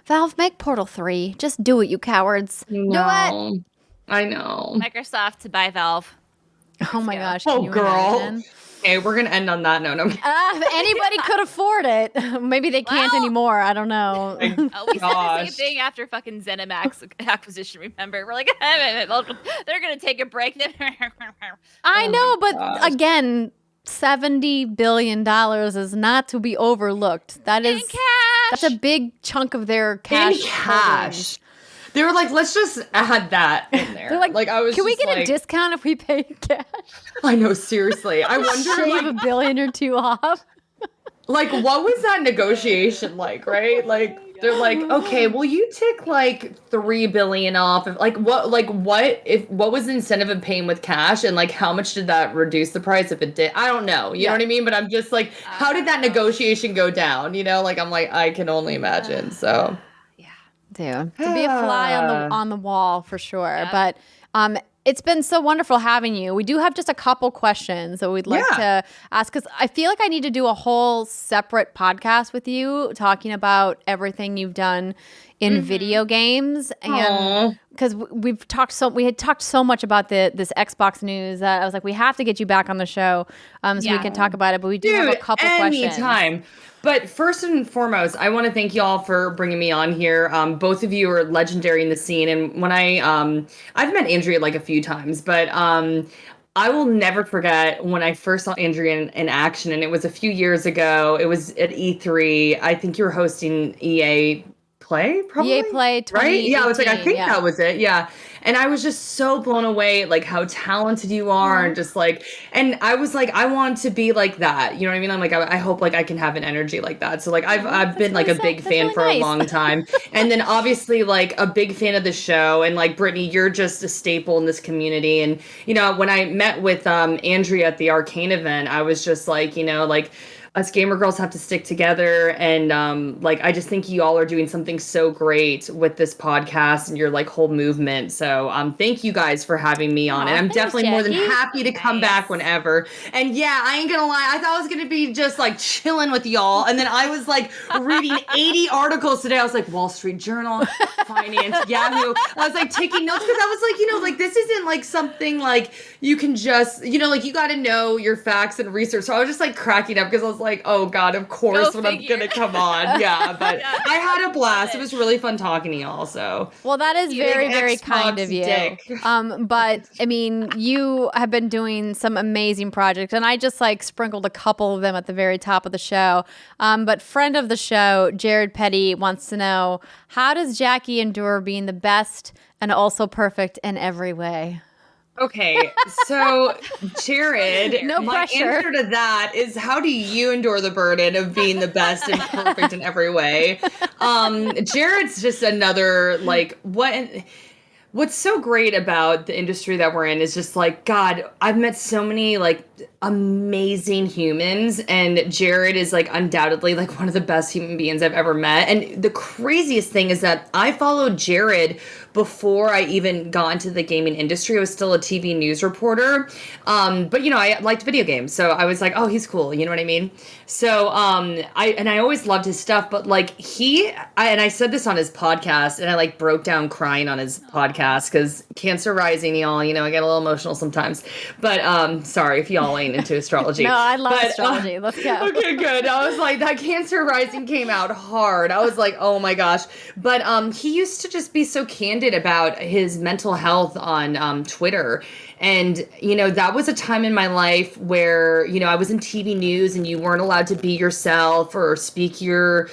Valve, make Portal 3. Just do it, you cowards. No, do it. I know. Microsoft to buy Valve. Oh my gosh. Oh can you girl. imagine? Okay, we're gonna end on that note. If anybody could afford it, maybe they can't anymore. I don't know. We said the same thing after fucking ZeniMax acquisition. Remember, we're like, they're gonna take a break. I know, but again, $70 billion is not to be overlooked. That's a big chunk of their cash. In cash. They were like, let's just add that in there. They're like, I was can we just get a discount if we pay cash? I know, seriously. I wonder, shave $1 billion or $2 billion off. Like, what was that negotiation like, right? Like, they're like, okay, well, you take like $3 billion off. What was the incentive of paying with cash, and like, how much did that reduce the price if it did? I don't know. You know what I mean? But I'm just like, how did that negotiation go down? Like, I'm like, I can only imagine. So. To be a fly on the wall for sure. Yeah. But it's been so wonderful having you. We do have just a couple questions that we'd like to ask, because I feel like I need to do a whole separate podcast with you talking about everything you've done in video games, and because we had talked so much about this Xbox news, I was like, we have to get you back on the show so we can talk about it. But we do have a couple questions. Anytime. But first and foremost, I want to thank y'all for bringing me on here. Both of you are legendary in the scene, and when I've met Andrea like a few times, but I will never forget when I first saw Andrea in action, and it was a few years ago. It was at E3. I think you were hosting EA Play, probably? EA Play 2018, right? Yeah, I was like, I think that was it. Yeah. And I was just so blown away, like how talented you are, and just like, and I was like, I want to be like that. You know what I mean? I'm like, I hope like I can have an energy like that. So like, I've been like a big fan for a long time, and then obviously like a big fan of the show. And like Brittany, you're just a staple in this community. And you know, when I met with Andrea at the Arcane event, I was just like, you know, like, us gamer girls have to stick together, and like I just think you all are doing something so great with this podcast and your like whole movement. So thank you guys for having me on, and I'm definitely more than happy to come back whenever. And yeah, I ain't gonna lie, I thought I was gonna be just like chilling with y'all, and then I was like reading 80 articles today. I was like Wall Street Journal, Finance, Yahoo. I was like taking notes because I was like, you know, like this isn't like something like you can just, you know, like you got to know your facts and research. So I was just like cracking up because I was like, oh God, of course when I'm gonna come on. Yeah, but I had a blast. It was really fun talking to y'all. So well, that is very, very kind of you. But I mean, you have been doing some amazing projects, and I just like sprinkled a couple of them at the very top of the show. But friend of the show, Jared Petty, wants to know, how does Jacki endure being the best and also perfect in every way? Okay, so Jared, no my pressure. answer to that is, how do you endure the burden of being the best and perfect in every way? Jared's just another, like, what's so great about the industry that we're in is just like, God, I've met so many like amazing humans, and Jared is like undoubtedly like one of the best human beings I've ever met. And the craziest thing is that I followed Jared before I even got into the gaming industry. I was still a TV news reporter. But you know, I liked video games. So I was like, oh, he's cool. You know what I mean? So I always loved his stuff, but like I said this on his podcast, and I like broke down crying on his podcast because Cancer rising, y'all, you know, I get a little emotional sometimes. But sorry if y'all ain't into astrology. No, I love astrology. Let's go. Okay, good. I was like, that Cancer rising came out hard. I was like, oh my gosh. But he used to just be so candid about his mental health on Twitter. And, you know, that was a time in my life where, you know, I was in TV news and you weren't allowed to be yourself or speak your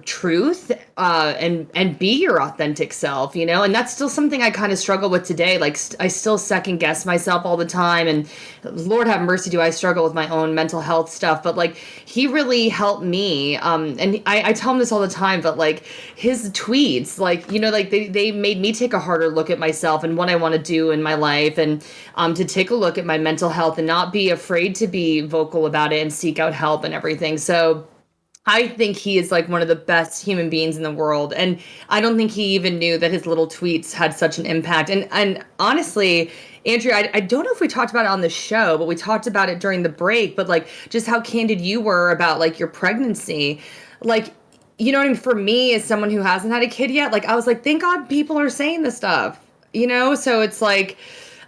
truth and be your authentic self, you know, and that's still something I kind of struggle with today. Like I still second guess myself all the time, and Lord have mercy, do I struggle with my own mental health stuff. But like he really helped me. And I tell him this all the time, but like his tweets, like, you know, like they made me take a harder look at myself and what I want to do in my life, and to take a look at my mental health and not be afraid to be vocal about it and seek out help and everything. So I think he is like one of the best human beings in the world. And I don't think he even knew that his little tweets had such an impact. And honestly, Andrea, I don't know if we talked about it on the show, but we talked about it during the break, but like just how candid you were about like your pregnancy. Like, you know what I mean? For me, as someone who hasn't had a kid yet, like I was like, thank God people are saying this stuff, you know? So it's like,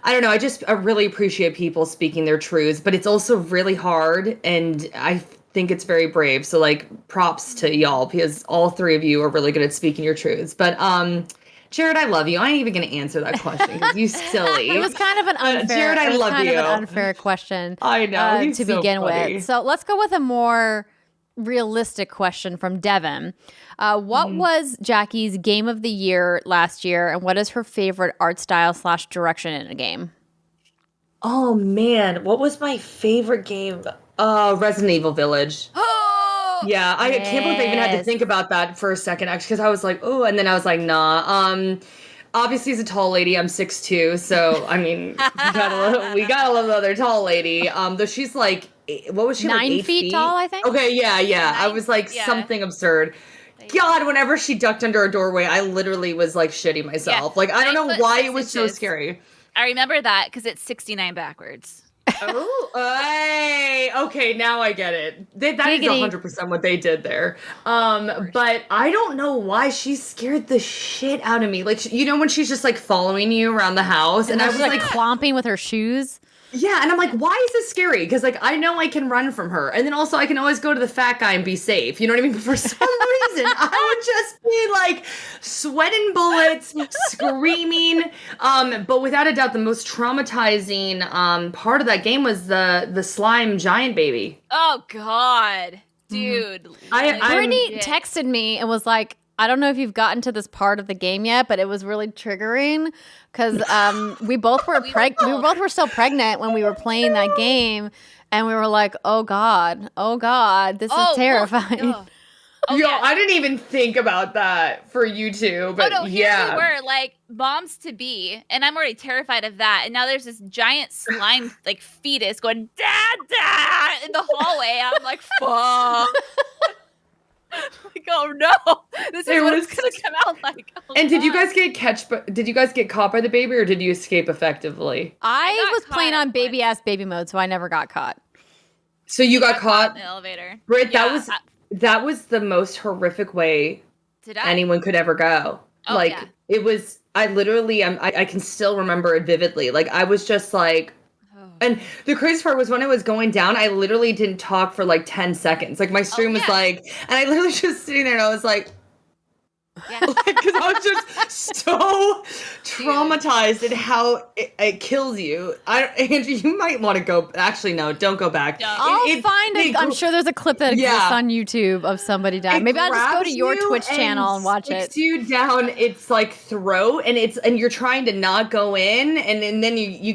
I don't know. I really appreciate people speaking their truths, but it's also really hard. And I think it's very brave. So like props to y'all, because all three of you are really good at speaking your truths. But Jared, I love you. I ain't even going to answer that question because you silly. It was kind of an unfair. Jared, I love you. An unfair question. I know to begin with. So let's go with a more realistic question from Devin. What was Jacki's game of the year last year, and what is her favorite art style / direction in a game? Oh man, what was my favorite game? Resident Evil Village. Yeah, I can't believe I even had to think about that for a second, actually, because I was like, oh, and then I was like, nah. Obviously, as a tall lady, I'm 6'2", so I mean, we gotta love the other tall lady. Though she's like, what was she, 9 like 8 feet tall, I think. Okay, yeah. I was like something absurd. God, whenever she ducked under a doorway, I literally was like shitting myself. Yeah. Like I don't know why it was so scary. I remember that because it's 69 backwards. Oh, hey, okay, now I get it. That is Giggity. 100% what they did there. But I don't know why she scared the shit out of me. Like, you know when she's just like following you around the house, and I was like, clomping with her shoes. yeah, and I'm like, why is this scary? Because like I know I can run from her, and then also I can always go to the fat guy and be safe. You know what I mean? But for some reason, I would just be like sweating bullets, screaming. But without a doubt, the most traumatizing part of that game was the slime giant baby. Oh God, dude. Brittany texted me and was like, I don't know if you've gotten to this part of the game yet, but it was really triggering because we both were still pregnant when we were playing that game, and we were like, oh God, this is terrifying. Yeah. I didn't even think about that for you two, but here we were like moms to be, and I'm already terrified of that. And now there's this giant slime like fetus going dad in the hallway. I'm like, fuck. Like, oh no, this is what it's gonna come out like. Oh, and did you guys get caught by the baby, or did you escape effectively? I was playing on baby mode, so I never got caught. So you got caught in the elevator. Britt, that was the most horrific way anyone could ever go. It was, I can still remember it vividly. Like, I was just like, and the crazy part was when it was going down, I literally didn't talk for like 10 seconds. Like, my stream was like, and I literally just sitting there and I was like, because I was just so traumatized at how it kills you. Andrew, you might want to go. Actually, no, don't go back. I'll find it. I'm sure there's a clip that exists on YouTube of somebody dying. Maybe I'll just go to your Twitch channel and watch it. Sticks you down its like throat, and you're trying to not go in, and then you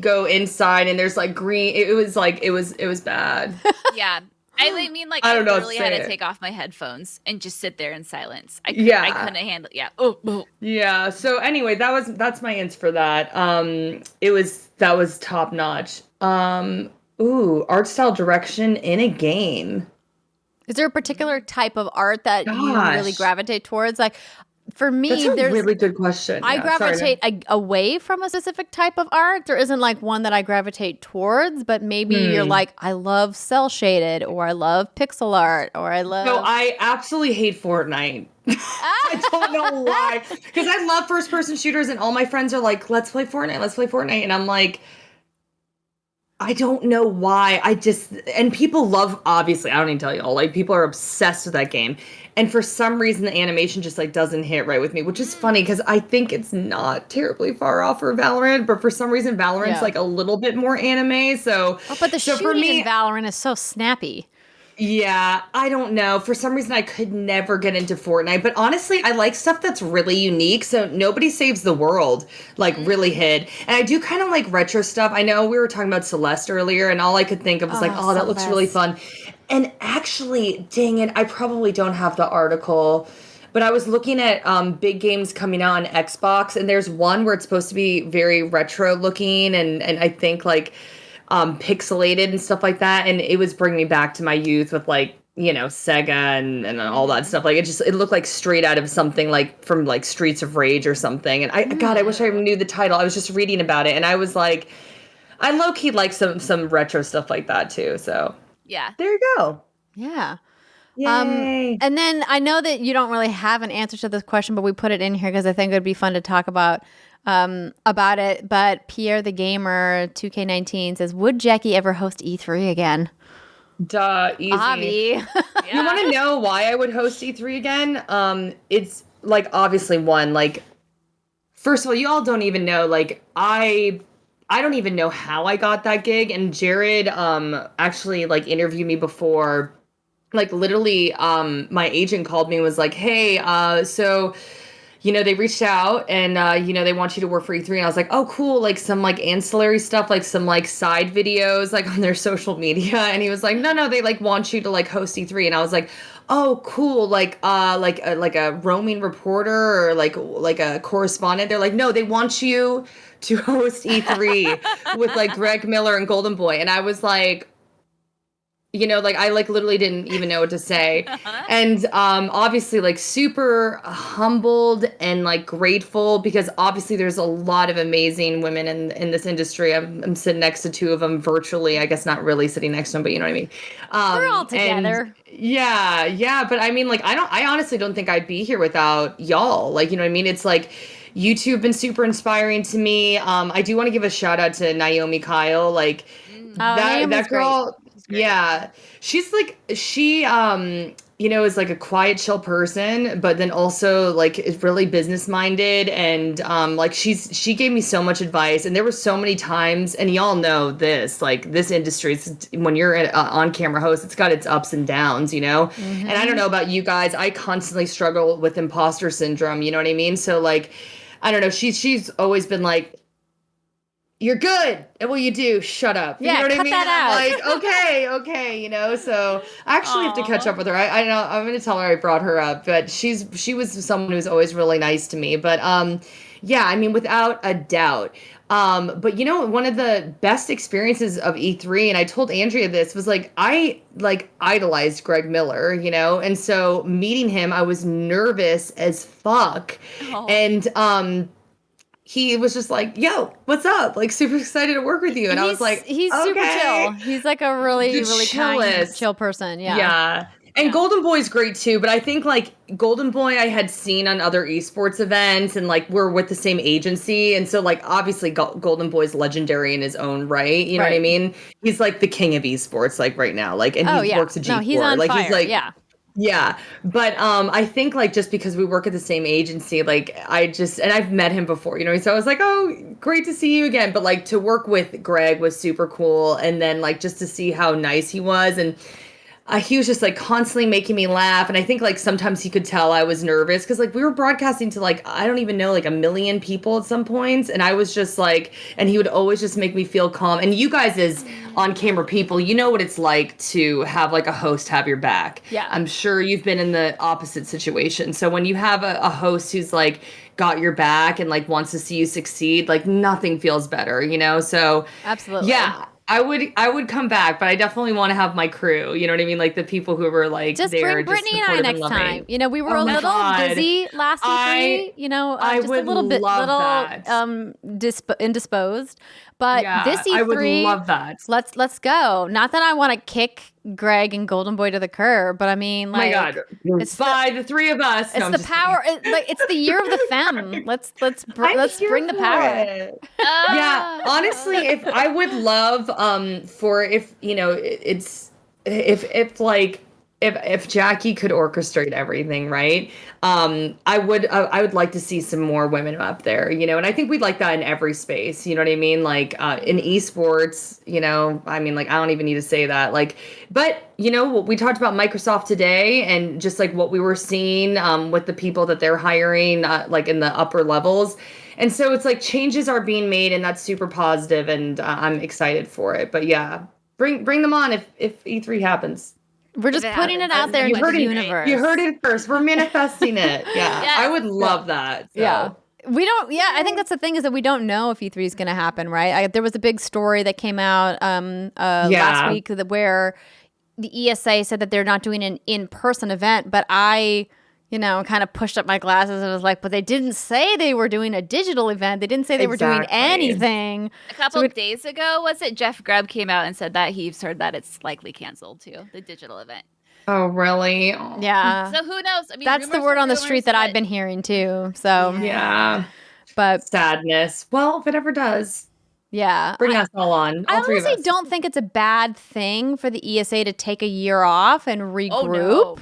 go inside, and there's like green. It was bad. Yeah. I mean, like, I literally had to take off my headphones and just sit there in silence. I couldn't handle it. Yeah. Oh. Yeah. So anyway, that's my answer for that. That was top notch. Art style direction in a game. Is there a particular type of art that you really gravitate towards? Like, for me, that's a really good question. I gravitate away from a specific type of art. There isn't like one that I gravitate towards, but maybe you're like, I love cell shaded, or I love pixel art, or I love. No, I absolutely hate Fortnite. I don't know why, because I love first person shooters, and all my friends are like, let's play Fortnite, and I'm like, I don't know why. And people love, obviously, I don't need to tell you all, like, people are obsessed with that game. And for some reason, the animation just, like, doesn't hit right with me, which is funny, because I think it's not terribly far off for Valorant, but for some reason, Valorant's, like, a little bit more anime, so... Oh, but the shooting in Valorant is so snappy. Yeah, I don't know. For some reason, I could never get into Fortnite. But honestly, I like stuff that's really unique. So Nobody Saves the World, like, really hit. And I do kind of like retro stuff. I know we were talking about Celeste earlier, and all I could think of was that looks really fun. And actually, dang it, I probably don't have the article. But I was looking at big games coming out on Xbox, and there's one where it's supposed to be very retro looking, and I think, like... pixelated and stuff like that, and it was bringing me back to my youth with, like, you know, Sega and all that stuff. Like, it looked like straight out of something like from like Streets of Rage or something. And I wish I knew the title. I was just reading about it, and I was like, I low-key like some retro stuff like that too. So yeah, there you go. Yeah. Yay. And then I know that you don't really have an answer to this question, but we put it in here because I think it would be fun to talk about it. But Pierre the Gamer 2K19 says, would Jacki ever host E3 again? Duh, easy. Avi. You want to know why I would host E3 again? It's like, obviously, one, like, first of all, you all don't even know, like, I don't even know how I got that gig, and Jared actually, like, interviewed me before. Like, literally, my agent called me and was like, hey, so... you know, they reached out and, you know, they want you to work for E3. And I was like, oh, cool. Like some like ancillary stuff, like some like side videos, like on their social media. And he was like, no, they like want you to like host E3. And I was like, oh, cool. Like a roaming reporter or like a correspondent. They're like, no, they want you to host E3 with like Greg Miller and Golden Boy. And I was like, You know, like I like literally didn't even know what to say. And obviously like super humbled and like grateful because obviously there's a lot of amazing women in this industry. I'm sitting next to two of them virtually. I guess not really sitting next to them, but you know what I mean? We're all together. Yeah. But I mean, like I honestly don't think I'd be here without y'all. Like, you know what I mean? It's like you two have been super inspiring to me. I do want to give a shout out to Naomi Kyle. Like that girl. Yeah. She's like you know, is like a quiet, chill person, but then also like is really business minded. And like she gave me so much advice. And there were so many times, and y'all know this, like this industry, when you're an on camera host, it's got its ups and downs, you know? And I don't know about you guys, I constantly struggle with imposter syndrome, you know what I mean? So like, I don't know, she's always been like, you're good at what you do. Shut up. Yeah, you know what cut I mean? that out. I'm like, okay, you know. So I actually have to catch up with her. I know I'm going to tell her I brought her up, but she was someone who's always really nice to me. But yeah, I mean, without a doubt. But you know, one of the best experiences of E3, and I told Andrea this, was like I like idolized Greg Miller, you know, and so meeting him, I was nervous as fuck, and he was just like, yo, what's up? Like, super excited to work with you. And I was like, he's okay. super chill. He's like a really, The really kind, chill person. Yeah. Yeah. And Golden Boy's great too. But I think like Golden Boy I had seen on other esports events and like we're with the same agency. And so like obviously Golden Boy's legendary in his own right. You know what I mean? He's like the king of esports like right now. Like, and he works at G4. No, he's on like, fire. He's like, yeah. But I think like just because we work at the same agency, like and I've met him before, you know, so I was like, oh, great to see you again. But like to work with Greg was super cool. And then like just to see how nice he was, and he was just like constantly making me laugh. And I think like sometimes he could tell I was nervous because like we were broadcasting to like, I don't even know, like 1 million people at some points. And I was just like, and he would always just make me feel calm. And you guys as on camera people, you know what it's like to have like a host have your back. Yeah. I'm sure you've been in the opposite situation. So when you have a host who's like got your back and like wants to see you succeed, like nothing feels better, you know? So absolutely. Yeah. I would come back, but I definitely want to have my crew. You know what I mean? Like the people who were like just there, bring Brittany and I next time. You know, we were a little busy last week. You know, just a little bit, indisposed. But this E3, I would love that. Let's go. Not that I want to kick Greg and Golden Boy to the curb, but I mean, like, oh my God, it's the three of us. It's the power. Like it's the year of the femme. Let's bring the power. Yeah, honestly, if I would love for if you know it's if like. If Jacki could orchestrate everything, right? I would like to see some more women up there, you know, and I think we'd like that in every space, you know what I mean? Like in esports, you know, I mean, like I don't even need to say that, like, but you know, we talked about Microsoft today and just like what we were seeing with the people that they're hiring, like in the upper levels. And so it's like changes are being made and that's super positive and I'm excited for it. But yeah, bring them on if E3 happens. We're just putting it out there into the universe. You heard it first. We're manifesting it. Yeah. I would love that. So. Yeah. I think that's the thing is that we don't know if E3 is going to happen, right? There was a big story that came out last week where the ESA said that they're not doing an in-person event, but I, you know, kind of pushed up my glasses and was like, but they didn't say they were doing a digital event. They didn't say they were doing anything. A couple of days ago, was it Jeff Grubb came out and said that he's heard that it's likely canceled too, the digital event. Oh, really? Oh. Yeah. So who knows? I mean, that's the word on the street that I've been hearing too. So yeah. But sadness. Well, if it ever does. Yeah. Bring us all on. I honestly don't think it's a bad thing for the ESA to take a year off and regroup. Oh, no.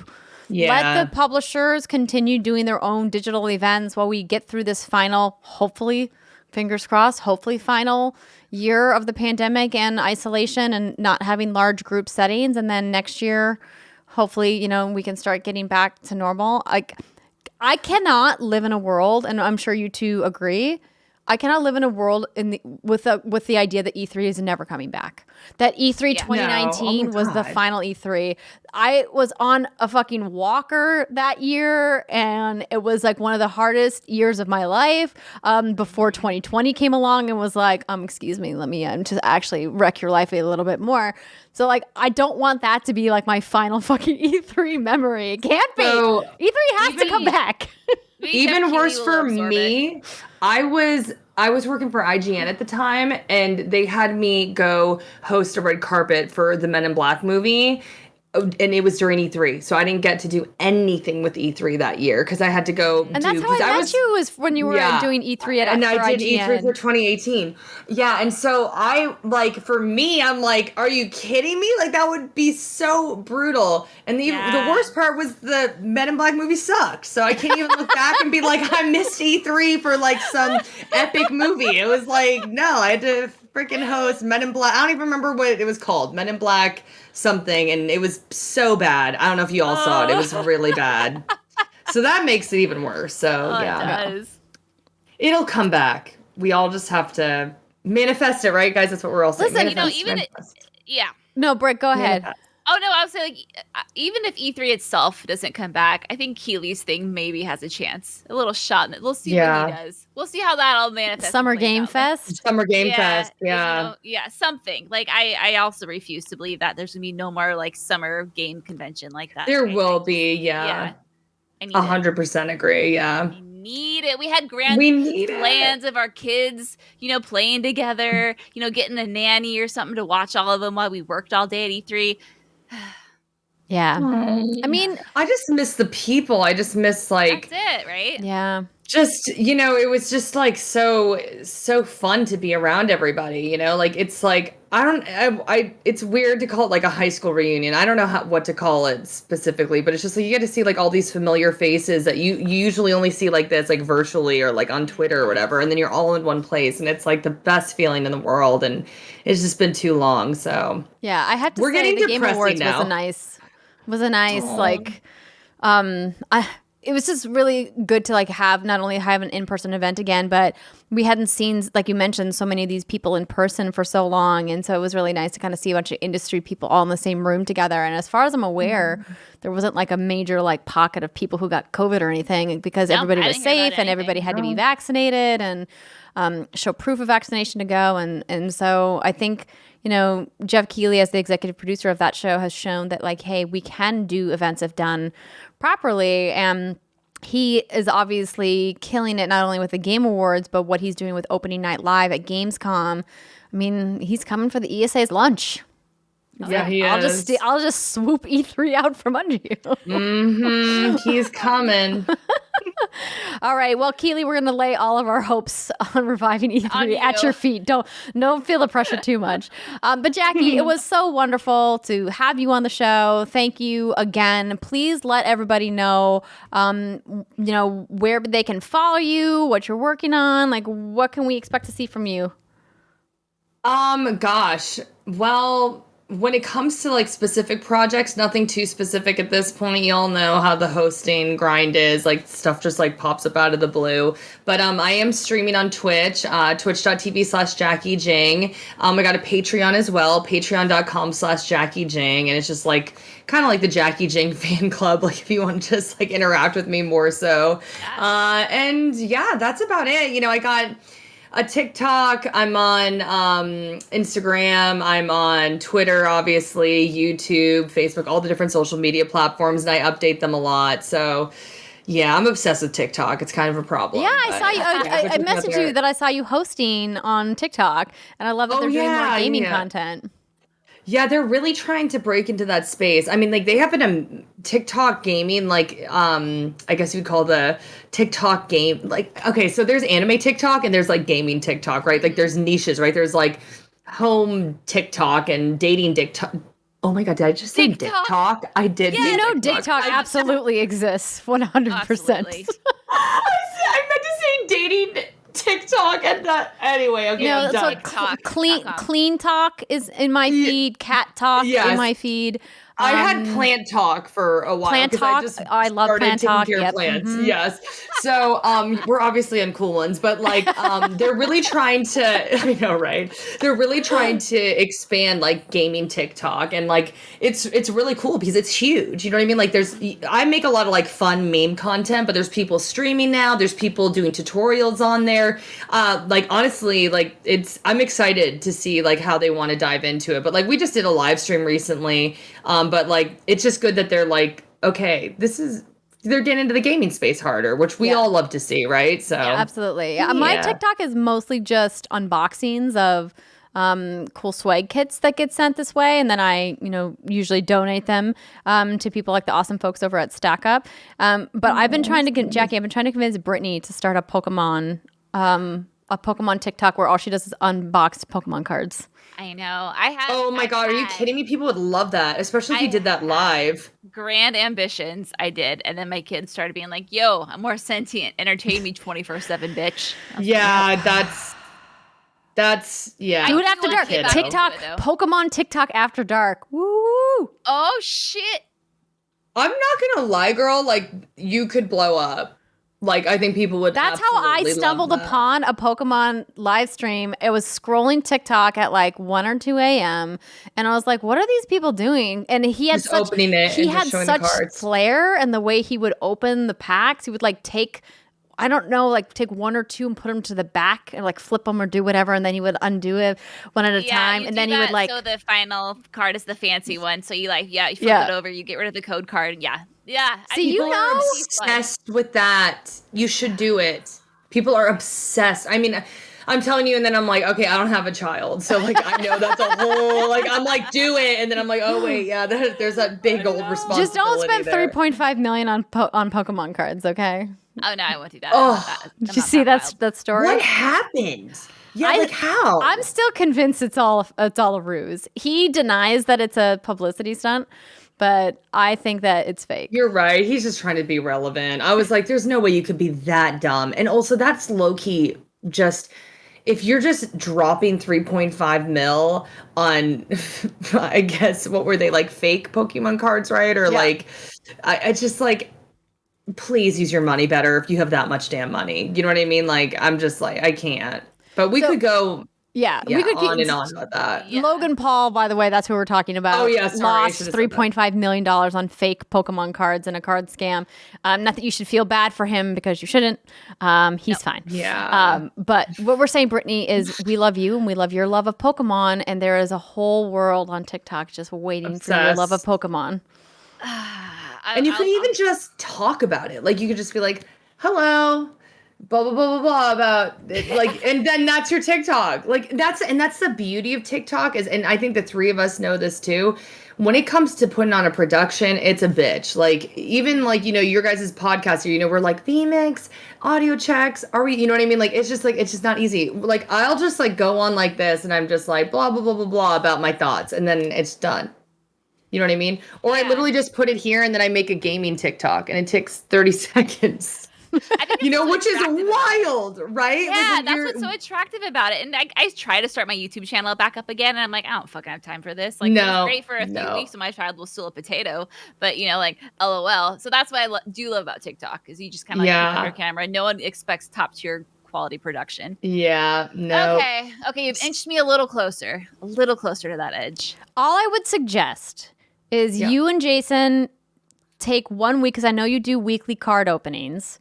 Yeah. Let the publishers continue doing their own digital events while we get through this final, hopefully, fingers crossed, hopefully final year of the pandemic and isolation and not having large group settings. And then next year, hopefully, you know, we can start getting back to normal. Like, I cannot live in a world, and I'm sure you two agree, I cannot live in a world with the idea that E3 is never coming back. That E3 2019 No. Oh my was the God. final E3. I was on a fucking walker that year, and it was like one of the hardest years of my life. Before 2020 came along and was like, excuse me, let me just actually wreck your life a little bit more. So like, I don't want that to be like my final fucking E3 memory. It can't be. So, E3 has to come back. even worse for me, I was working for IGN at the time, and they had me go host a red carpet for the Men in Black movie. And it was during E3, so I didn't get to do anything with E3 that year because I had to go. And that's how I met you, was when you were doing E3 at and I did IGN. E3 for 2018. Yeah, and so for me, I'm like, are you kidding me? Like, that would be so brutal. And the worst part was the Men in Black movie sucked, so I can't even look back and be like, I missed E3 for like some epic movie. It was like, no, I had to freaking host Men in Black. I don't even remember what it was called. Men in Black something, and it was so bad. I don't know if you all saw it. It was really bad. So that makes it even worse. So yeah. It does. It'll come back. We all just have to manifest it, right, guys? That's what we're all saying. Listen, Manifest. No, Britt, go ahead. Manifest. Oh no, I was saying, like, even if E3 itself doesn't come back, I think Keely's thing maybe has a chance. A little shot. We'll see what he does. We'll see how that all manifests. Summer Game Fest. Summer Game Fest. Yeah. Something. Like, I also refuse to believe that there's gonna be no more like summer game convention like that. There will be. Yeah. I need 100% agree. Yeah. We need it. We had grand plans of our kids, playing together, getting a nanny or something to watch all of them while we worked all day at E3. Yeah. I mean, I just miss the people. I just miss like that's it, right? Yeah. Just, it was just like so fun to be around everybody, like it's like it's weird to call it like a high school reunion. I don't know what to call it specifically, but it's just like you get to see like all these familiar faces that you usually only see like this, like virtually or like on Twitter or whatever, and then you're all in one place, and it's like the best feeling in the world, and it's just been too long. So yeah, I have to we're say getting the Game Awards now. was a nice like it was just really good to like have not only have an in-person event again, but we hadn't seen, like you mentioned, so many of these people in person for so long. And so it was really nice to kind of see a bunch of industry people all in the same room together. And as far as I'm aware, there wasn't like a major like pocket of people who got COVID or anything, because everybody was safe and everybody had to be vaccinated and show proof of vaccination to go. And so I think, Jeff Keighley, as the executive producer of that show, has shown that like, hey, we can do events if done properly. And he is obviously killing it, not only with the Game Awards, but what he's doing with opening night live at Gamescom. I mean, he's coming for the ESA's lunch. Yeah, he is. I'll just swoop E3 out from under you. He's coming. All right. Well, Keely, we're going to lay all of our hopes on reviving E3 at your feet. Don't feel the pressure too much. But Jacki, it was so wonderful to have you on the show. Thank you again. Please let everybody know, where they can follow you, what you're working on. Like, what can we expect to see from you? Gosh. Well, when it comes to like specific projects, nothing too specific at this point. You all know how the hosting grind is. Like stuff just like pops up out of the blue. But I am streaming on Twitch, twitch.tv/Jacki Jing. I got a Patreon as well, patreon.com/Jacki Jing. And it's just like kind of like the Jacki Jing fan club. Like if you want to just like interact with me more so. And yeah, that's about it. I got a TikTok, I'm on Instagram, I'm on Twitter, obviously, YouTube, Facebook, all the different social media platforms, and I update them a lot. So, yeah, I'm obsessed with TikTok. It's kind of a problem. Yeah, I saw you. I messaged you that I saw you hosting on TikTok, and I love that they're doing more gaming content. Yeah, they're really trying to break into that space. I mean, like they have a TikTok gaming, like I guess you'd call the TikTok game. Like, okay, so there's anime TikTok and there's like gaming TikTok, right? Like there's niches, right? There's like home TikTok and dating TikTok. Oh my God, did I just say TikTok? I did. Yeah, TikTok absolutely exists, 100%. I meant to say dating TikTok and that. Anyway, okay, I'm done. Clean talk is in my feed. Cat talk in my feed. I had plant talk for a while. Plant talk. I love plant talk. Care Yep. plants. Yes. So we're obviously uncool ones, but like they're really trying to. I know, right? They're really trying to expand like gaming TikTok, and like it's really cool because it's huge. You know what I mean? Like I make a lot of like fun meme content, but there's people streaming now. There's people doing tutorials on there. Like honestly, like I'm excited to see like how they want to dive into it. But like we just did a live stream recently. But like, it's just good that they're like, okay, they're getting into the gaming space harder, which we all love to see, right? So yeah, absolutely. Yeah. My TikTok is mostly just unboxings of cool swag kits that get sent this way, and then I, usually donate them to people like the awesome folks over at Stack Up. But I've been trying to Jacki, I've been trying to convince Brittany to start a Pokemon TikTok where all she does is unbox Pokemon cards. I know. I have. Oh my God, are you kidding me? People would love that, especially if you did that live. Grand ambitions, I did, and then my kids started being like, "Yo, I'm more sentient. Entertain me 24/7, bitch." Yeah, that's yeah. Do it after dark. TikTok, Pokemon TikTok after dark. Woo! Oh shit! I'm not gonna lie, girl. Like you could blow up. Like, I think people would. That's how I stumbled upon a Pokemon live stream. It was scrolling TikTok at like 1 or 2 a.m. And I was like, what are these people doing? And he had such flair, and the way he would open the packs, he would like take one or two and put them to the back and like flip them or do whatever. And then he would undo it one at a time. And then he would like. So the final card is the fancy one. So you you flip it over, you get rid of the code card. Yeah. Yeah. See, people are obsessed with that. You should do it. People are obsessed. I mean, I'm telling you, and then I'm like, okay, I don't have a child. So like, I know that's a whole, like, I'm like, do it. And then I'm like, oh wait, yeah, there's that big old responsibility. Just don't spend $3.5 million on Pokemon cards, okay? Oh no, I won't do that. Oh, did you see that story? What happened? Yeah, like how? I'm still convinced it's all a ruse. He denies that it's a publicity stunt, but I think that it's fake. You're right. He's just trying to be relevant. I was like, there's no way you could be that dumb. And also, that's low-key just, if you're just dropping 3.5 mil on, I guess, what were they, like fake Pokemon cards, right? Or like, I just like, please use your money better if you have that much damn money. You know what I mean? Like, I'm just like, I can't. But we could go... Yeah, we could on and on about that. Yeah. Logan Paul, by the way, that's who we're talking about. Oh, yeah, sorry. Lost $3.5 million on fake Pokemon cards in a card scam. Not that you should feel bad for him, because you shouldn't. He's fine. Yeah. But what we're saying, Brittany, is we love you and we love your love of Pokemon, and there is a whole world on TikTok just waiting for your love of Pokemon. And you could even just talk about it. Like, you could just be like, hello, blah blah blah blah blah about it, like, and then that's your TikTok. Like that's the beauty of TikTok is, and I think the three of us know this too. When it comes to putting on a production, it's a bitch. Like even like your guys' podcast, we're like VMix, audio checks. Are we? You know what I mean? Like it's just not easy. Like I'll just like go on like this, and I'm just like blah blah blah blah blah about my thoughts, and then it's done. You know what I mean? Or I literally just put it here, and then I make a gaming TikTok, and it takes 30 seconds. Which is wild, right? Yeah, like that's what's so attractive about it. And I try to start my YouTube channel back up again, and I'm like, I don't fucking have time for this. Like, it's great for a few weeks, and my child will steal a potato, but like, LOL. So that's what I do love about TikTok, is you just kind of like put on your camera. No one expects top tier quality production. Yeah, no. Okay, you've inched me a little closer to that edge. All I would suggest is you and Jason take 1 week, because I know you do weekly card openings.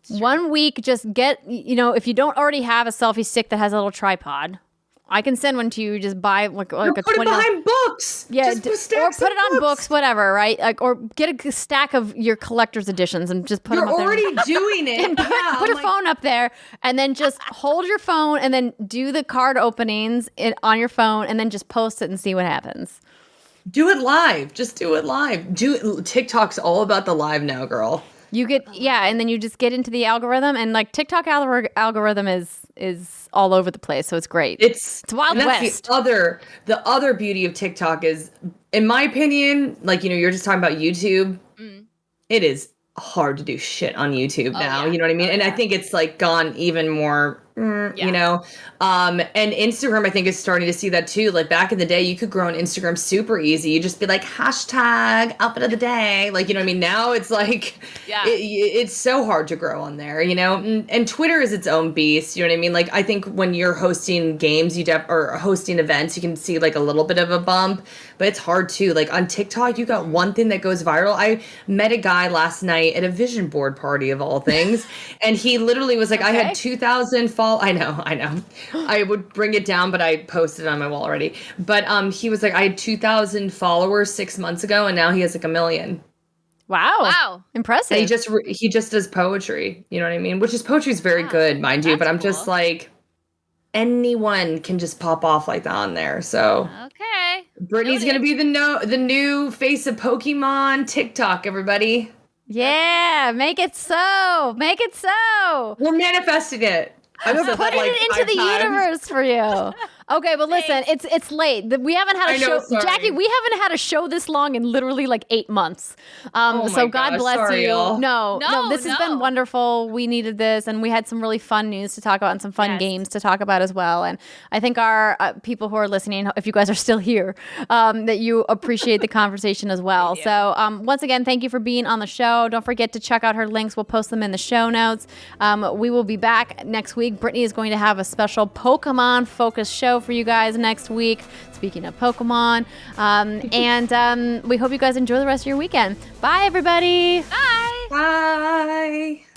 1 week, just get, if you don't already have a selfie stick that has a little tripod, I can send one to you. Just buy like a put 20 it behind books. Yeah, or put it on books, whatever, right? Like, or get a stack of your collector's editions and just put them up there. You're already doing it. Put your phone up there, and then just hold your phone, and then do the card openings on your phone, and then just post it and see what happens. Do it live. Just do it live. TikTok's all about the live now, girl. You get and then you just get into the algorithm, and like TikTok algorithm is all over the place, so it's great. It's Wild West. The other beauty of TikTok is, in my opinion, like you're just talking about YouTube. It is hard to do shit on YouTube now. You know what I mean? And I think it's like gone even more you know. And Instagram, I think, is starting to see that too. Like back in the day, you could grow on Instagram super easy. You just be like hashtag outfit of the day, like, you know what I mean? Now it's like it's so hard to grow on there, you know. And Twitter is its own beast. You know what I mean? Like I think when you're hosting games, or hosting events, you can see like a little bit of a bump, but it's hard too. Like on TikTok, you got one thing that goes viral. I met a guy last night at a vision board party of all things, and he literally was like, I had 2,000 I know. I would bring it down, but I posted it on my wall already. But he was like, I had 2,000 followers 6 months ago, and now he has like 1 million. Wow. Impressive. And he just does poetry. You know what I mean? Which is poetry is very good, mind you. But I'm just like, anyone can just pop off like that on there. So okay, Brittany's gonna be the new face of Pokemon TikTok. Everybody. Yeah, make it so. Make it so. We're manifesting it. We're putting it into the universe for you. Okay, but listen, it's late. We haven't had a show. Sorry. Jacki, we haven't had a show this long in literally like 8 months. So God bless sorry, you. y'all. No, this has been wonderful. We needed this, and we had some really fun news to talk about and some fun games to talk about as well. And I think our people who are listening, if you guys are still here, that you appreciate the conversation as well. So once again, thank you for being on the show. Don't forget to check out her links. We'll post them in the show notes. We will be back next week. Brittany is going to have a special Pokemon-focused show for you guys next week. Speaking of Pokemon, and we hope you guys enjoy the rest of your weekend. Bye, everybody. Bye. Bye.